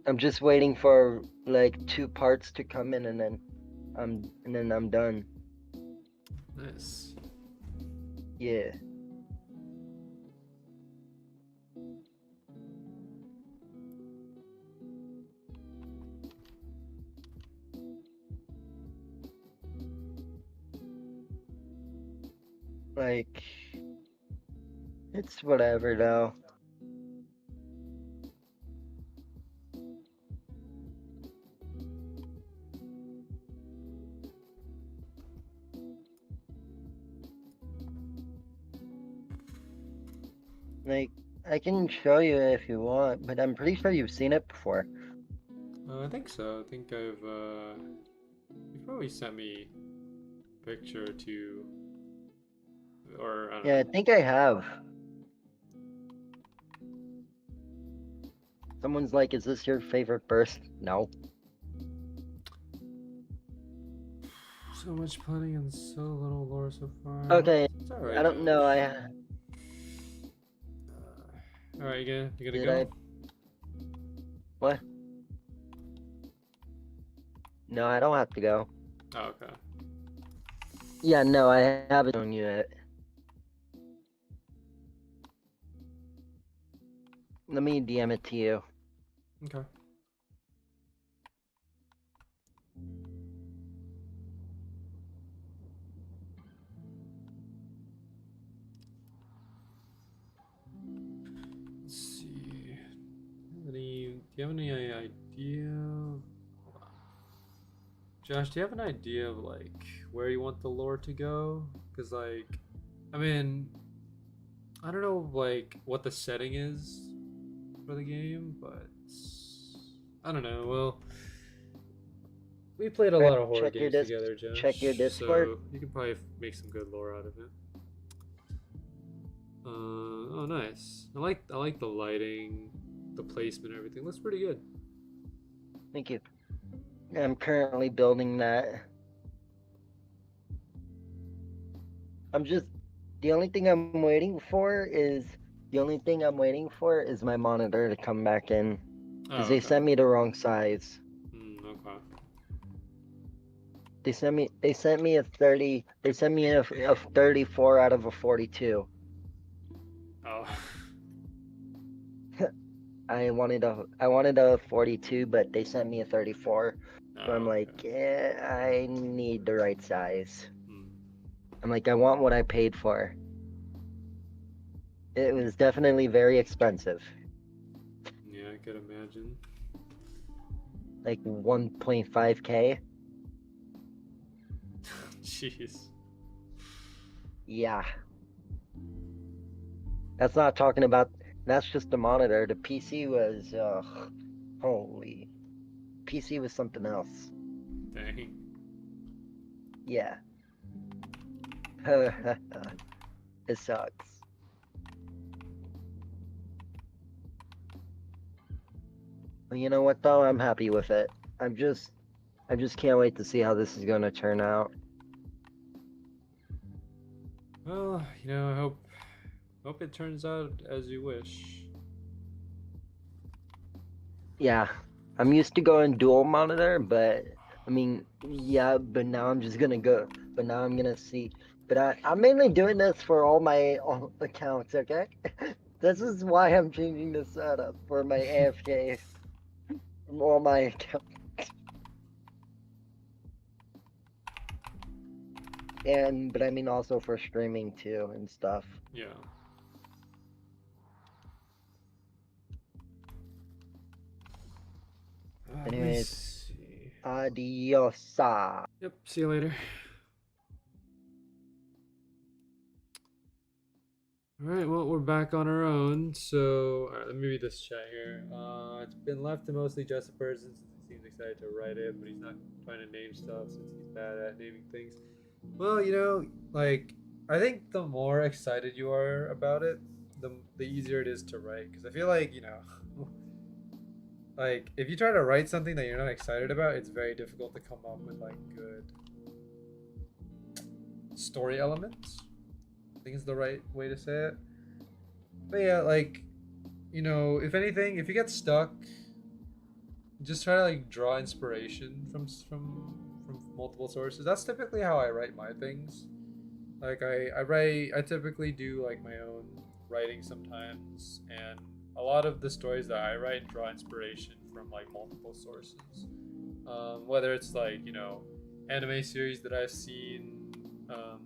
I'm just waiting for like 2 parts to come in, and then I'm done. Nice. Yeah. Like, it's whatever though. Like, I can show you if you want, but I'm pretty sure you've seen it before. I think so. I think I've. You probably sent me a picture to. Or, I don't Yeah, I know. think I have. Someone's like, is this your favorite burst? No. So much planning and so little lore so far. Okay, It's alright. I don't know. Alright, you gonna Did go? I? What? No, I don't have to go. Oh, okay. Yeah, no, I haven't shown you it. Let me DM it to you. Okay. Let's see. Do you have any idea? Hold on. Josh, do you have an idea of like where you want the lore to go? Because like, I mean, I don't know like what the setting is for the game, but I don't know. Well, we played a lot of horror Check your games together, Josh. check your Discord. So you can probably make some good lore out of it. Oh, nice. I like the lighting, the placement, everything. Looks pretty good. Thank you. I'm currently building that. The only thing I'm waiting for is my monitor to come back in. Oh, Because they okay. sent me the wrong size. Okay. They sent me a 30. They sent me a 34 out of a 42. Oh. I wanted a 42, but they sent me a 34. So I'm Oh, like, okay. I need the right size. Hmm. I'm like, I want what I paid for. It was definitely very expensive, Yeah, I could imagine. like 1.5K. Jeez. Yeah, that's not talking about. That's just the monitor. The PC was, holy, PC was something else. Dang. Yeah, it sucks. But you know what though? I'm happy with it. I just can't wait to see how this is gonna turn out. Well, I hope it turns out as you wish. Yeah, I'm used to going dual monitor, but I mean, yeah, but now I'm just gonna go. But now I'm gonna see. But I'm mainly doing this for all accounts. Okay, this is why I'm changing the setup for my AFK from all my accounts, and but I mean also for streaming too and stuff. Yeah. Let me Anyways, see. adiosa. Yep, see you later. Alright, well, we're back on our own, so let me read this chat here. It's been left to mostly just a person since he seems excited to write it, but he's not trying to name stuff since he's bad at naming things. Well, like, I think the more excited you are about it, the easier it is to write. Because I feel like, like, if you try to write something that you're not excited about, it's very difficult to come up with, like, good story elements. I think is the right way to say it. But yeah, like, if anything, if you get stuck, just try to like draw inspiration from multiple sources. That's typically how I write my things. Like I typically do like my own writing sometimes, and a lot of the stories that I write draw inspiration from like multiple sources. Whether it's like anime series that I've seen, um,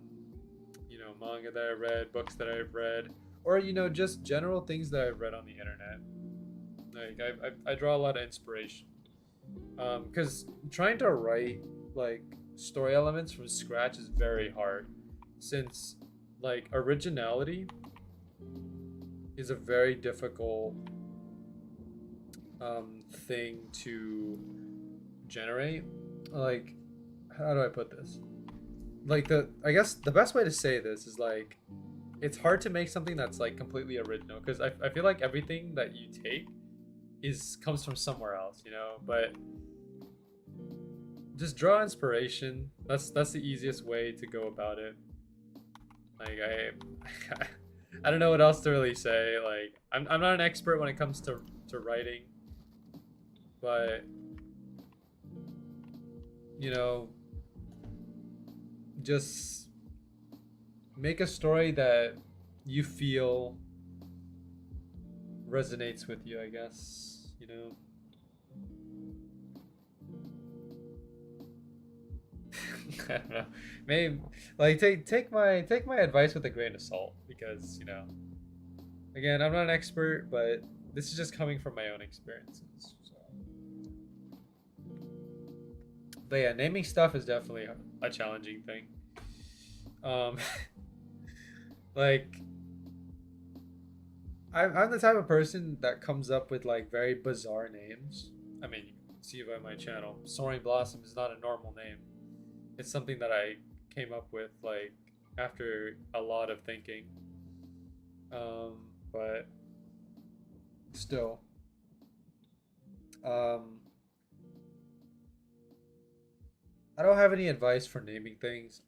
manga that I read, books that I've read, or just general things that I've read on the internet. Like I draw a lot of inspiration, because trying to write like story elements from scratch is very hard, since like originality is a very difficult thing to generate. Like, how do I put this? Like I guess the best way to say this is like it's hard to make something that's like completely original, because I feel like everything that you take comes from somewhere else, but just draw inspiration. That's the easiest way to go about it. Like I don't know what else to really say. Like I'm not an expert when it comes to writing, but just make a story that you feel resonates with you, I guess, I don't know. Maybe like take my advice with a grain of salt, because again, I'm not an expert, but this is just coming from my own experiences. So. But yeah, naming stuff is definitely a challenging thing. Um, like I'm the type of person that comes up with like very bizarre names. I mean, you can see by my channel, Soaring Blossom is not a normal name. It's something that I came up with like after a lot of thinking. But still, um, I don't have any advice for naming things.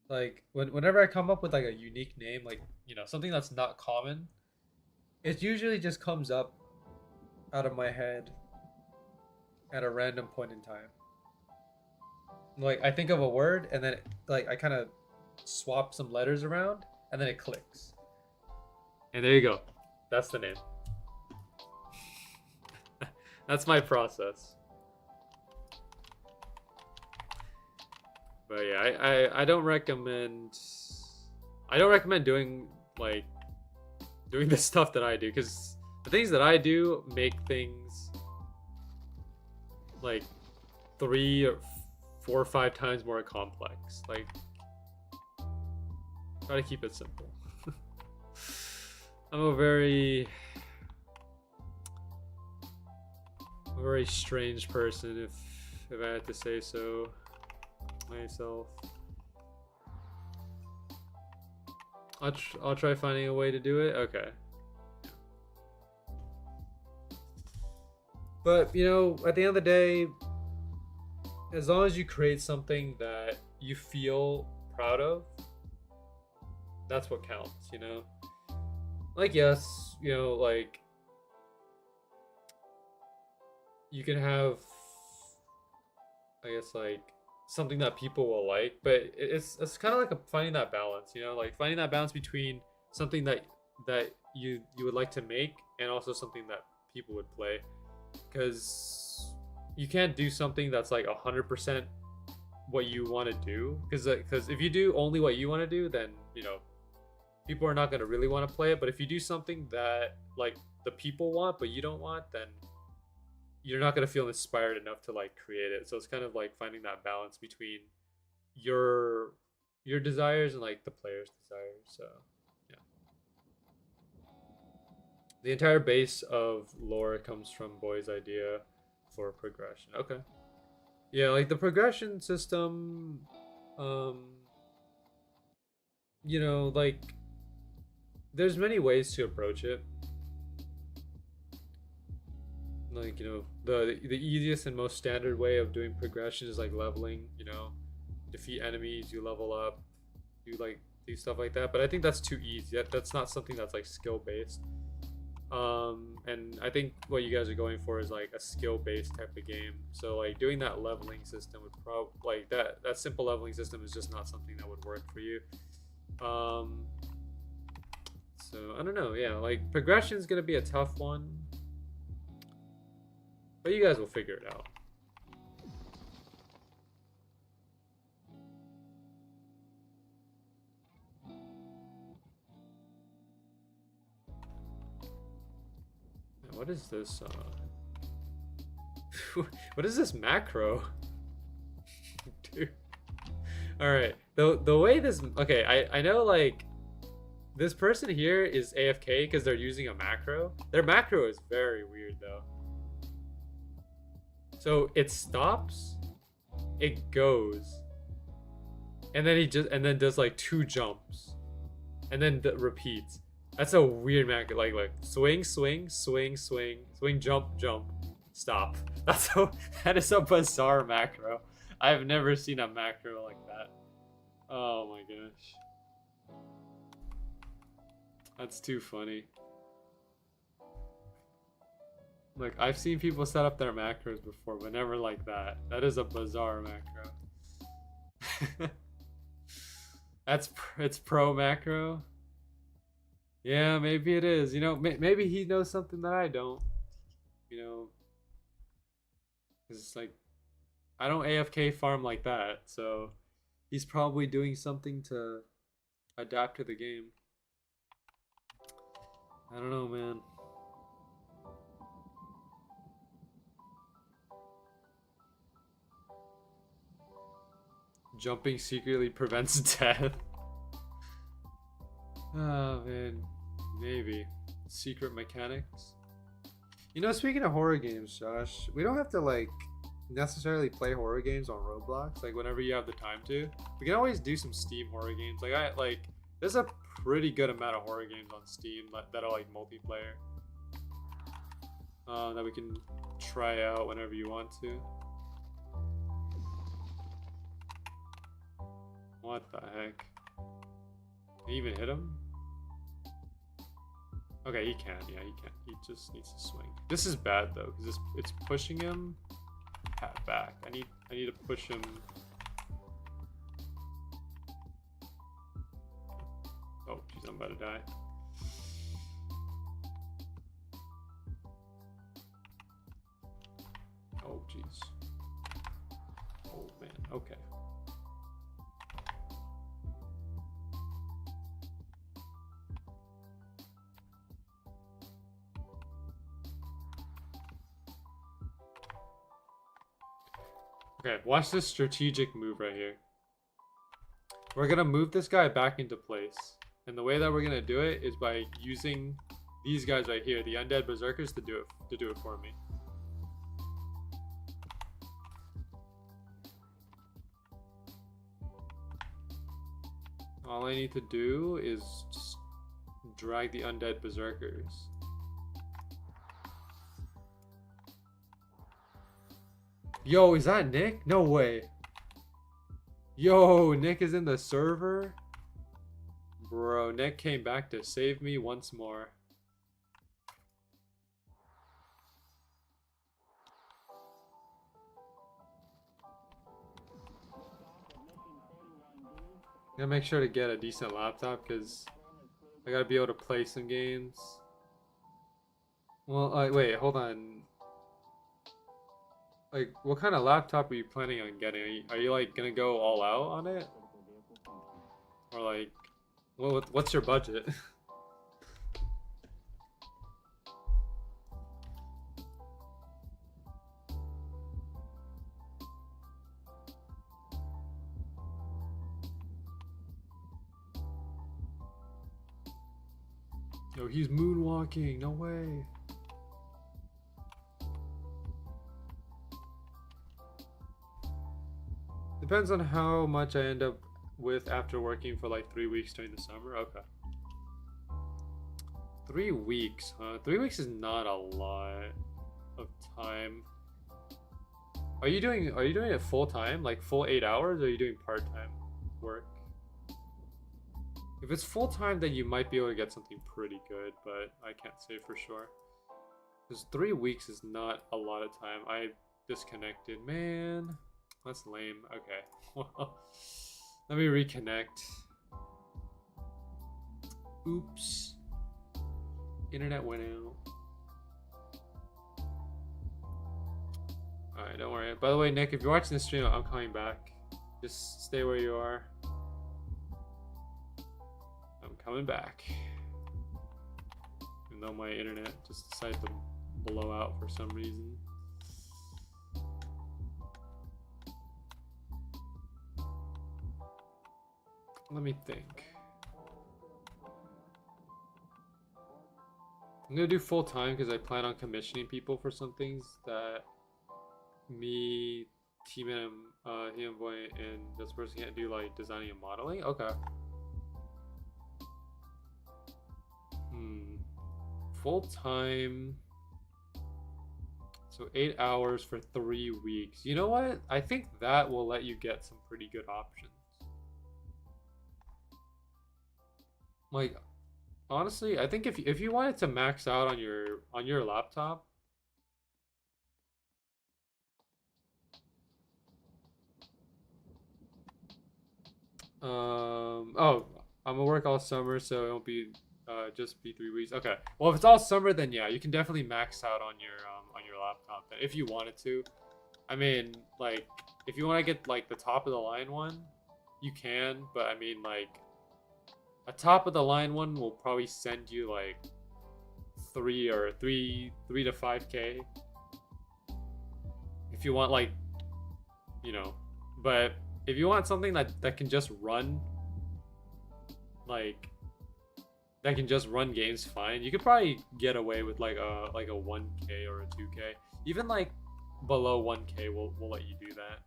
Like whenever I come up with like a unique name, like something that's not common, it usually just comes up out of my head at a random point in time. Like I think of a word and then like I kind of swap some letters around and then it clicks. And there you go. That's the name. That's my process. But yeah, I don't recommend doing like doing the stuff that I do, because the things that I do make things like 3 or 4 or 5 times more complex. Like, try to keep it simple. I'm a very strange person, if I had to say so myself. I'll try finding a way to do it. Okay. But, you know, at the end of the day, as long as you create something that you feel proud of, that's what counts, you know? Like, yes, you know, like, you can have, I guess, like, something that people will like, but it's kind of like finding that balance, you know? Like, finding that balance between something that you would like to make and also something that people would play. Because you can't do something that's like 100% what you want to do, because if you do only what you want to do, then, you know, people are not going to really want to play it. But if you do something that like the people want but you don't want, then you're not going to feel inspired enough to like create it. So it's kind of like finding that balance between your desires and like the player's desires. So yeah, the entire base of lore comes from Boy's idea for progression. Okay. Yeah, like the progression system, you know, like there's many ways to approach it. Like, you know, the easiest and most standard way of doing progression is like leveling, you know, defeat enemies, you level up, do stuff like that. But I think that's too easy. That's not something that's like skill based. And I think what you guys are going for is like a skill-based type of game. So like doing that leveling system would probably, like that simple leveling system is just not something that would work for you. So I don't know. Yeah, like progression is gonna be a tough one, but you guys will figure it out. What is this? What is this macro? Dude. Alright. The way this... Okay, I know, like, this person here is AFK because they're using a macro. Their macro is very weird, though. So, it stops, it goes, and then then does, like, 2 jumps. And then repeats. That's a weird macro, like swing, swing, swing, swing, swing, jump, jump, stop. That is a bizarre macro. I've never seen a macro like that. Oh my gosh. That's too funny. Like, I've seen people set up their macros before, but never like that. That is a bizarre macro. It's pro macro. Yeah, maybe it is. You know, maybe he knows something that I don't. You know, it's like, I don't AFK farm like that, so he's probably doing something to adapt to the game. I don't know, man. Jumping secretly prevents death. Oh, man. Maybe. Secret mechanics. You know, speaking of horror games, Josh, we don't have to, like, necessarily play horror games on Roblox, like, whenever you have the time to. We can always do some Steam horror games. Like, there's a pretty good amount of horror games on Steam that are, like, multiplayer. That we can try out whenever you want to. What the heck? Can you even hit him? Okay, he can. Yeah, he can. He just needs to swing. This is bad though, because it's pushing him back. I need to push him I'm about to die. Oh, jeez. Oh, man. Okay. Okay, watch this strategic move right here. We're gonna move this guy back into place. And the way that we're gonna do it is by using these guys right here, the undead berserkers, to do it for me. All I need to do is just drag the undead berserkers. Yo, is that Nick? No way. Yo, Nick is in the server? Bro, Nick came back to save me once more. I'm gonna make sure to get a decent laptop because I gotta be able to play some games. Well, wait, hold on. Like, what kind of laptop are you planning on getting? Are you like gonna go all out on it? Or like, what's your budget? Yo, he's moonwalking, no way. Depends on how much I end up with after working for like 3 weeks during the summer. Okay. 3 weeks, huh? 3 weeks is not a lot of time. Are you doing it full time? Like full 8 hours, or are you doing part-time work? If it's full time, then you might be able to get something pretty good, but I can't say for sure. Because 3 weeks is not a lot of time. I disconnected, man. That's lame. Okay. Well, let me reconnect. Oops. Internet went out. Alright, don't worry. By the way, Nick, if you're watching this stream, I'm coming back. Just stay where you are. I'm coming back. Even though my internet just decided to blow out for some reason. Let me think. I'm gonna do full time because I plan on commissioning people for some things that me, Team Boy, and this person can't do, like designing and modeling. Okay. Full time. So 8 hours for 3 weeks. You know what? I think that will let you get some pretty good options. Like, honestly, I think if you wanted to max out on your laptop, oh, I'm gonna work all summer, so it won't be just be 3 weeks. Okay. Well, if it's all summer, then yeah, you can definitely max out on your laptop then, if you wanted to. I mean, like, if you want to get like the top of the line one, you can, but I mean, like, a top of the line one will probably send you like 3 to 5K. If you want, like, you know, but if you want something that can just run, like, that can just run games fine, you could probably get away with like a 1K or a 2K. Even like below 1K will let you do that.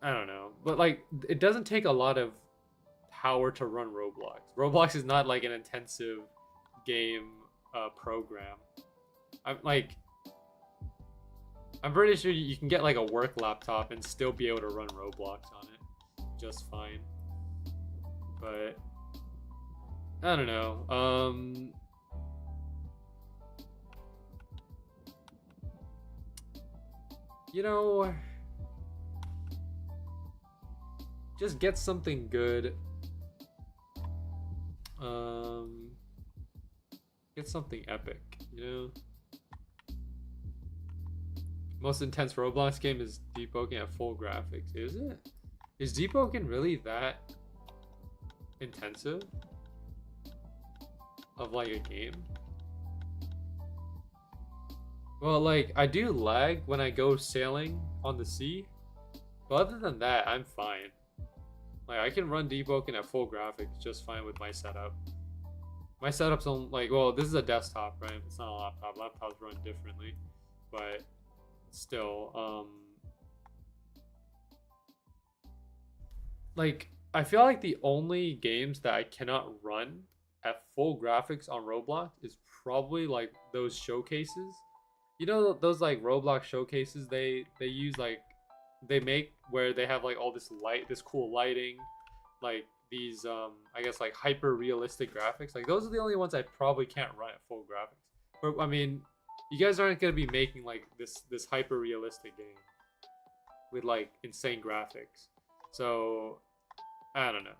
I don't know, but like, it doesn't take a lot of power to run Roblox. Roblox is not like an intensive game program. I'm pretty sure you can get like a work laptop and still be able to run Roblox on it just fine. But I don't know. You know, just get something good. Get something epic, you know? Most intense Roblox game is depoking at full graphics. Is it? Is depoking really that intensive of like a game? Well, like I do lag when I go sailing on the sea, but other than that, I'm fine. Like I can run depoking at full graphics just fine with my setup. My setup's on like, well, this is a desktop, right? It's not a laptop. Laptops run differently, but still, like I feel like the only games that I cannot run at full graphics on Roblox is probably like those showcases. You know those like Roblox showcases they use like they make where they have like all this this cool lighting, like these I guess like hyper realistic graphics. Like those are the only ones I probably can't run at full graphics. But I mean, you guys aren't gonna be making like this hyper realistic game with like insane graphics. So I don't know.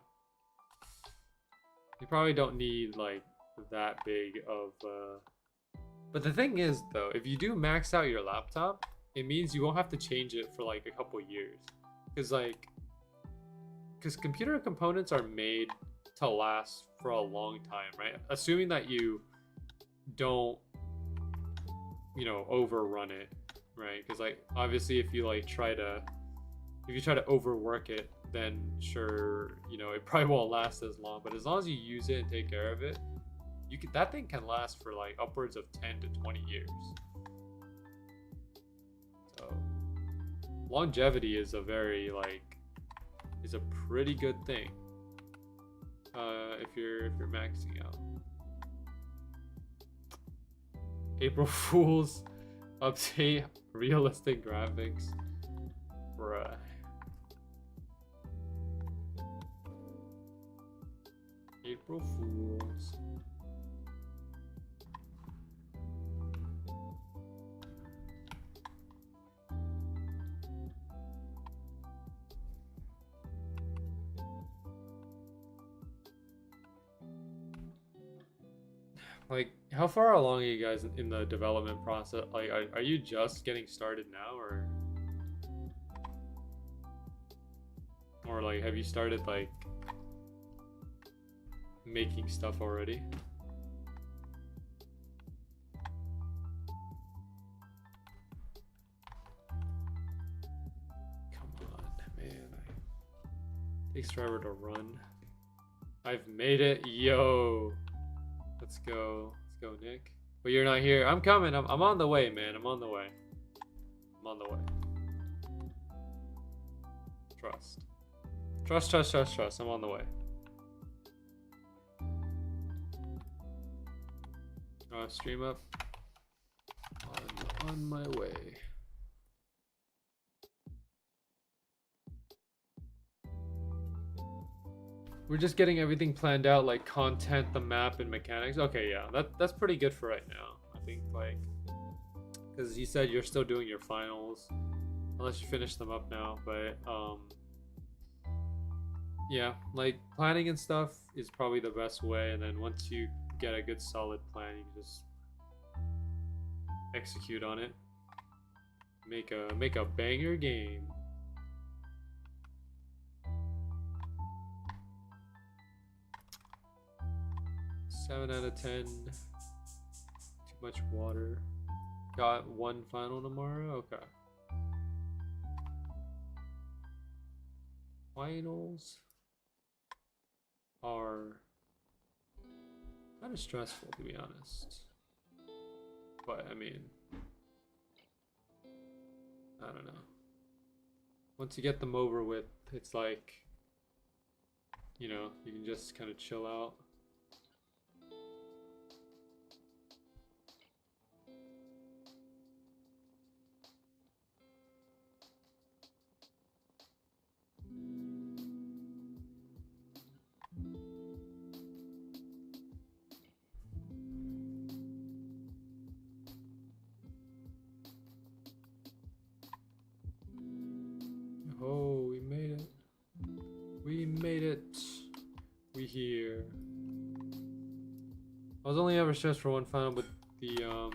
You probably don't need like that big of but the thing is though, if you do max out your laptop, it means you won't have to change it for like a couple years. Because computer components are made to last for a long time, right? Assuming that you don't, you know, overrun it, right? Because like obviously if you try to overwork it, then sure, you know, it probably won't last as long. But as long as you use it and take care of it, that thing can last for like upwards of 10 to 20 years. So longevity is a pretty good thing if you're maxing out. April Fools update realistic graphics, bruh. April Fools. Like, how far along are you guys in the development process? Like, are you just getting started now, or like have you started like making stuff already? Come on, man. It takes forever to run. I've made it, yo. Let's go, Nick. But you're not here. I'm coming. I'm on the way, man. I'm on the way. I'm on the way. Trust. I'm on the way. Stream up. On my way. We're just getting everything planned out, like content, the map, and mechanics. Okay, yeah, that's pretty good for right now. I think, like, because you said you're still doing your finals, unless you finish them up now. But yeah, like planning and stuff is probably the best way. And then once you get a good solid plan, you can just execute on it. Make a banger game. 7 out of 10. Too much water. Got one final tomorrow? Okay. Finals are kind of stressful, to be honest. But, I mean, I don't know. Once you get them over with, it's like, you know, you can just kind of chill out. Oh, we made it. We made it. We here. I was only ever stressed for one final, but the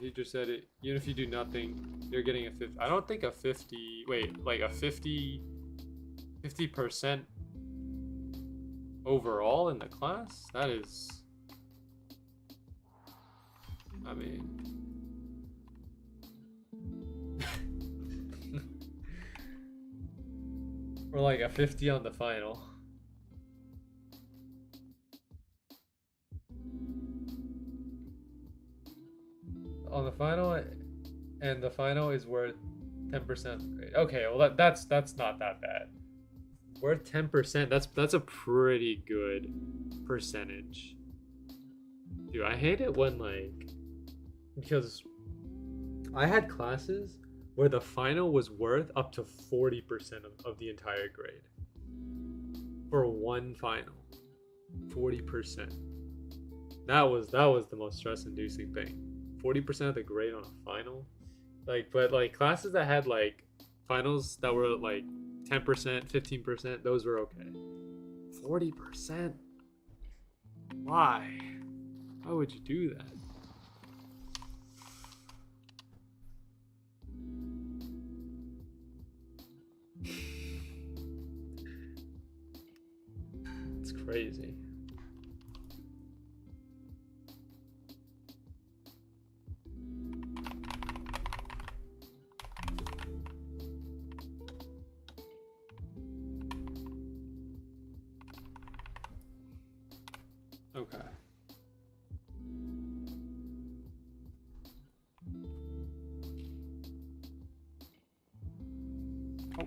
teacher said it. Even if you do nothing, you're getting a 50. I don't think a 50. Wait, like a 50% overall in the class. That is. I mean. Or like a 50 on the final. On the final, and the final is worth 10% grade. Okay, well that's not that bad. Worth 10%. That's a pretty good percentage. Dude, I hate it when like, because I had classes where the final was worth up to 40% of the entire grade for one final. 40%. That was the most stress-inducing thing. 40% of the grade on a final. Like, but like classes that had like finals that were like 10%, 15%, those were okay. 40%? Why? Why would you do that? It's crazy. Okay. Oh.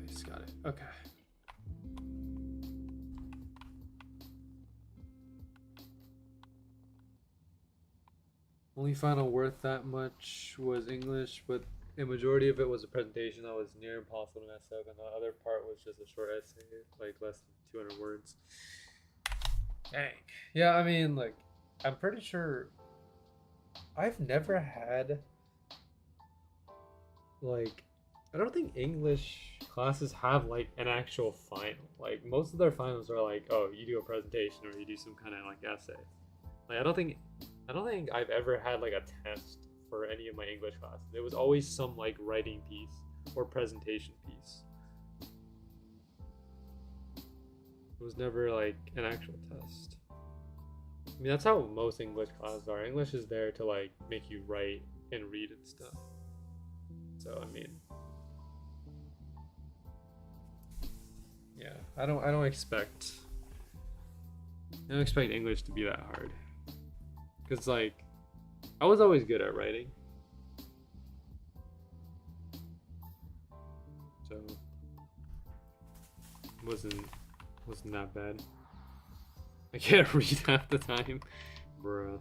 I just got it. Okay. Only final worth that much was English, but a majority of it was a presentation that was near impossible to mess up, and the other part was just a short essay, like less than 200 words. Dang. Yeah, I mean, like, I'm pretty sure I've never had, like, I don't think English classes have, like, an actual final. Like, most of their finals are like, oh, you do a presentation or you do some kind of, like, essay. Like, I don't think I've ever had like a test for any of my English classes. It was always some like writing piece or presentation piece. It was never like an actual test. I mean, that's how most English classes are. English is there to like make you write and read and stuff. So I mean, yeah, I don't expect English to be that hard. Cause like, I was always good at writing, so wasn't that bad. I can't read half the time, bruh.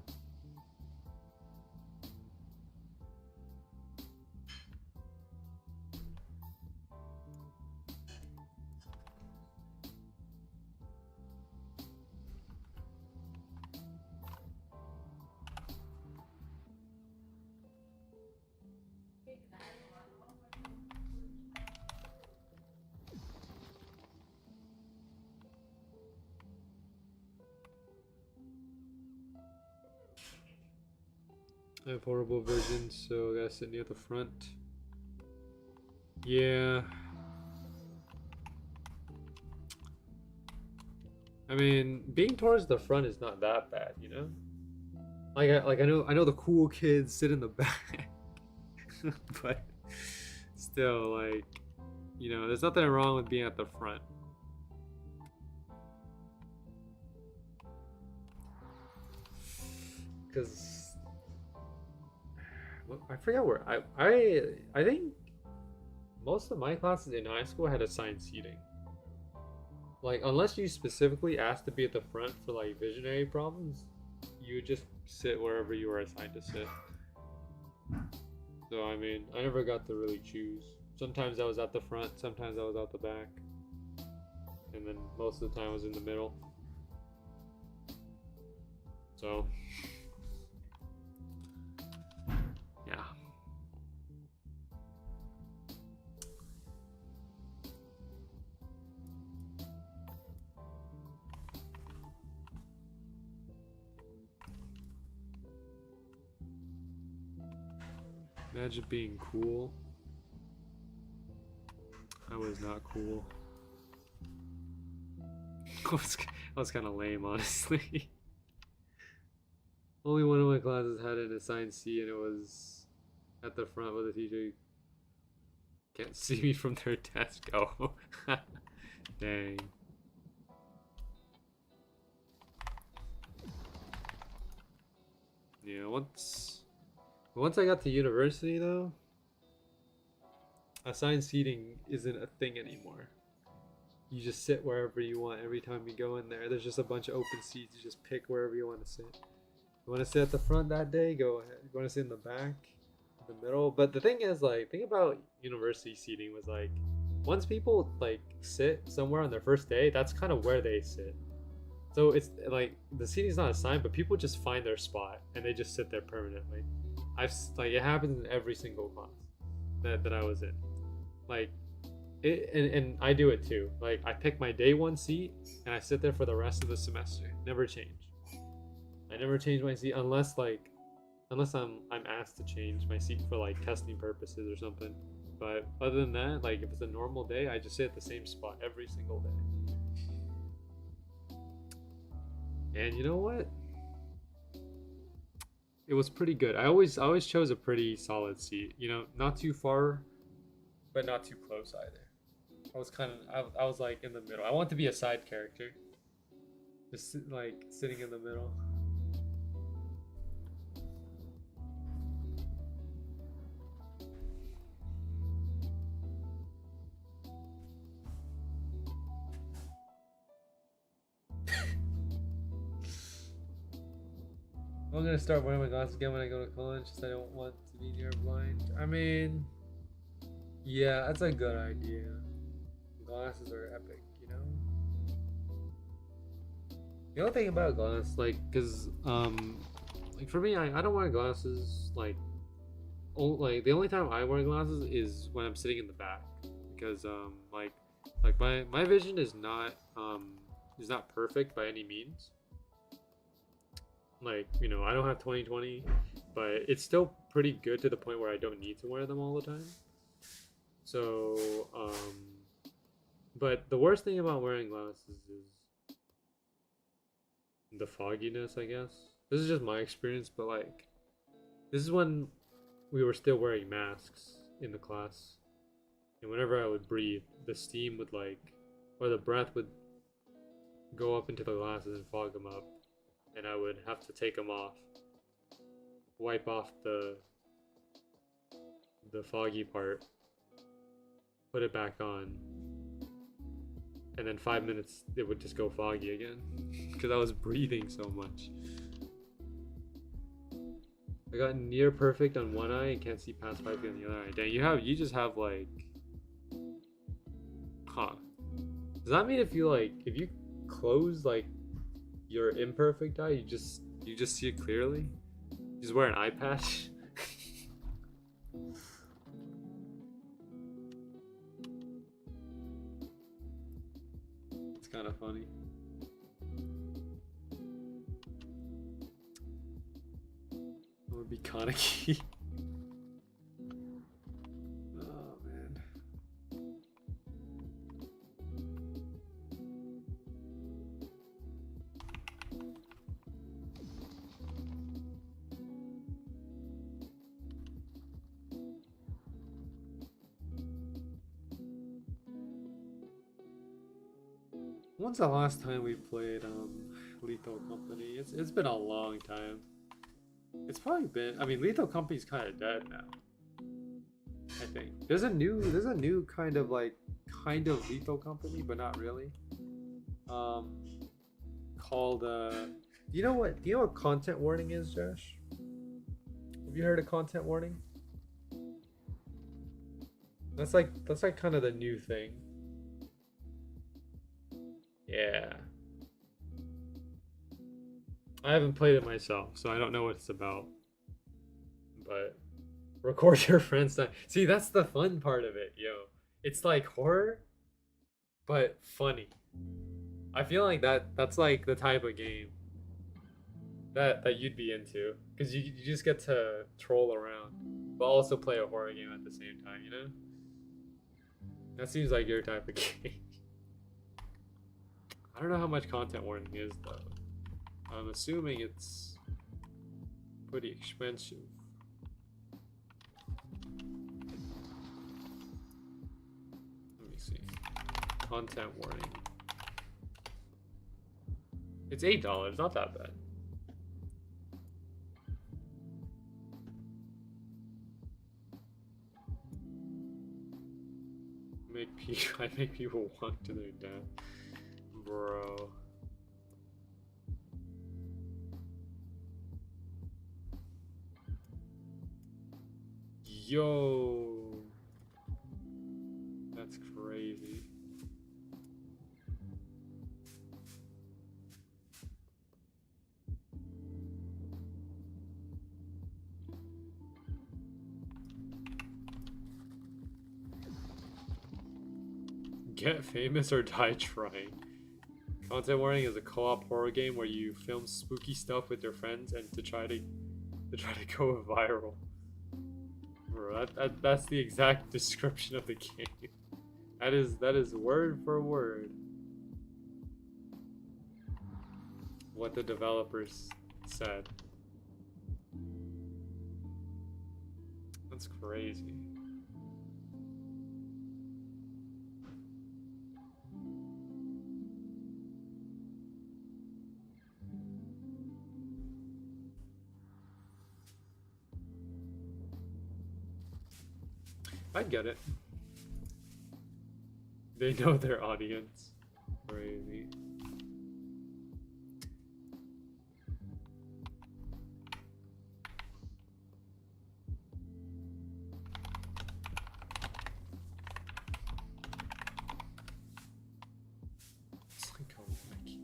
I have horrible vision, so I gotta sit near the front. Yeah. I mean, being towards the front is not that bad, you know? Like I know the cool kids sit in the back. But still, like, you know, there's nothing wrong with being at the front. Cause I forget where I think most of my classes in high school had assigned seating. Like, unless you specifically asked to be at the front for like visionary problems, you would just sit wherever you were assigned to sit. So I mean, I never got to really choose. Sometimes I was at the front, sometimes I was out the back, and then most of the time I was in the middle. So yeah. Imagine being cool. I was not cool. I was kind of lame, honestly. Only one of my classes had an assigned C, and it was at the front where the teacher can't see me from their desk. Oh, dang. Yeah, once I got to university though, assigned seating isn't a thing anymore. You just sit wherever you want every time you go in there. There's just a bunch of open seats. You just pick wherever you want to sit. You want to sit at the front that day? Go ahead. You want to sit in the back, in the middle? But the thing is, like, thing about university seating was like, once people like sit somewhere on their first day, that's kind of where they sit. So it's like the seating's not assigned, but people just find their spot and they just sit there permanently. Like it happens in every single class that I was in. Like it, and I do it too. Like I pick my day one seat and I sit there for the rest of the semester. Never change. I never change my seat unless I'm asked to change my seat for like testing purposes or something. But other than that, like if it's a normal day, I just sit at the same spot every single day. And you know what? It was pretty good. I always chose a pretty solid seat. You know, not too far, but not too close either. I was like in the middle. I want to be a side character. Just like sitting in the middle. I'm gonna start wearing my glasses again when I go to college because I don't want to be near blind. I mean, yeah, that's a good idea. Glasses are epic, you know? The only thing about glasses, like, cause, like for me, I don't wear glasses, like the only time I wear glasses is when I'm sitting in the back, because, like my vision is not perfect by any means. Like, you know, I don't have 20/20, but it's still pretty good to the point where I don't need to wear them all the time. So, but the worst thing about wearing glasses is the fogginess, I guess. This is just my experience, but like, this is when we were still wearing masks in the class. And whenever I would breathe, the steam would or the breath would go up into the glasses and fog them up. And I would have to take them off, wipe off the foggy part, put it back on, and then 5 minutes it would just go foggy again because I was breathing so much. I got near perfect on one eye and can't see past 5 feet on the other eye. Dang, you just have like, huh? Does that mean if you close like your imperfect eye, you just see it clearly? You just wear an eye patch? It's kind of funny. I'm gonna be Kaneki. Oh man. When's the last time we played Lethal Company? It's been a long time. It's probably been, I mean, Lethal Company's kind of dead now. I think there's a new kind of Lethal Company, but not really. Called do you know what content warning is, Josh? Have you heard of content warning? That's like kind of the new thing. Yeah. I haven't played it myself, so I don't know what it's about. But record your friends' time. See, that's the fun part of it, yo. It's like horror, but funny. I feel like that's like the type of game that you'd be into, because you just get to troll around, but also play a horror game at the same time. You know, that seems like your type of game. I don't know how much content warning is though. I'm assuming it's pretty expensive. Let me see. Content warning. It's $8, not that bad. I make people walk to their death. Bro. Yo. That's crazy. Get famous or die trying. Content warning is a co-op horror game where you film spooky stuff with your friends and to try to go viral. Bro, that's the exact description of the game. That is word for word what the developers said. That's crazy. I get it. They know their audience. Crazy. It's like a wiki.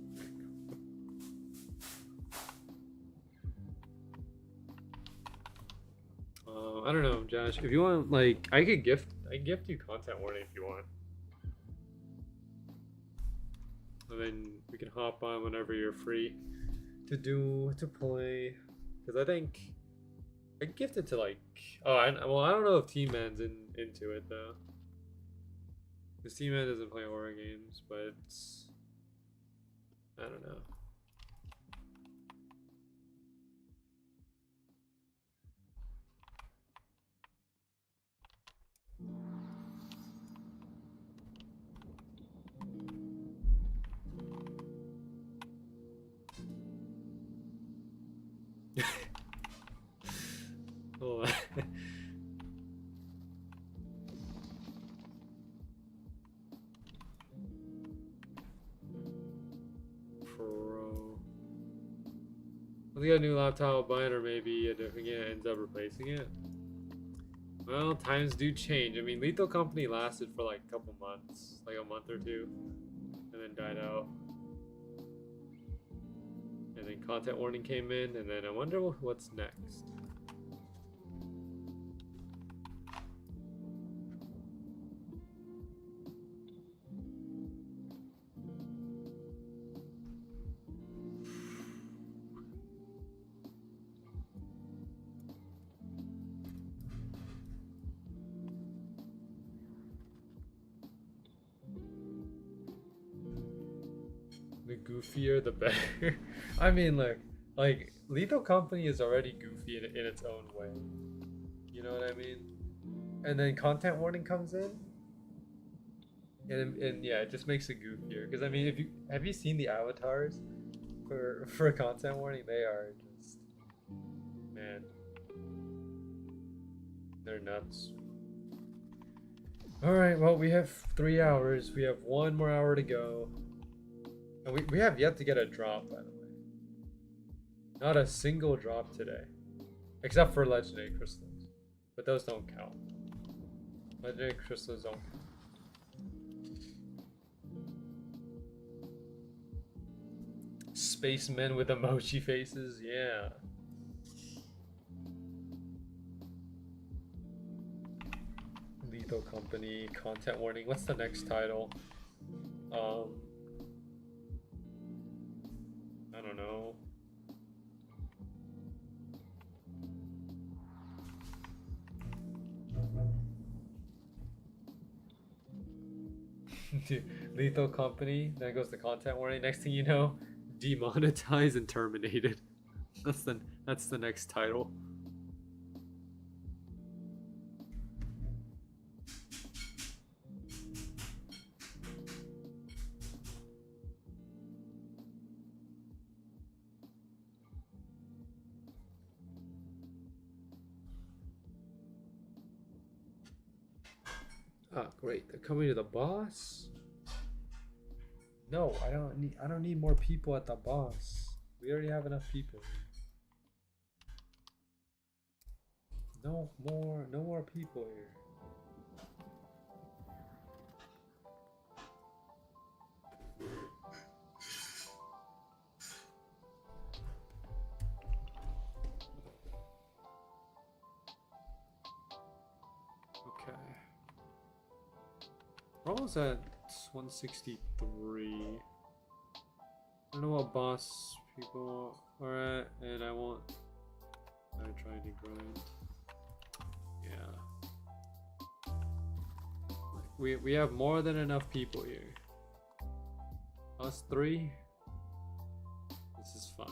I don't know, Josh. If you want, like, I gift you content warning if you want. And then we can hop on whenever you're free to play. Because I think I gifted to like, well, I don't know if Team Man's into it though. Because Team Man doesn't play horror games, but I don't know. Oh. Pro. I think a new laptop I'll buy it, or maybe a different game ends up replacing it. Well, times do change. I mean, Lethal Company lasted for like a couple months, like a month or two, and then died out. And then content warning came in, and then I wonder what's next. The goofier, the better. I mean, look, like Lethal Company is already goofy in its own way. You know what I mean? And then content warning comes in, and yeah, it just makes it goofier. Because I mean, if you have you seen the avatars for content warning, they are just, man, they're nuts. All right, well, we have 3 hours. We have 1 more hour to go. And we have yet to get a drop, by the way. Not a single drop today. Except for legendary crystals. But those don't count. Legendary crystals don't count. Spacemen with emoji faces, yeah. Lethal Company, content warning. What's the next title? I don't know. Lethal Company. Then goes the content warning. Next thing you know, demonetized and terminated. That's the next title. Oh, great. They're coming to the boss? No, I don't need more people at the boss. We already have enough people. No more people here. Okay. We're almost at 163. I don't know what boss people are at, and I won't try to grind. Yeah. We have more than enough people here. Us three? This is fine.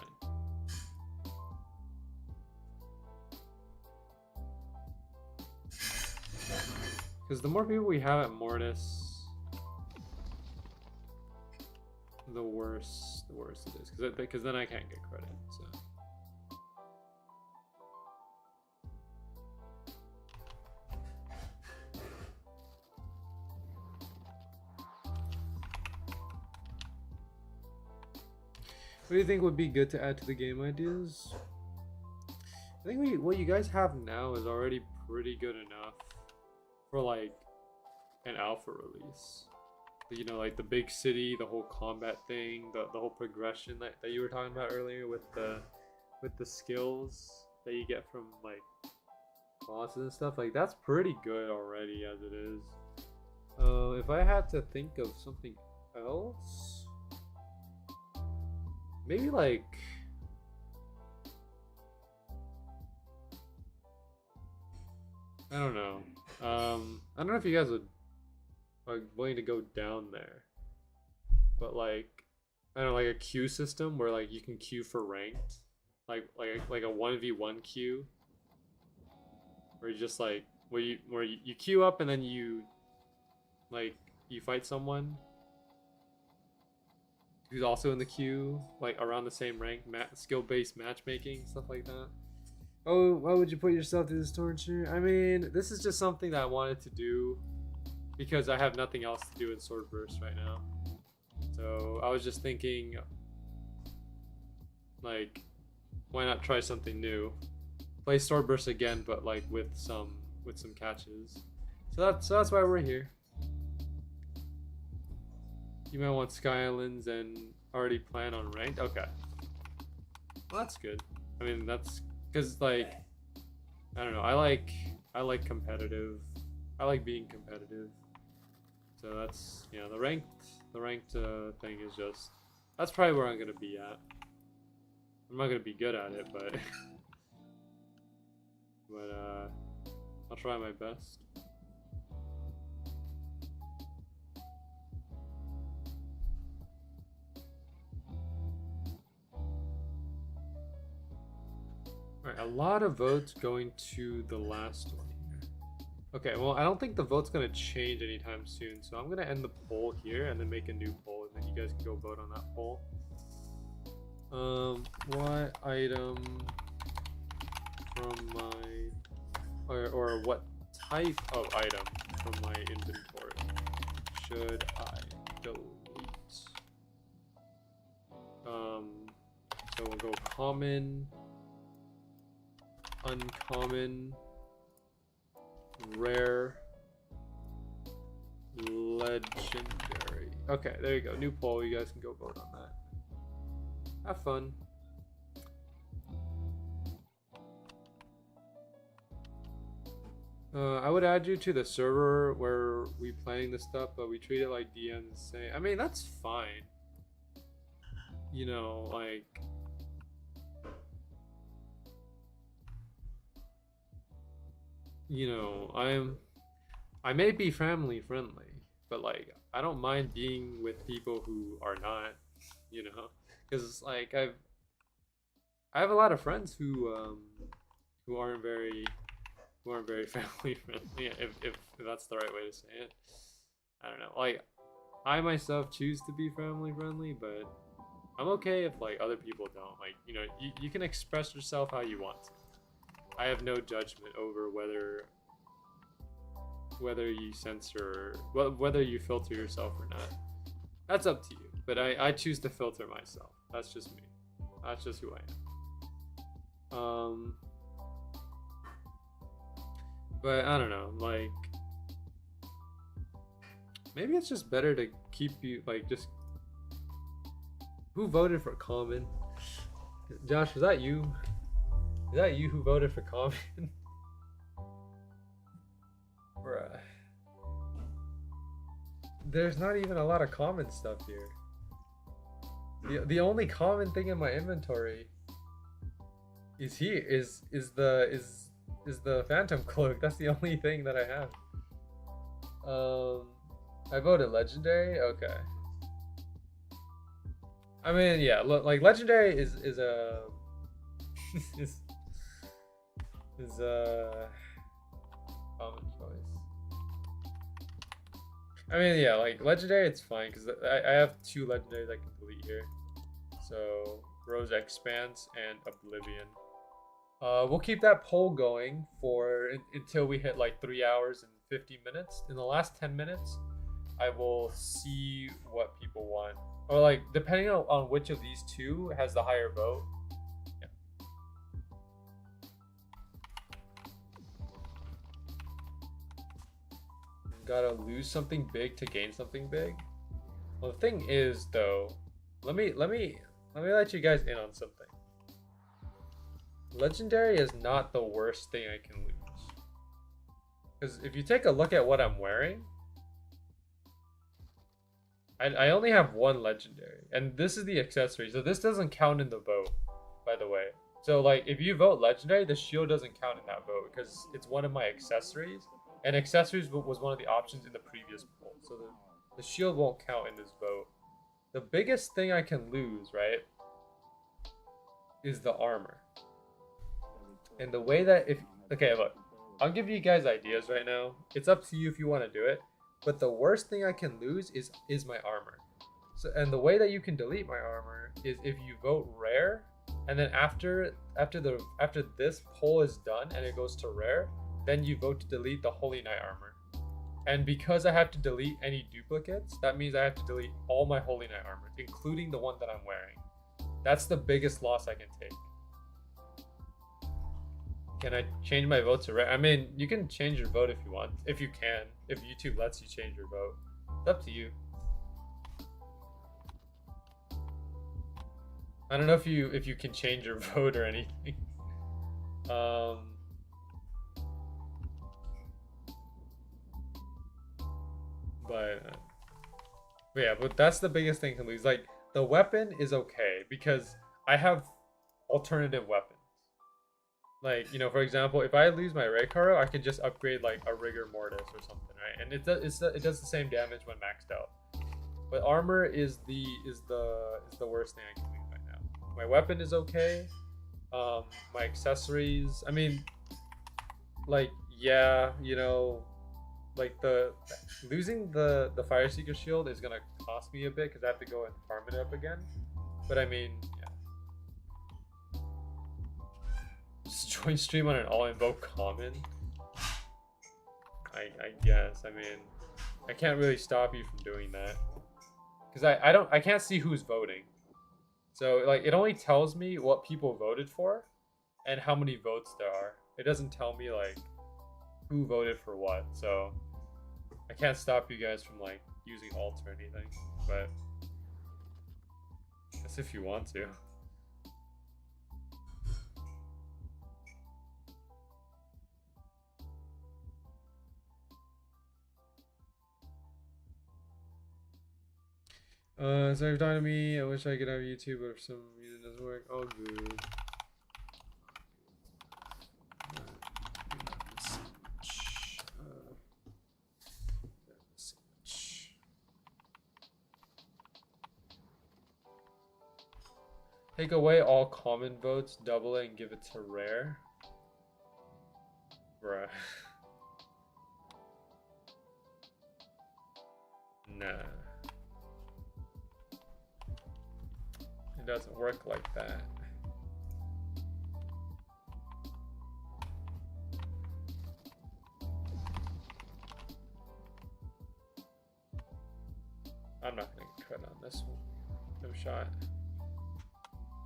Because the more people we have at Mortis, the worse it is. Because then I can't get credit. So. What do you think would be good to add to the game ideas? I think what you guys have now is already pretty good enough for like an alpha release. You know, like the big city, the whole combat thing, the whole progression that you were talking about earlier with the skills that you get from like bosses and stuff. Like that's pretty good already as it is. If I had to think of something else, maybe like I don't know. I don't know if you guys are willing to go down there, but like I don't know, like a queue system where like you can queue for ranked, like a 1v1 queue, where you just like where you queue up and then you fight someone who's also in the queue, like around the same rank, skill-based matchmaking, stuff like that. Oh, why would you put yourself through this torture? I mean, this is just something that I wanted to do because I have nothing else to do in Swordburst right now. So I was just thinking, like, why not try something new? Play Swordburst again, but like with some catches. So that's why we're here. You might want Sky Islands and already plan on ranked. Okay, well, that's good. I mean, that's because like I don't know. I like competitive. I like being competitive. So that's the ranked thing is just that's probably where I'm gonna be at. I'm not gonna be good at it, but I'll try my best. Alright, a lot of votes going to the last one here. Okay, well, I don't think the vote's going to change anytime soon, so I'm going to end the poll here and then make a new poll, and then you guys can go vote on that poll. What item from my... or what type of item from my inventory should I delete? So we'll go common... uncommon, rare, legendary. Okay, there you go. New poll. You guys can go vote on that. Have fun. I would add you to the server where we playing this stuff, but we treat it like DMs and say, I mean, that's fine. You know, like... You know, I may be family friendly, but like I don't mind being with people who are not, you know, because like I have a lot of friends who aren't very family friendly, if that's the right way to say it. I don't know. Like I myself choose to be family friendly, but I'm okay if like other people don't. Like, you know, you can express yourself how you want to. I have no judgment over whether you censor, whether you filter yourself or not. That's up to you. But I choose to filter myself. That's just me. That's just who I am. But I don't know, like maybe it's just better to keep you like just. Who voted for common? Josh, was that you? Is that you who voted for common? Bruh. There's not even a lot of common stuff here. The only common thing in my inventory is the phantom cloak. That's the only thing that I have. I voted legendary. Okay. I mean, yeah, like legendary is a is a common choice. I mean, yeah, like legendary, it's fine because I have 2 legendaries I can delete here. So Rose Expanse and Oblivion. We'll keep that poll going for until we hit like 3 hours and 50 minutes. In the last 10 minutes, I will see what people want. Or like, depending on which of these 2 has the higher vote. Yeah. Gotta lose something big to gain something big. Well, the thing is, though, let me let you guys in on something. Legendary is not the worst thing I can lose. Because if you take a look at what I'm wearing, I only have 1 legendary, and this is the accessory, so this doesn't count in the vote, by the way. So like, if you vote legendary, the shield doesn't count in that vote because it's one of my accessories, and accessories was one of the options in the previous poll, so the shield won't count in this vote. The biggest thing I can lose, right, is the armor. And the way that okay, look, I'll give you guys ideas right now. It's up to you if you want to do it. But the worst thing I can lose is my armor. So, and the way that you can delete my armor is if you vote rare, and then after this poll is done and it goes to rare, then you vote to delete the Holy Knight armor. And because I have to delete any duplicates, that means I have to delete all my Holy Knight armor, including the one that I'm wearing. That's the biggest loss I can take. Can I change my vote to rare? I mean, you can change your vote if you want. If you can. If YouTube lets you change your vote. It's up to you. I don't know if you can change your vote or anything. But yeah, but that's the biggest thing to lose. Like, the weapon is okay because I have alternative weapons. Like, you know, for example, if I lose my Reikaro, I can just upgrade like a Rigor Mortis or something, right? And it does the same damage when maxed out. But armor is the worst thing I can lose right now. My weapon is okay. My accessories, I mean, like, yeah, you know, like losing the Fire Seeker shield is gonna cost me a bit because I have to go and farm it up again. But I mean, yeah. Just join stream on an all invoke common. I guess. I mean, I can't really stop you from doing that because I can't see who's voting. So like, it only tells me what people voted for and how many votes there are. It doesn't tell me like who voted for what. So I can't stop you guys from like using alt or anything. But that's if you want to. Sorry for talking to me. I wish I could have YouTube, but for some reason it doesn't work. All good. Take away all common votes, double it, and give it to rare. Bruh. Nah. It doesn't work like that. I'm not gonna cut on this one. No shot.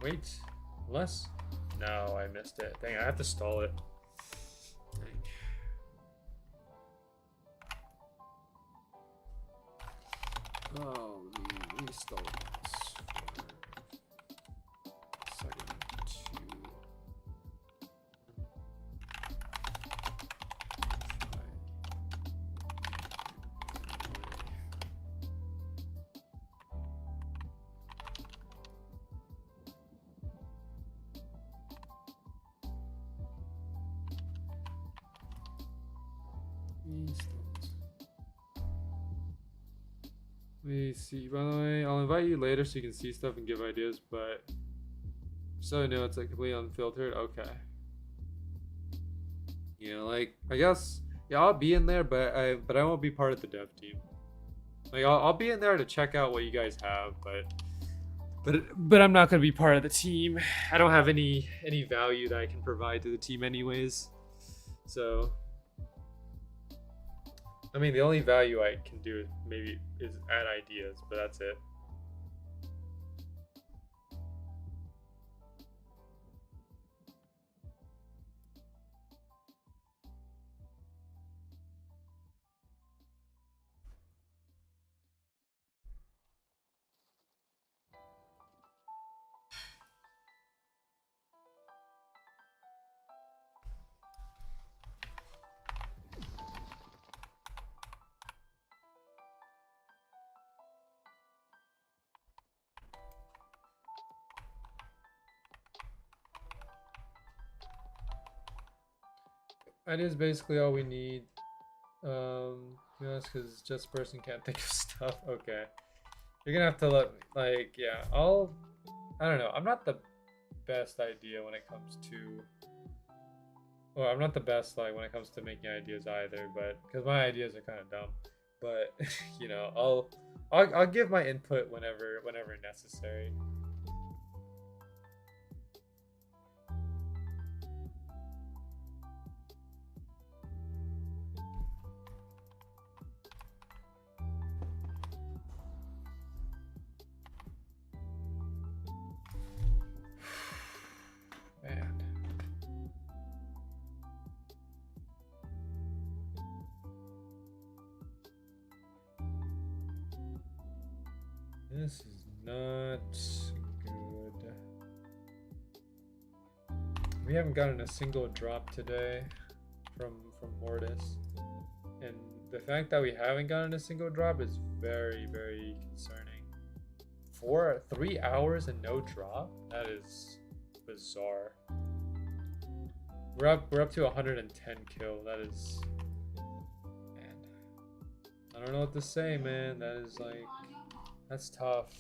Wait, unless... No, I missed it. Dang, I have to stall it. Dang. Oh, let me stall this for a second, two. Let me see. By the way, I'll invite you later so you can see stuff and give ideas, but so no, it's like completely unfiltered. Okay. Yeah, like I guess yeah, I'll be in there, but I won't be part of the dev team. Like I'll be in there to check out what you guys have, but I'm not gonna be part of the team. I don't have any value that I can provide to the team anyways. So I mean, the only value I can do maybe is add ideas, but that's it. That is basically all we need. To be honest, because just person can't think of stuff. Okay, you're gonna have to let like yeah. I don't know. I'm not the best idea when it comes to. Well, I'm not the best like when it comes to making ideas either, but because my ideas are kind of dumb. But you know, I'll give my input whenever necessary. Man. This is not good. We haven't gotten a single drop today from Mortis. And the fact that we haven't gotten a single drop is very, very concerning. 3 hours and no drop? That is bizarre. We're up to 110 kill. That is, man. I don't know what to say, man. That is like, that's tough.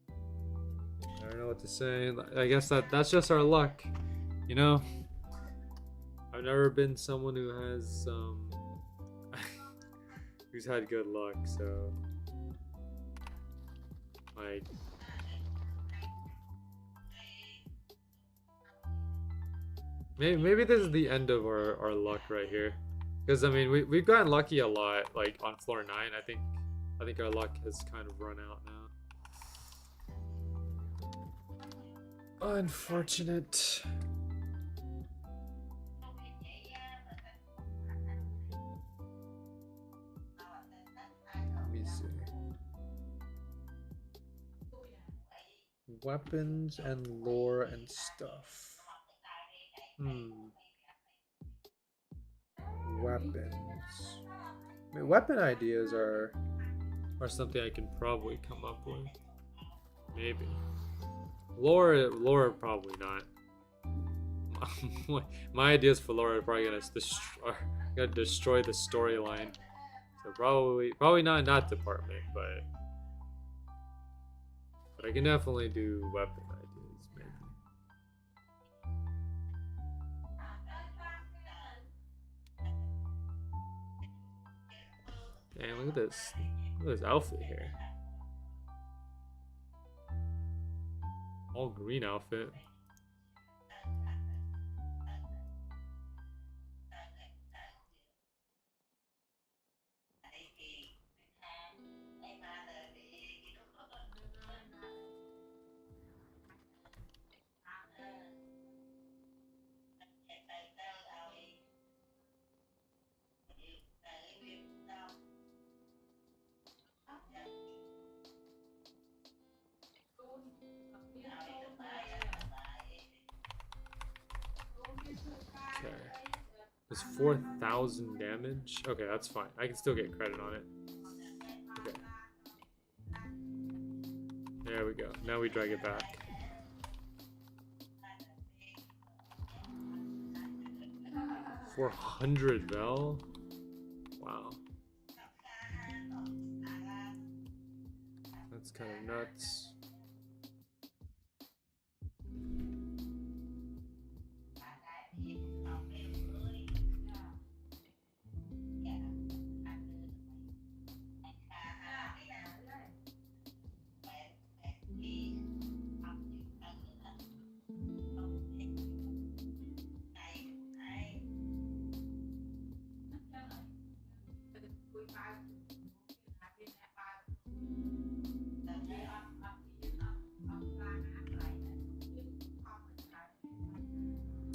I don't know what to say. I guess that's just our luck, you know. I've never been someone who has who's had good luck, so like. Maybe this is the end of our luck right here, because I mean we've gotten lucky a lot, like on floor 9. I think our luck has kind of run out now. Unfortunate. Let me see. Weapons and lore and stuff. Weapons. I mean, weapon ideas are something I can probably come up with. Maybe. Lore probably not. My ideas for lore are probably gonna destroy the storyline. So probably not in that department, but I can definitely do weapon ideas. Dang, look at this. Look at this outfit here. All green outfit. Okay. It's 4,000 damage. Okay, that's fine. I can still get credit on it. Okay. There we go. Now we drag it back. $400 Vel? Wow. That's kind of nuts.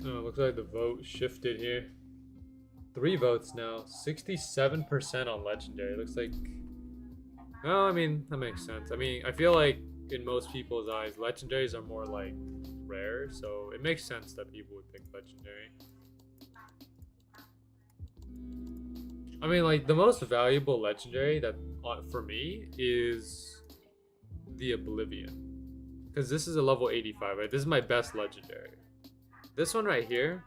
Oh, looks like the vote shifted here. 3 votes now. 67% on legendary. Looks like. Oh, I mean, that makes sense. I mean, I feel like in most people's eyes, legendaries are more like rare, so it makes sense that people would pick legendary. I mean, like, the most valuable legendary that for me is the Oblivion. Because this is a level 85, right? This is my best legendary. This one right here,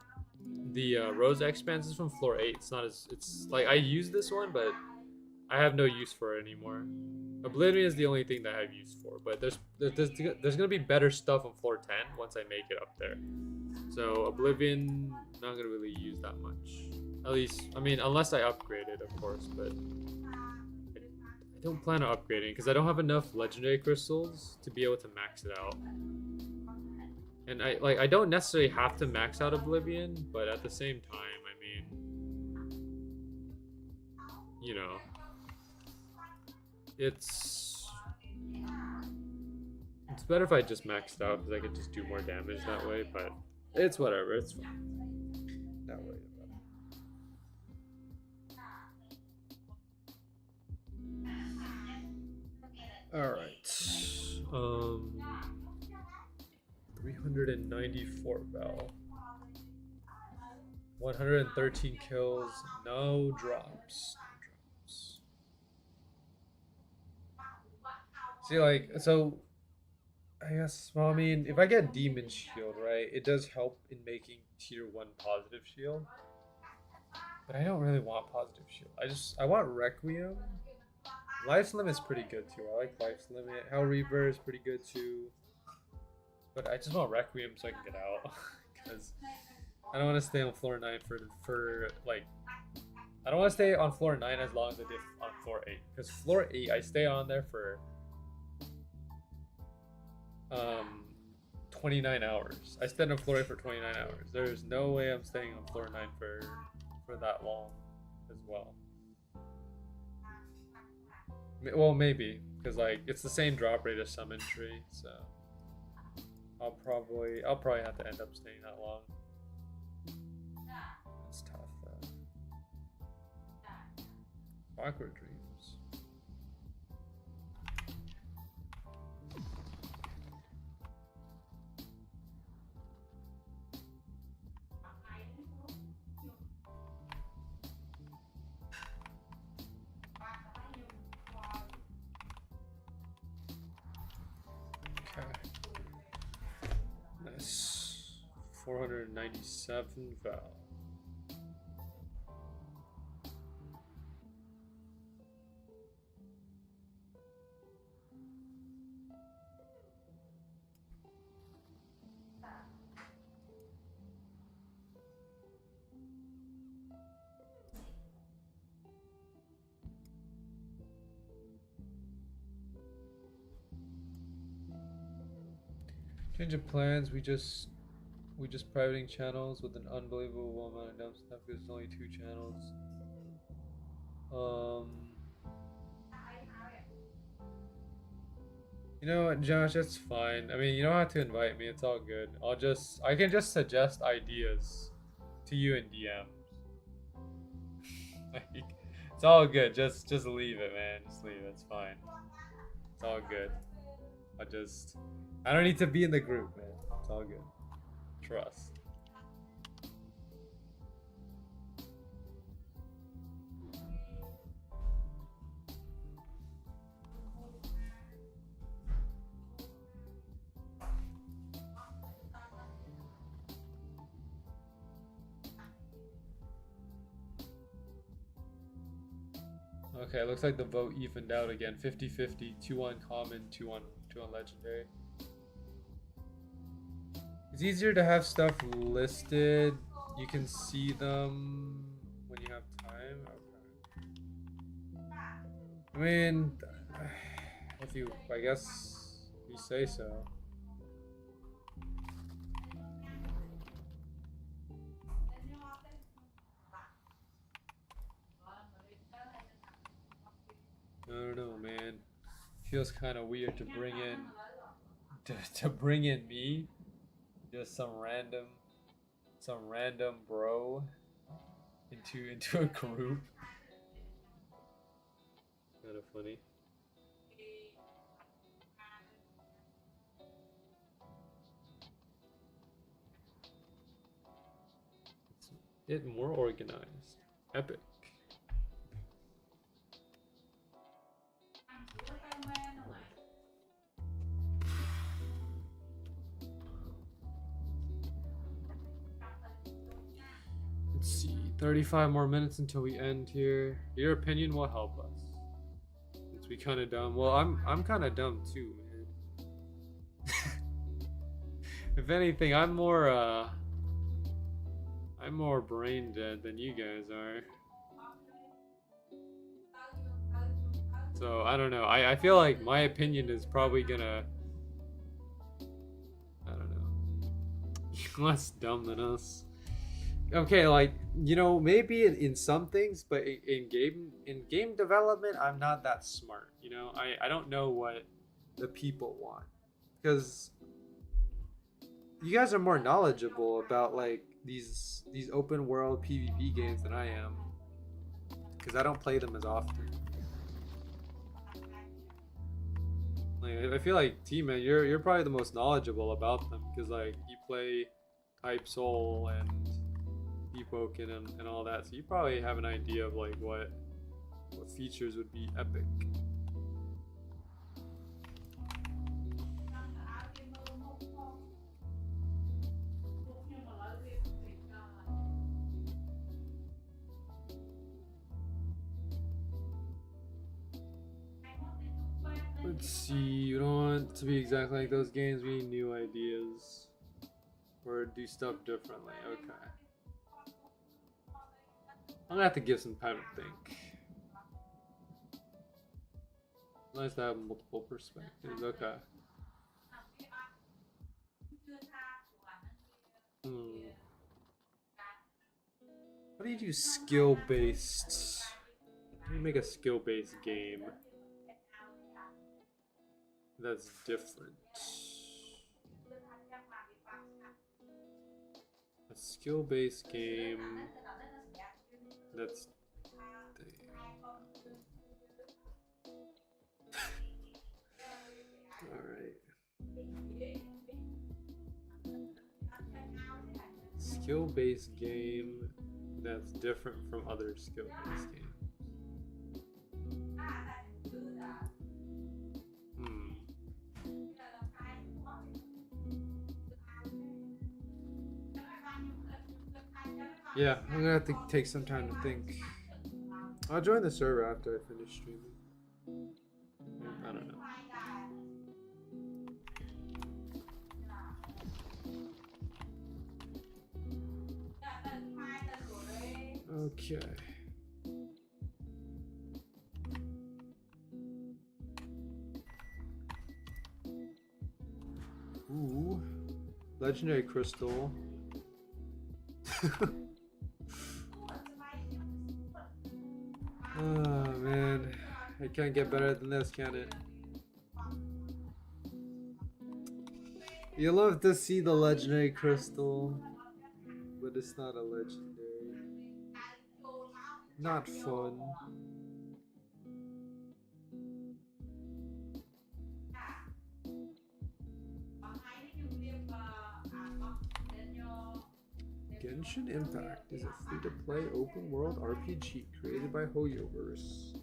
the Rose Expanse is from floor 8. It's not as, it's like, I use this one, but I have no use for it anymore. Oblivion is the only thing that I have use for, but there's gonna be better stuff on floor 10 once I make it up there. So Oblivion, not gonna really use that much. At least, I mean, unless I upgrade it, of course, but I don't plan on upgrading because I don't have enough legendary crystals to be able to max it out. And I don't necessarily have to max out Oblivion, but at the same time, I mean, you know, it's better if I just maxed out because I could just do more damage that way, but it's whatever, it's fine. Not worried about it. Alright. 394 Val. 113 kills, no drops. See, like, so I guess, well, I mean, if I get Demon Shield, right, it does help in making tier 1 positive shield. But I don't really want positive shield. I want Requiem. Life's Limit is pretty good too. I like Life's Limit. Hell Reaver is pretty good too. But I just want Requiem so I can get out. Because I don't want to stay on floor 9 for like, I don't want to stay on floor 9 as long as I did on floor 8. Because floor 8, I stay on there for 29 hours. I stayed on floor 8 for 29 hours. There's no way I'm staying on floor 9 for that long as well. Well, maybe, because like it's the same drop rate as Summon Tree, so I'll probably have to end up staying that long. That's tough though. Awkward Dreams. Nice. 497 Val. Change of plans. We just privating channels with an unbelievable amount of dumb stuff because there's only 2 channels. You know what, Josh? That's fine. I mean, you don't have to invite me. It's all good. I can just suggest ideas to you in DMs. Like, it's all good. Just leave it, man. Just leave it. It's fine. It's all good. I don't need to be in the group, man. It's all good. Trust. Okay, looks like the vote evened out again. 50-50, 2 on common, 2 on legendary. It's easier to have stuff listed. You can see them when you have time. Okay. I mean, I guess you say so. I don't know, man. Feels kind of weird to bring in me, just some random bro into a group. Kind of funny. It's more organized. Epic. Let's see, 35 more minutes until we end here. Your opinion will help us. Since we kind of dumb. Well, I'm kind of dumb too, man. If anything, I'm more brain dead than you guys are. So I don't know. I feel like my opinion is probably gonna, I don't know, less dumb than us. Okay, like, you know, maybe in some things, but in game development, I'm not that smart. You know, I don't know what the people want, because you guys are more knowledgeable about like these open world PvP games than I am, because I don't play them as often. Like, I feel like T-Man, you're probably the most knowledgeable about them, because like you play Type Soul and Epoken and all that, so you probably have an idea of like what features would be epic. Let's see, you don't want to be exactly like those games, we need new ideas. Or do stuff differently, okay. I'm gonna have to give some time to think. Nice to have multiple perspectives, okay. How do you do skill-based? How do you make a skill-based game that's different? A skill-based game that's alright. Skill-based game that's different from other skill-based games. Yeah, I'm gonna have to take some time to think. I'll join the server after I finish streaming. I don't know. Okay. Ooh. Legendary crystal. Oh man. It can't get better than this, can it? You love to see the legendary crystal, but it's not a legendary. Not fun. Genshin Impact is a free-to-play open-world RPG created by Hoyoverse.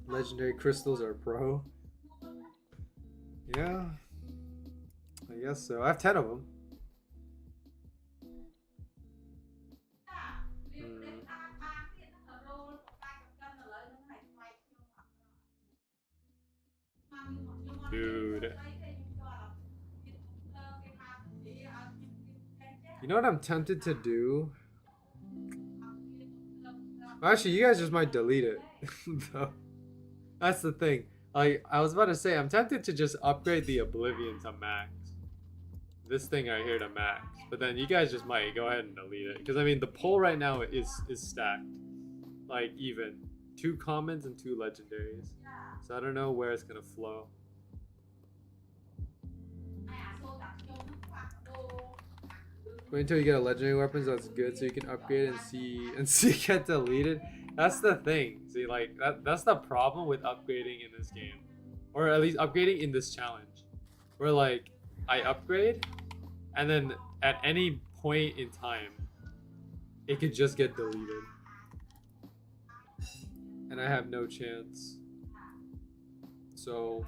Legendary crystals are pro. Yeah, I guess so. I have 10 of them. Dude. You know what I'm tempted to do? Actually, you guys just might delete it. Though. That's the thing. Like, I was about to say, I'm tempted to just upgrade the Oblivion to max. This thing right here to max. But then you guys just might go ahead and delete it. Because, I mean, the poll right now is stacked. Like, even. 2 commons and 2 legendaries. So I don't know where it's going to flow. Wait until you get a legendary weapon, so that's good, so you can upgrade and see get deleted. That's the thing. See, like that's the problem with upgrading in this game, or at least upgrading in this challenge, where like I upgrade, and then at any point in time, it could just get deleted, and I have no chance. So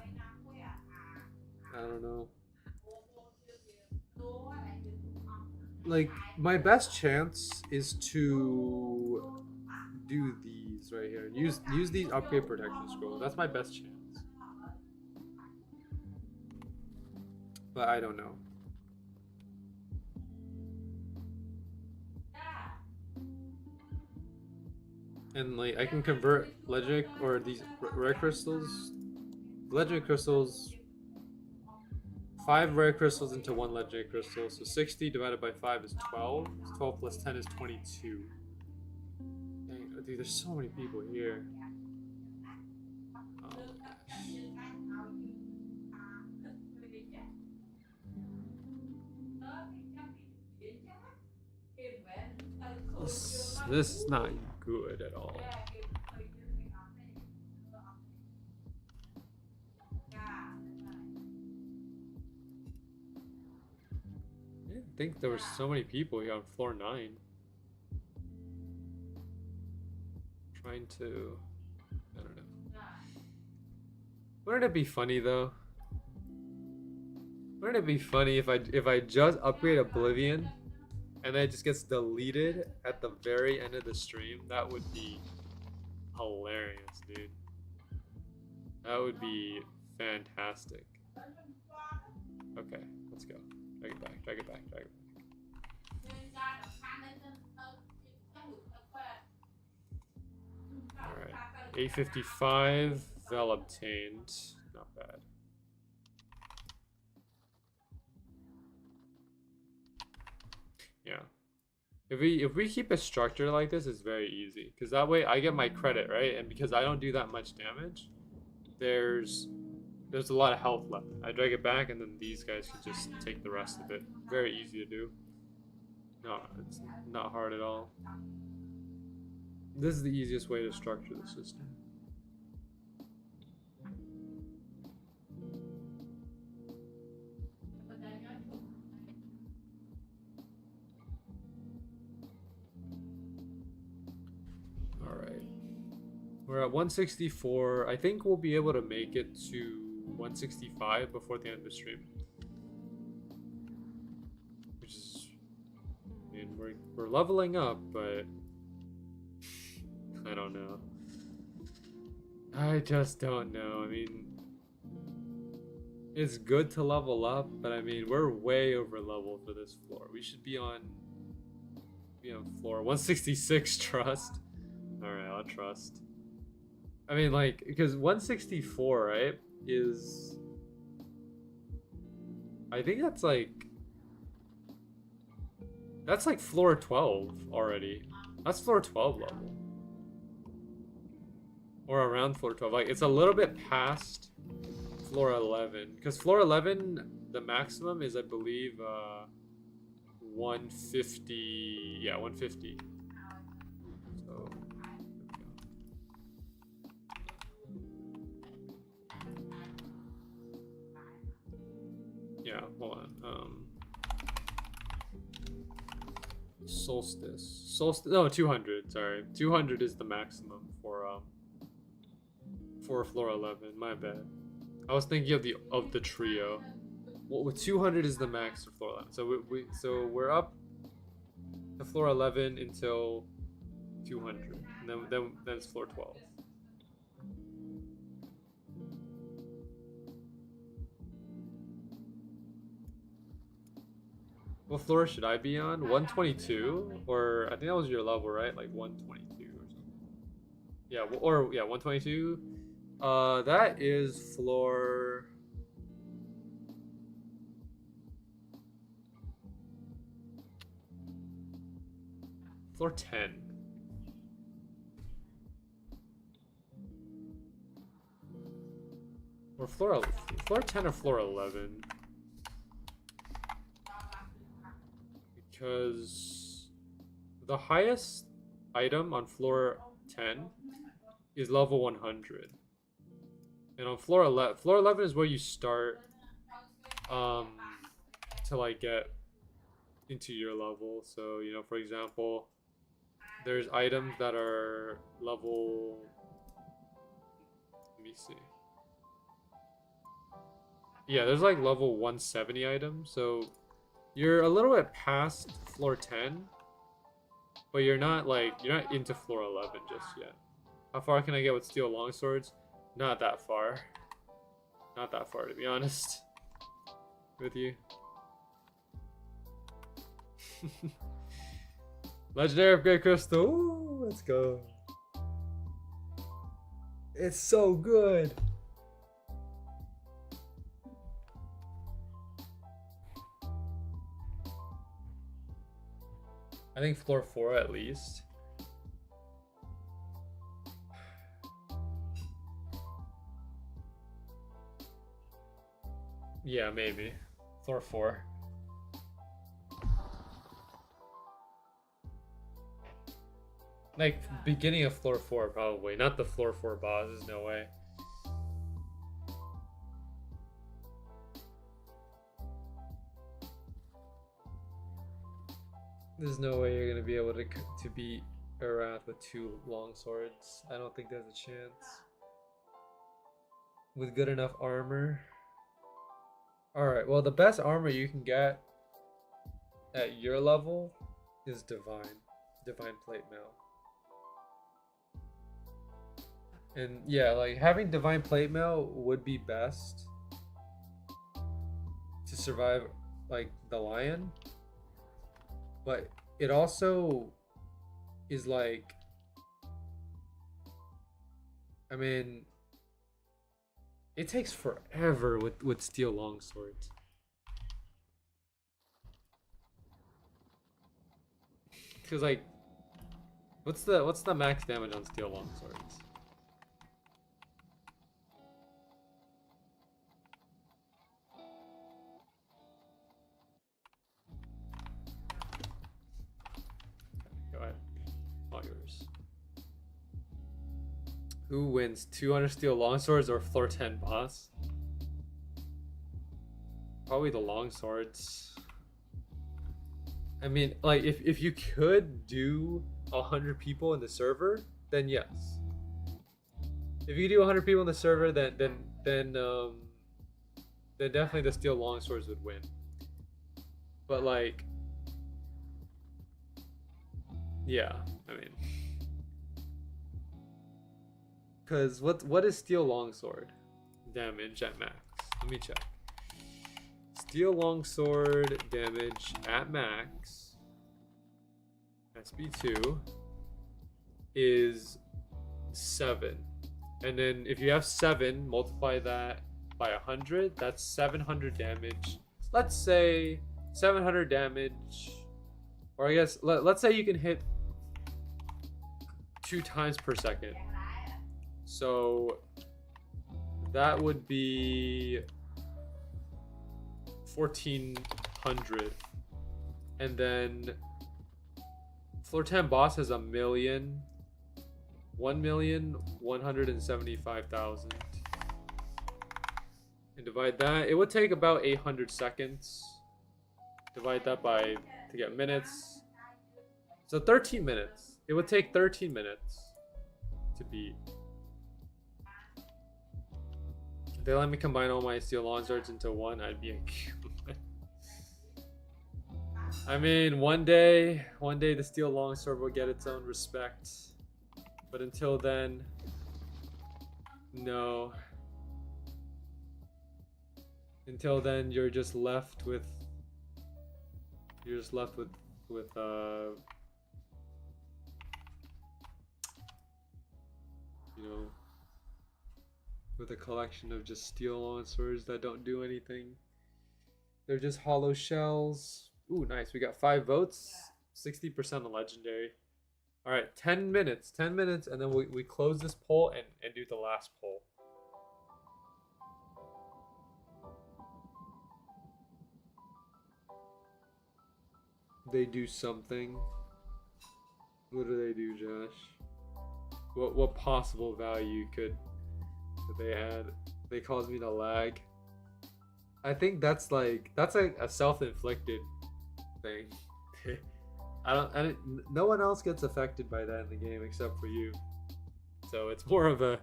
I don't know. Like, my best chance is to do these right here. Use these upgrade protection scrolls. That's my best chance. But I don't know. And like I can convert legendary or these rare crystals. Legendary crystals. 5 rare crystals into 1 legendary crystal. So 60 divided by 5 is 12. 12 plus 10 is 22. Dang, dude, there's so many people here. Oh gosh. This is not good at all. I think there were so many people here on floor 9. Trying to, I don't know. Wouldn't it be funny though? Wouldn't it be funny if I just upgrade Oblivion and then it just gets deleted at the very end of the stream? That would be hilarious, dude. That would be fantastic. Okay, let's go. Drag it back, drag it back, drag it back. Alright, 855, Vel obtained. Not bad. Yeah. If we keep a structure like this, it's very easy. Because that way I get my credit, right? And because I don't do that much damage, there's a lot of health left. I drag it back and then these guys can just take the rest of it. Very easy to do. No, it's not hard at all. This is the easiest way to structure the system. Alright. We're at 164. I think we'll be able to make it to 165 before the end of the stream. Which is, I mean, we're leveling up, but I don't know. I just don't know. I mean, it's good to level up, but I mean, we're way over level for this floor. We should be on floor 166 trust. Alright, I'll trust. I mean, like, because 164, right, is... I think that's like... That's like floor 12 already. That's floor 12 level. Or around floor 12. Like, it's a little bit past floor 11. Because floor 11, the maximum is, I believe, 150... Yeah, 150. So... Yeah, hold on. Solstice. No, 200. Sorry, 200 is the maximum for floor 11. My bad. I was thinking of the trio. Well, 200 is the max for floor 11. So we're up to floor 11 until 200, and then it's floor 12. What floor should I be on? 122? Or I think that was your level, right? Like 122 or something. Yeah, or yeah, 122. That is floor... Floor 10. Or floor 10 or floor 11. Because the highest item on floor 10 is level 100. And on floor 11 is where you start to like get into your level. So, you know, for example, there's items that are level, let me see. Yeah, there's like level 170 items. So you're a little bit past floor 10, but you're not into floor 11 just yet. How far can I get with steel longswords? Not that far. Not that far, to be honest with you. Legendary upgrade crystal. Ooh, let's go. It's so good. I think floor 4 at least. Yeah, maybe. Floor 4. Like, beginning of floor 4, probably. Not the floor 4 boss, there's no way. There's no way you're gonna be able to beat Arath with 2 long swords. I don't think there's a chance. With good enough armor. Alright, well the best armor you can get at your level is Divine Plate Mail. And yeah, like having Divine Plate Mail would be best to survive like the lion. But it also is like, I mean, it takes forever with steel longswords. Cause like, what's the max damage on steel longswords? Go ahead, all yours. Who wins, 200 steel longswords or floor 10 boss? Probably the longswords. I mean, like, if you could do 100 people in the server, then yes. If you do 100 people in the server, then definitely the steel longswords would win. But like, yeah, I mean, because what is steel longsword damage at max? Let me check. Steel longsword damage at max, SB2, is 7. And then if you have 7, multiply that by 100. That's 700 damage. Let's say 700 damage. Or I guess, let's say you can hit 2 times per second. So that would be 1400. And then floor 10 boss has 1,175,000. And divide that, it would take about 800 seconds. Divide that by to get minutes. So 13 minutes. It would take 13 minutes to beat. If they let me combine all my steel longswords into one, I'd be a I mean, one day the steel longsword will get its own respect. But until then, no. Until then, you're just left with you know, with a collection of just steel longswords that don't do anything. They're just hollow shells. Ooh, nice. We got 5 votes. 60% on legendary. All right, 10 minutes. 10 minutes, and then we close this poll and do the last poll. They do something. What do they do, Josh? What possible value could they add? They caused me to lag. I think that's like a self-inflicted thing. No one else gets affected by that in the game except for you. So it's more of a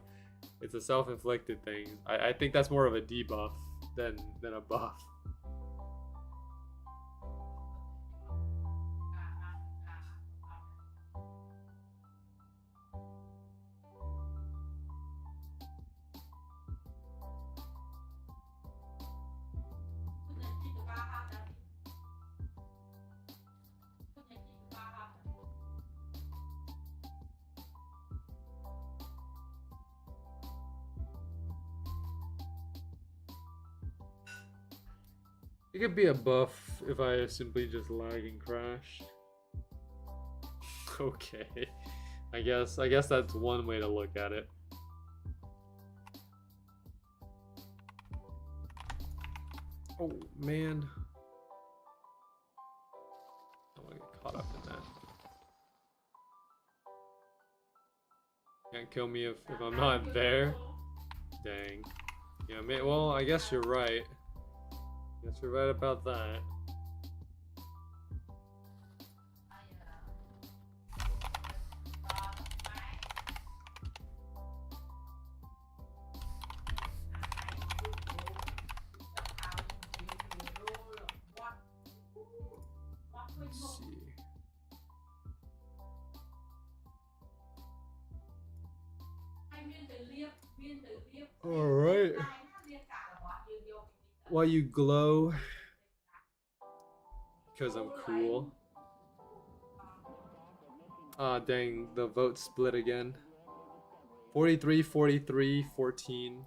self-inflicted thing. I think that's more of a debuff than a buff. It could be a buff if I simply just lag and crash. Okay. I guess that's one way to look at it. Oh man. I don't want to get caught up in that. Can't kill me if I'm not there. Dang. Yeah, well, I guess you're right. Guess you're right about that. Let's see. All right. Why you glow? Because I'm cool. Ah, dang, the vote split again. 43, 43, 14.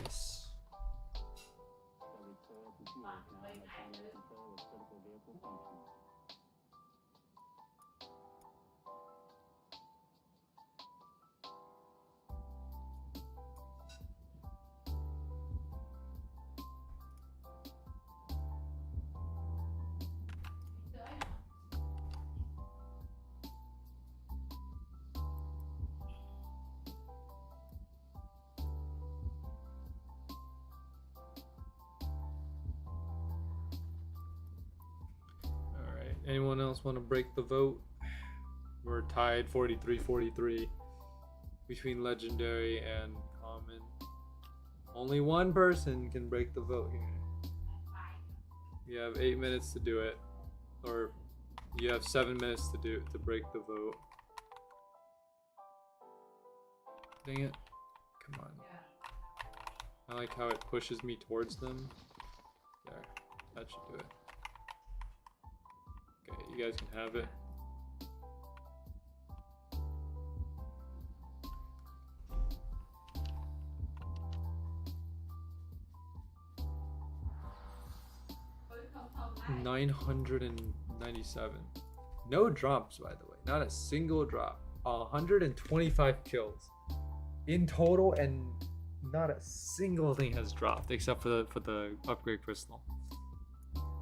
Nice. Anyone else want to break the vote? We're tied 43-43 between legendary and common. Only one person can break the vote here. You have 8 minutes to do it, or you have 7 minutes to break the vote. Dang it! Come on. I like how it pushes me towards them. There, that should do it. Okay, you guys can have it. 997. No drops, by the way. Not a single drop. 125 kills in total, and not a single thing has dropped except for the upgrade crystal.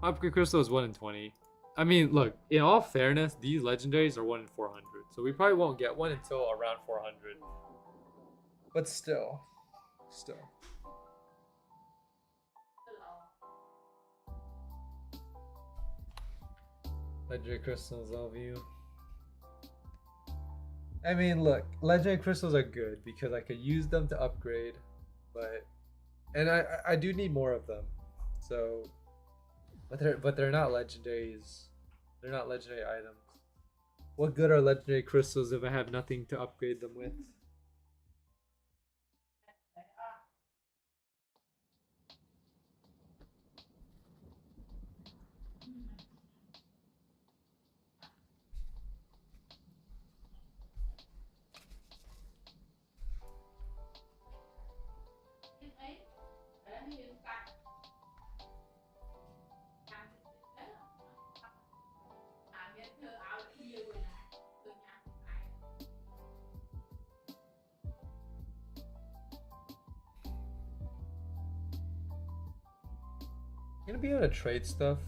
Upgrade crystal is 1 in 20. I mean, look, in all fairness, these legendaries are 1 in 400. So we probably won't get one until around 400. But still. Legendary crystals, love you. I mean, look, legendary crystals are good because I could use them to upgrade, and I do need more of them. So, but they're not legendaries. They're not legendary items. What good are legendary crystals if I have nothing to upgrade them with? You gonna be able to trade stuff,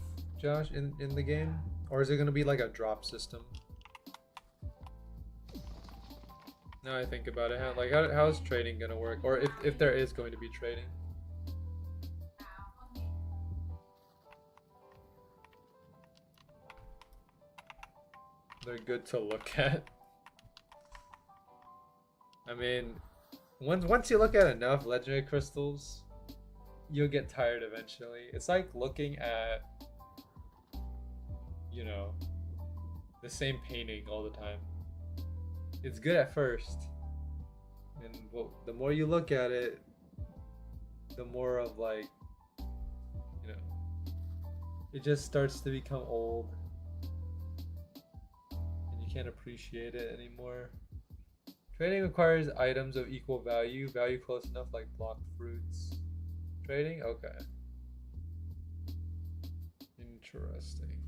Josh, in the game, or is it gonna be like a drop system? Now I think about it, how is trading gonna work, or if there is going to be trading? They're good to look at. I mean, once you look at enough legendary crystals, you'll get tired eventually. It's like looking at, you know, the same painting all the time. It's good at first, and the more you look at it, the more of like, you know, it just starts to become old, and you can't appreciate it anymore. Trading requires items of equal value close enough, like blocked fruits. Trading? Okay. Interesting.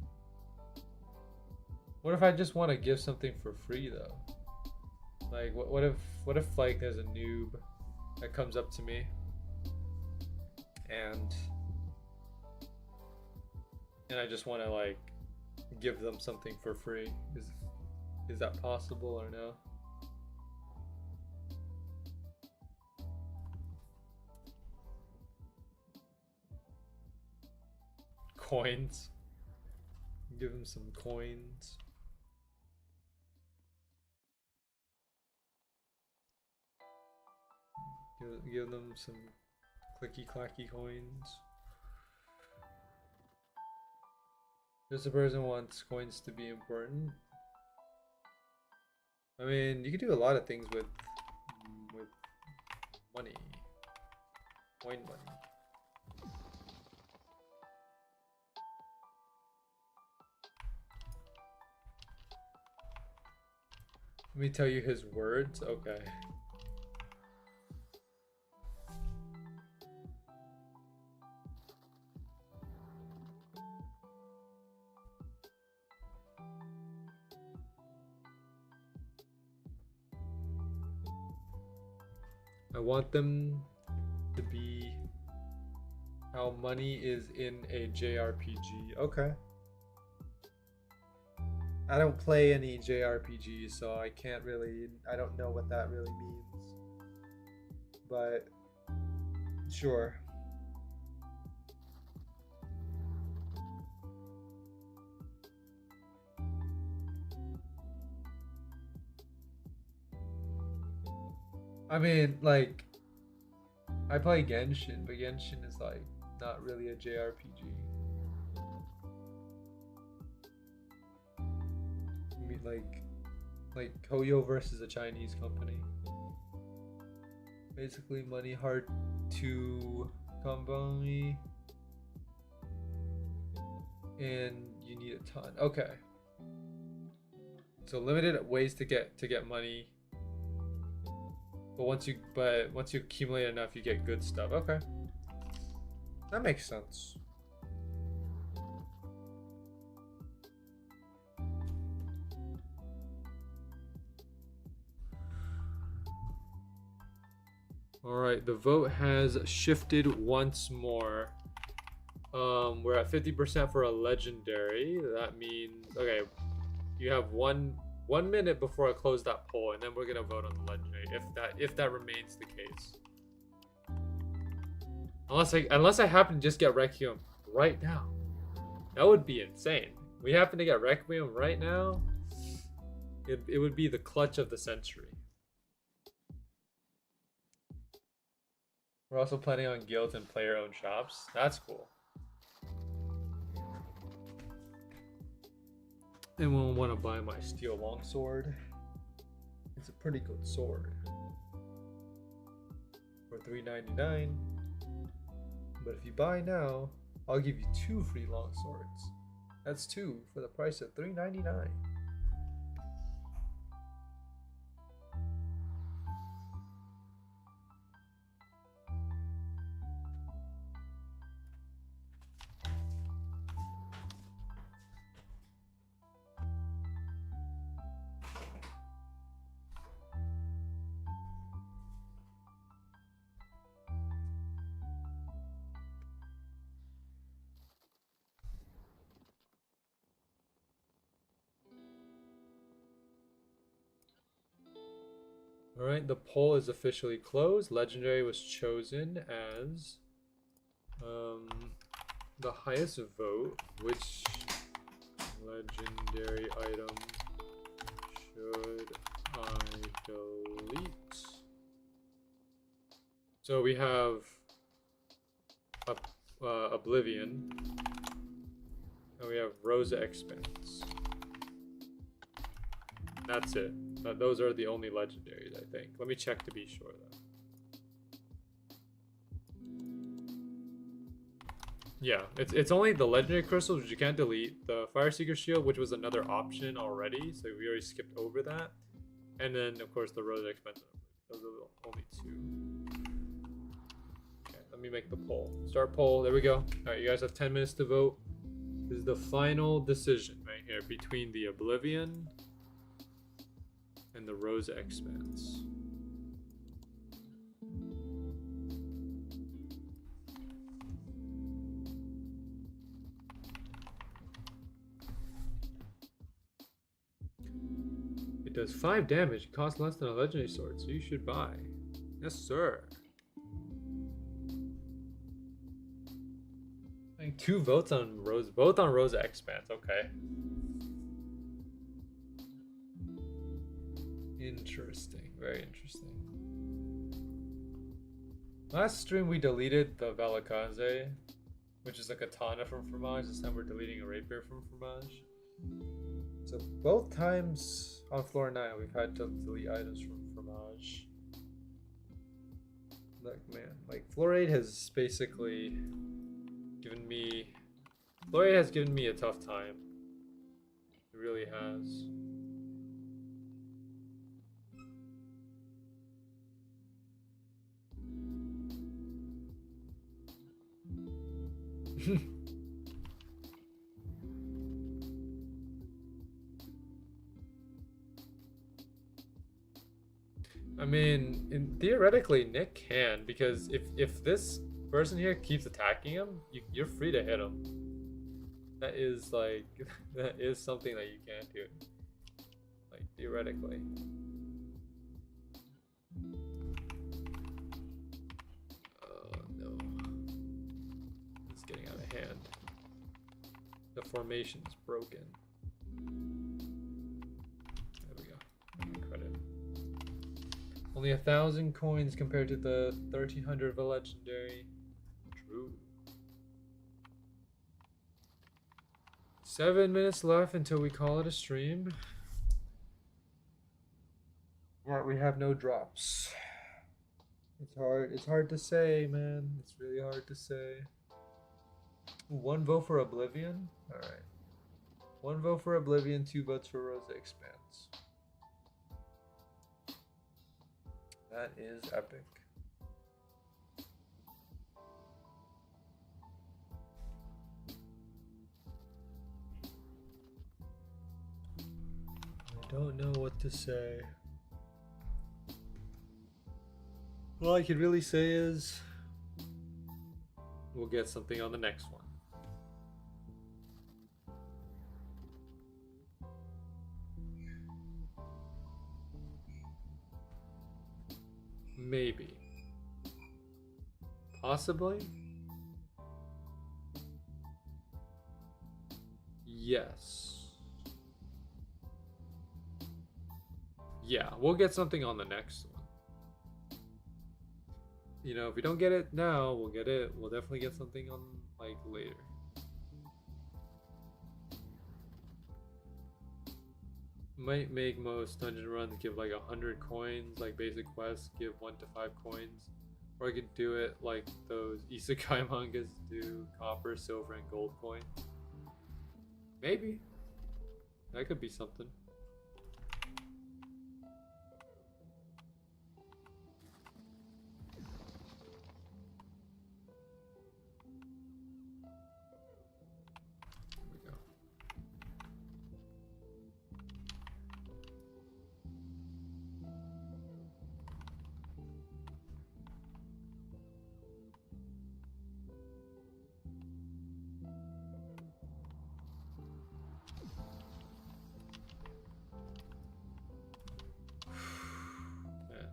What if I just want to give something for free though? Like what if like there's a noob that comes up to me and I just want to like give them something for free? Is that possible or no? Coins. Give them some coins. Give them some clicky clacky coins. Just a person wants coins to be important. I mean, you can do a lot of things with money. Coin money. Let me tell you his words. Okay. I want them to be how money is in a JRPG. Okay. I don't play any JRPGs, so I don't know what that really means. But sure. I mean, like, I play Genshin, but Genshin is like not really a JRPG. I mean, like Hoyo versus a Chinese company. Basically, money hard to come by, and you need a ton. Okay. So limited ways to get money. But once you accumulate enough, you get good stuff. Okay, that makes sense. Alright, the vote has shifted once more. We're at 50% for a legendary. That means, okay, you have one minute before I close that poll, and then we're gonna vote on the legendary if that remains the case. Unless I happen to just get Requiem right now. That would be insane. We happen to get Requiem right now. It would be the clutch of the century. We're also planning on guilds and player-owned shops. That's cool. Anyone will want to buy my steel longsword? It's a pretty good sword. For $3.99. But if you buy now, I'll give you 2 free longswords. That's 2 for the price of $3.99. Alright, the poll is officially closed. Legendary was chosen as the highest vote. Which legendary item should I delete? So we have Oblivion, and we have Rosa Expanse. That's it. Those are the only legendaries, I think. Let me check to be sure, though. Yeah, it's only the legendary crystals, which you can't delete. The Fire Seeker Shield, which was another option already, so we already skipped over that. And then, of course, the Rose Expensive. Those are the only 2. Okay, let me make the poll. Start poll. There we go. All right, you guys have 10 minutes to vote. This is the final decision right here between the Oblivion and the Rose Expanse. It does 5 damage. It costs less than a legendary sword, so you should buy. Yes, sir. I think 2 votes on Rose, both on Rose Expanse. Okay. Interesting. Very interesting. Last stream we deleted the Valakaze, which is a katana from Fromage. This time we're deleting a rapier from Fromage. So both times on floor 9 we've had to delete items from Fromage. Look, man, like floor 8 has basically given me... Floor 8 has given me a tough time. It really has. I mean, theoretically, Nick can, because if this person here keeps attacking him, you're free to hit him. That is like that is something that you can do, like theoretically. Oh no, it's getting out of hand. The formation's broken. There we go. Credit. Only 1,000 coins compared to the 1,300 of a legendary. True. 7 minutes left until we call it a stream. Yeah, we have no drops. It's hard to say, man. It's really hard to say. 1 vote for Oblivion? Alright. 1 vote for Oblivion, 2 votes for Rosa Expanse. That is epic. I don't know what to say. All I can really say is we'll get something on the next one. Maybe. Possibly? Yes. Yeah, we'll get something on the next one. You know, if we don't get it now, we'll get it. We'll definitely get something on, like, later. Might make most dungeon runs give like 100 coins, like basic quests give 1 to 5 coins. Or I could do it like those isekai mangas do, copper, silver, and gold coins. Maybe. That could be something. There we go. Man.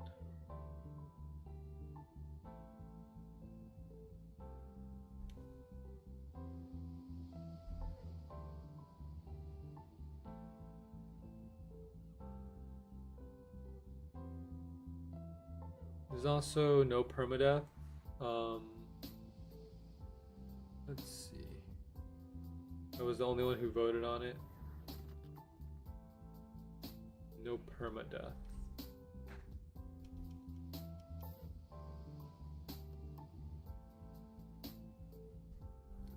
There's also no permadeath. Let's see. I was the only one who voted on it. No permadeath.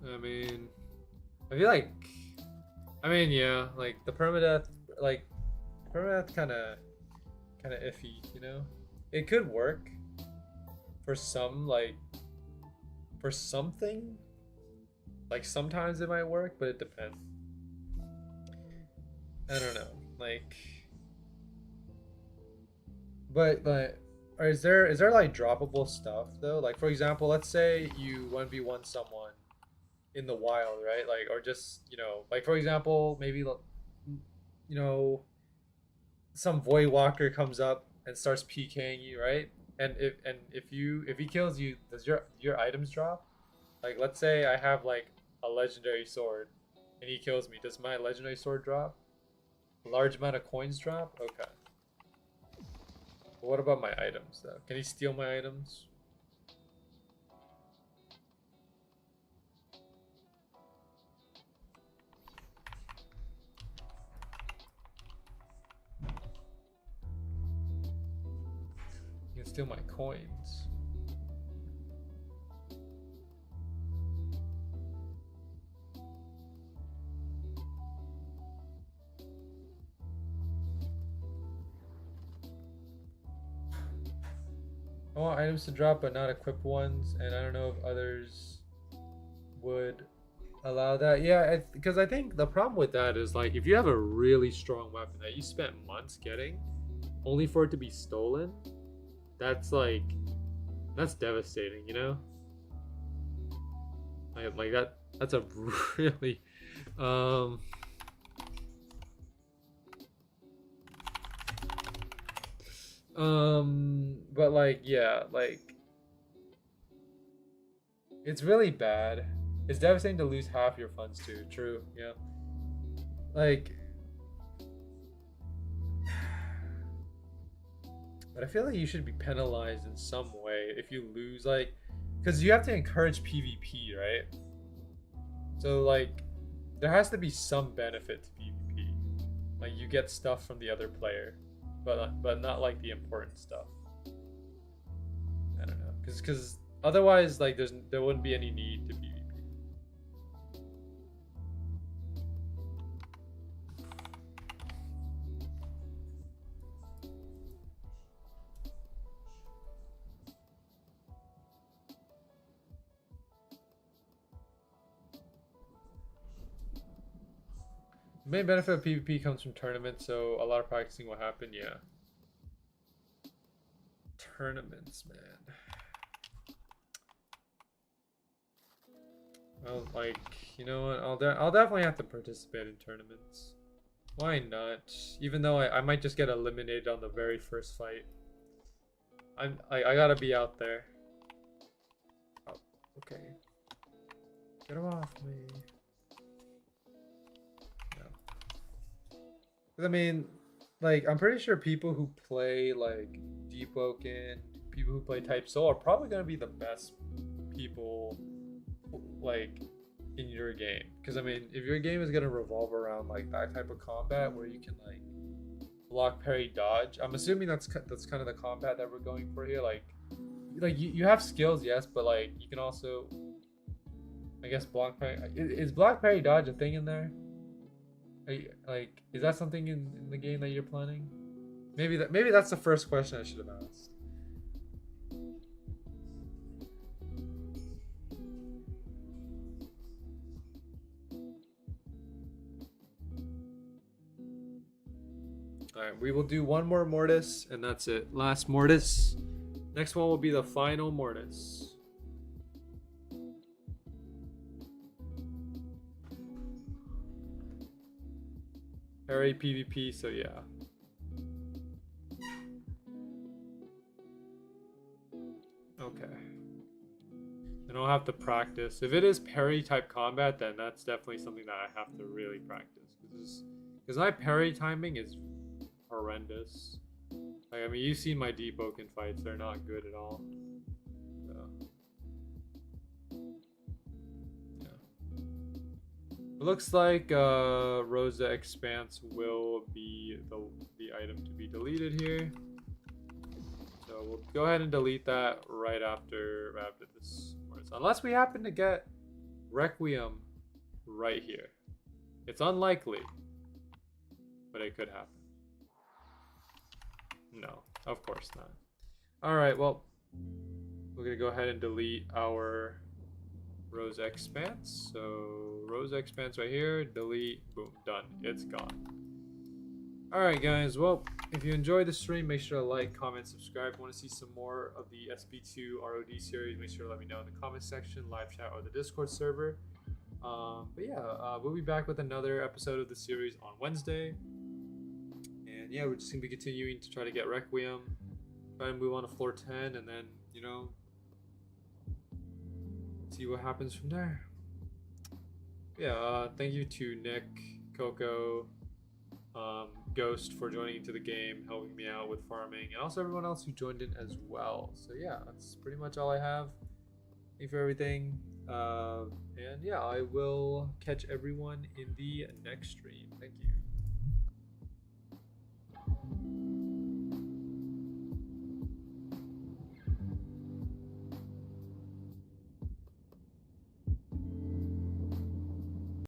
I mean, I feel like, yeah, like the permadeath, like permadeath kind of iffy, you know. It could work for some, like for something. Like sometimes it might work, but it depends. I don't know, like. But or is there like droppable stuff though? Like for example, let's say you 1v1 someone in the wild, right? Like, or just, you know, like for example, maybe, you know, some void walker comes up and starts PKing you, right? And if he kills you, does your items drop? Like let's say I have like a legendary sword and he kills me, does my legendary sword drop? A large amount of coins drop? Okay. But what about my items though? Can he steal my items? He can steal my coins. I want items to drop but not equipped ones, and I don't know if others would allow that. Yeah, because I think the problem with that is like if you have a really strong weapon that you spent months getting, only for it to be stolen, that's devastating, you know? Like that's a really but like yeah, like it's really bad. It's devastating to lose half your funds too. True, yeah. Like, but I feel like you should be penalized in some way if you lose, like, because you have to encourage PvP, right? So like, there has to be some benefit to PvP. Like you get stuff from the other player, but not like the important stuff. I don't know, because otherwise, like, there wouldn't be any need to PvP. The main benefit of PvP comes from tournaments, so a lot of practicing will happen, yeah. tournaments, man. Well, like, you know what? I'll definitely have to participate in tournaments. Why not? Even though I might just get eliminated on the very first fight. I gotta be out there. Oh, okay. Get him off me. No. 'Cause I mean, like, I'm pretty sure people who play like Deep Woken, people who play Type Soul are probably gonna be the best people like in your game. Because I mean, if your game is gonna revolve around like that type of combat where you can like block, parry, dodge, I'm assuming that's kind of the combat that we're going for here. Like you have skills, yes, but like you can also, I guess, block, parry. Is block, parry, dodge a thing in there? Like, is that something in the game that you're planning? Maybe that's the first question I should have asked. Alright, we will do one more Mortis, and that's it. Last Mortis. Next one will be the final Mortis. Parry PvP, so yeah. Okay. Then I'll have to practice. If it is parry type combat, then that's definitely something that I have to really practice. Because my parry timing is horrendous. Like, I mean, you've seen my Deep Oaken fights, they're not good at all. So, yeah. It looks like Rosa Expanse will be the item to be deleted here. So we'll go ahead and delete that right after this. Unless we happen to get Requiem right here. It's unlikely, but it could happen. No, of course not. Alright, well, we're going to go ahead and delete our Rose Expanse. So, Rose Expanse right here, delete, boom, done. It's gone. Alright guys, well, if you enjoyed the stream, make sure to like, comment, subscribe. If you want to see some more of the SP2 ROD series, make sure to let me know in the comment section, live chat, or the Discord server. But yeah, we'll be back with another episode of the series on Wednesday. And yeah, we're just going to be continuing to try to get Requiem, try to move on to floor 10, and then, you know, see what happens from there. Yeah, thank you to Nick, Coco, Ghost for joining into the game, helping me out with farming, and also everyone else who joined in as well. So yeah, that's pretty much all I have. Thank you for everything. And yeah, I will catch everyone in the next stream.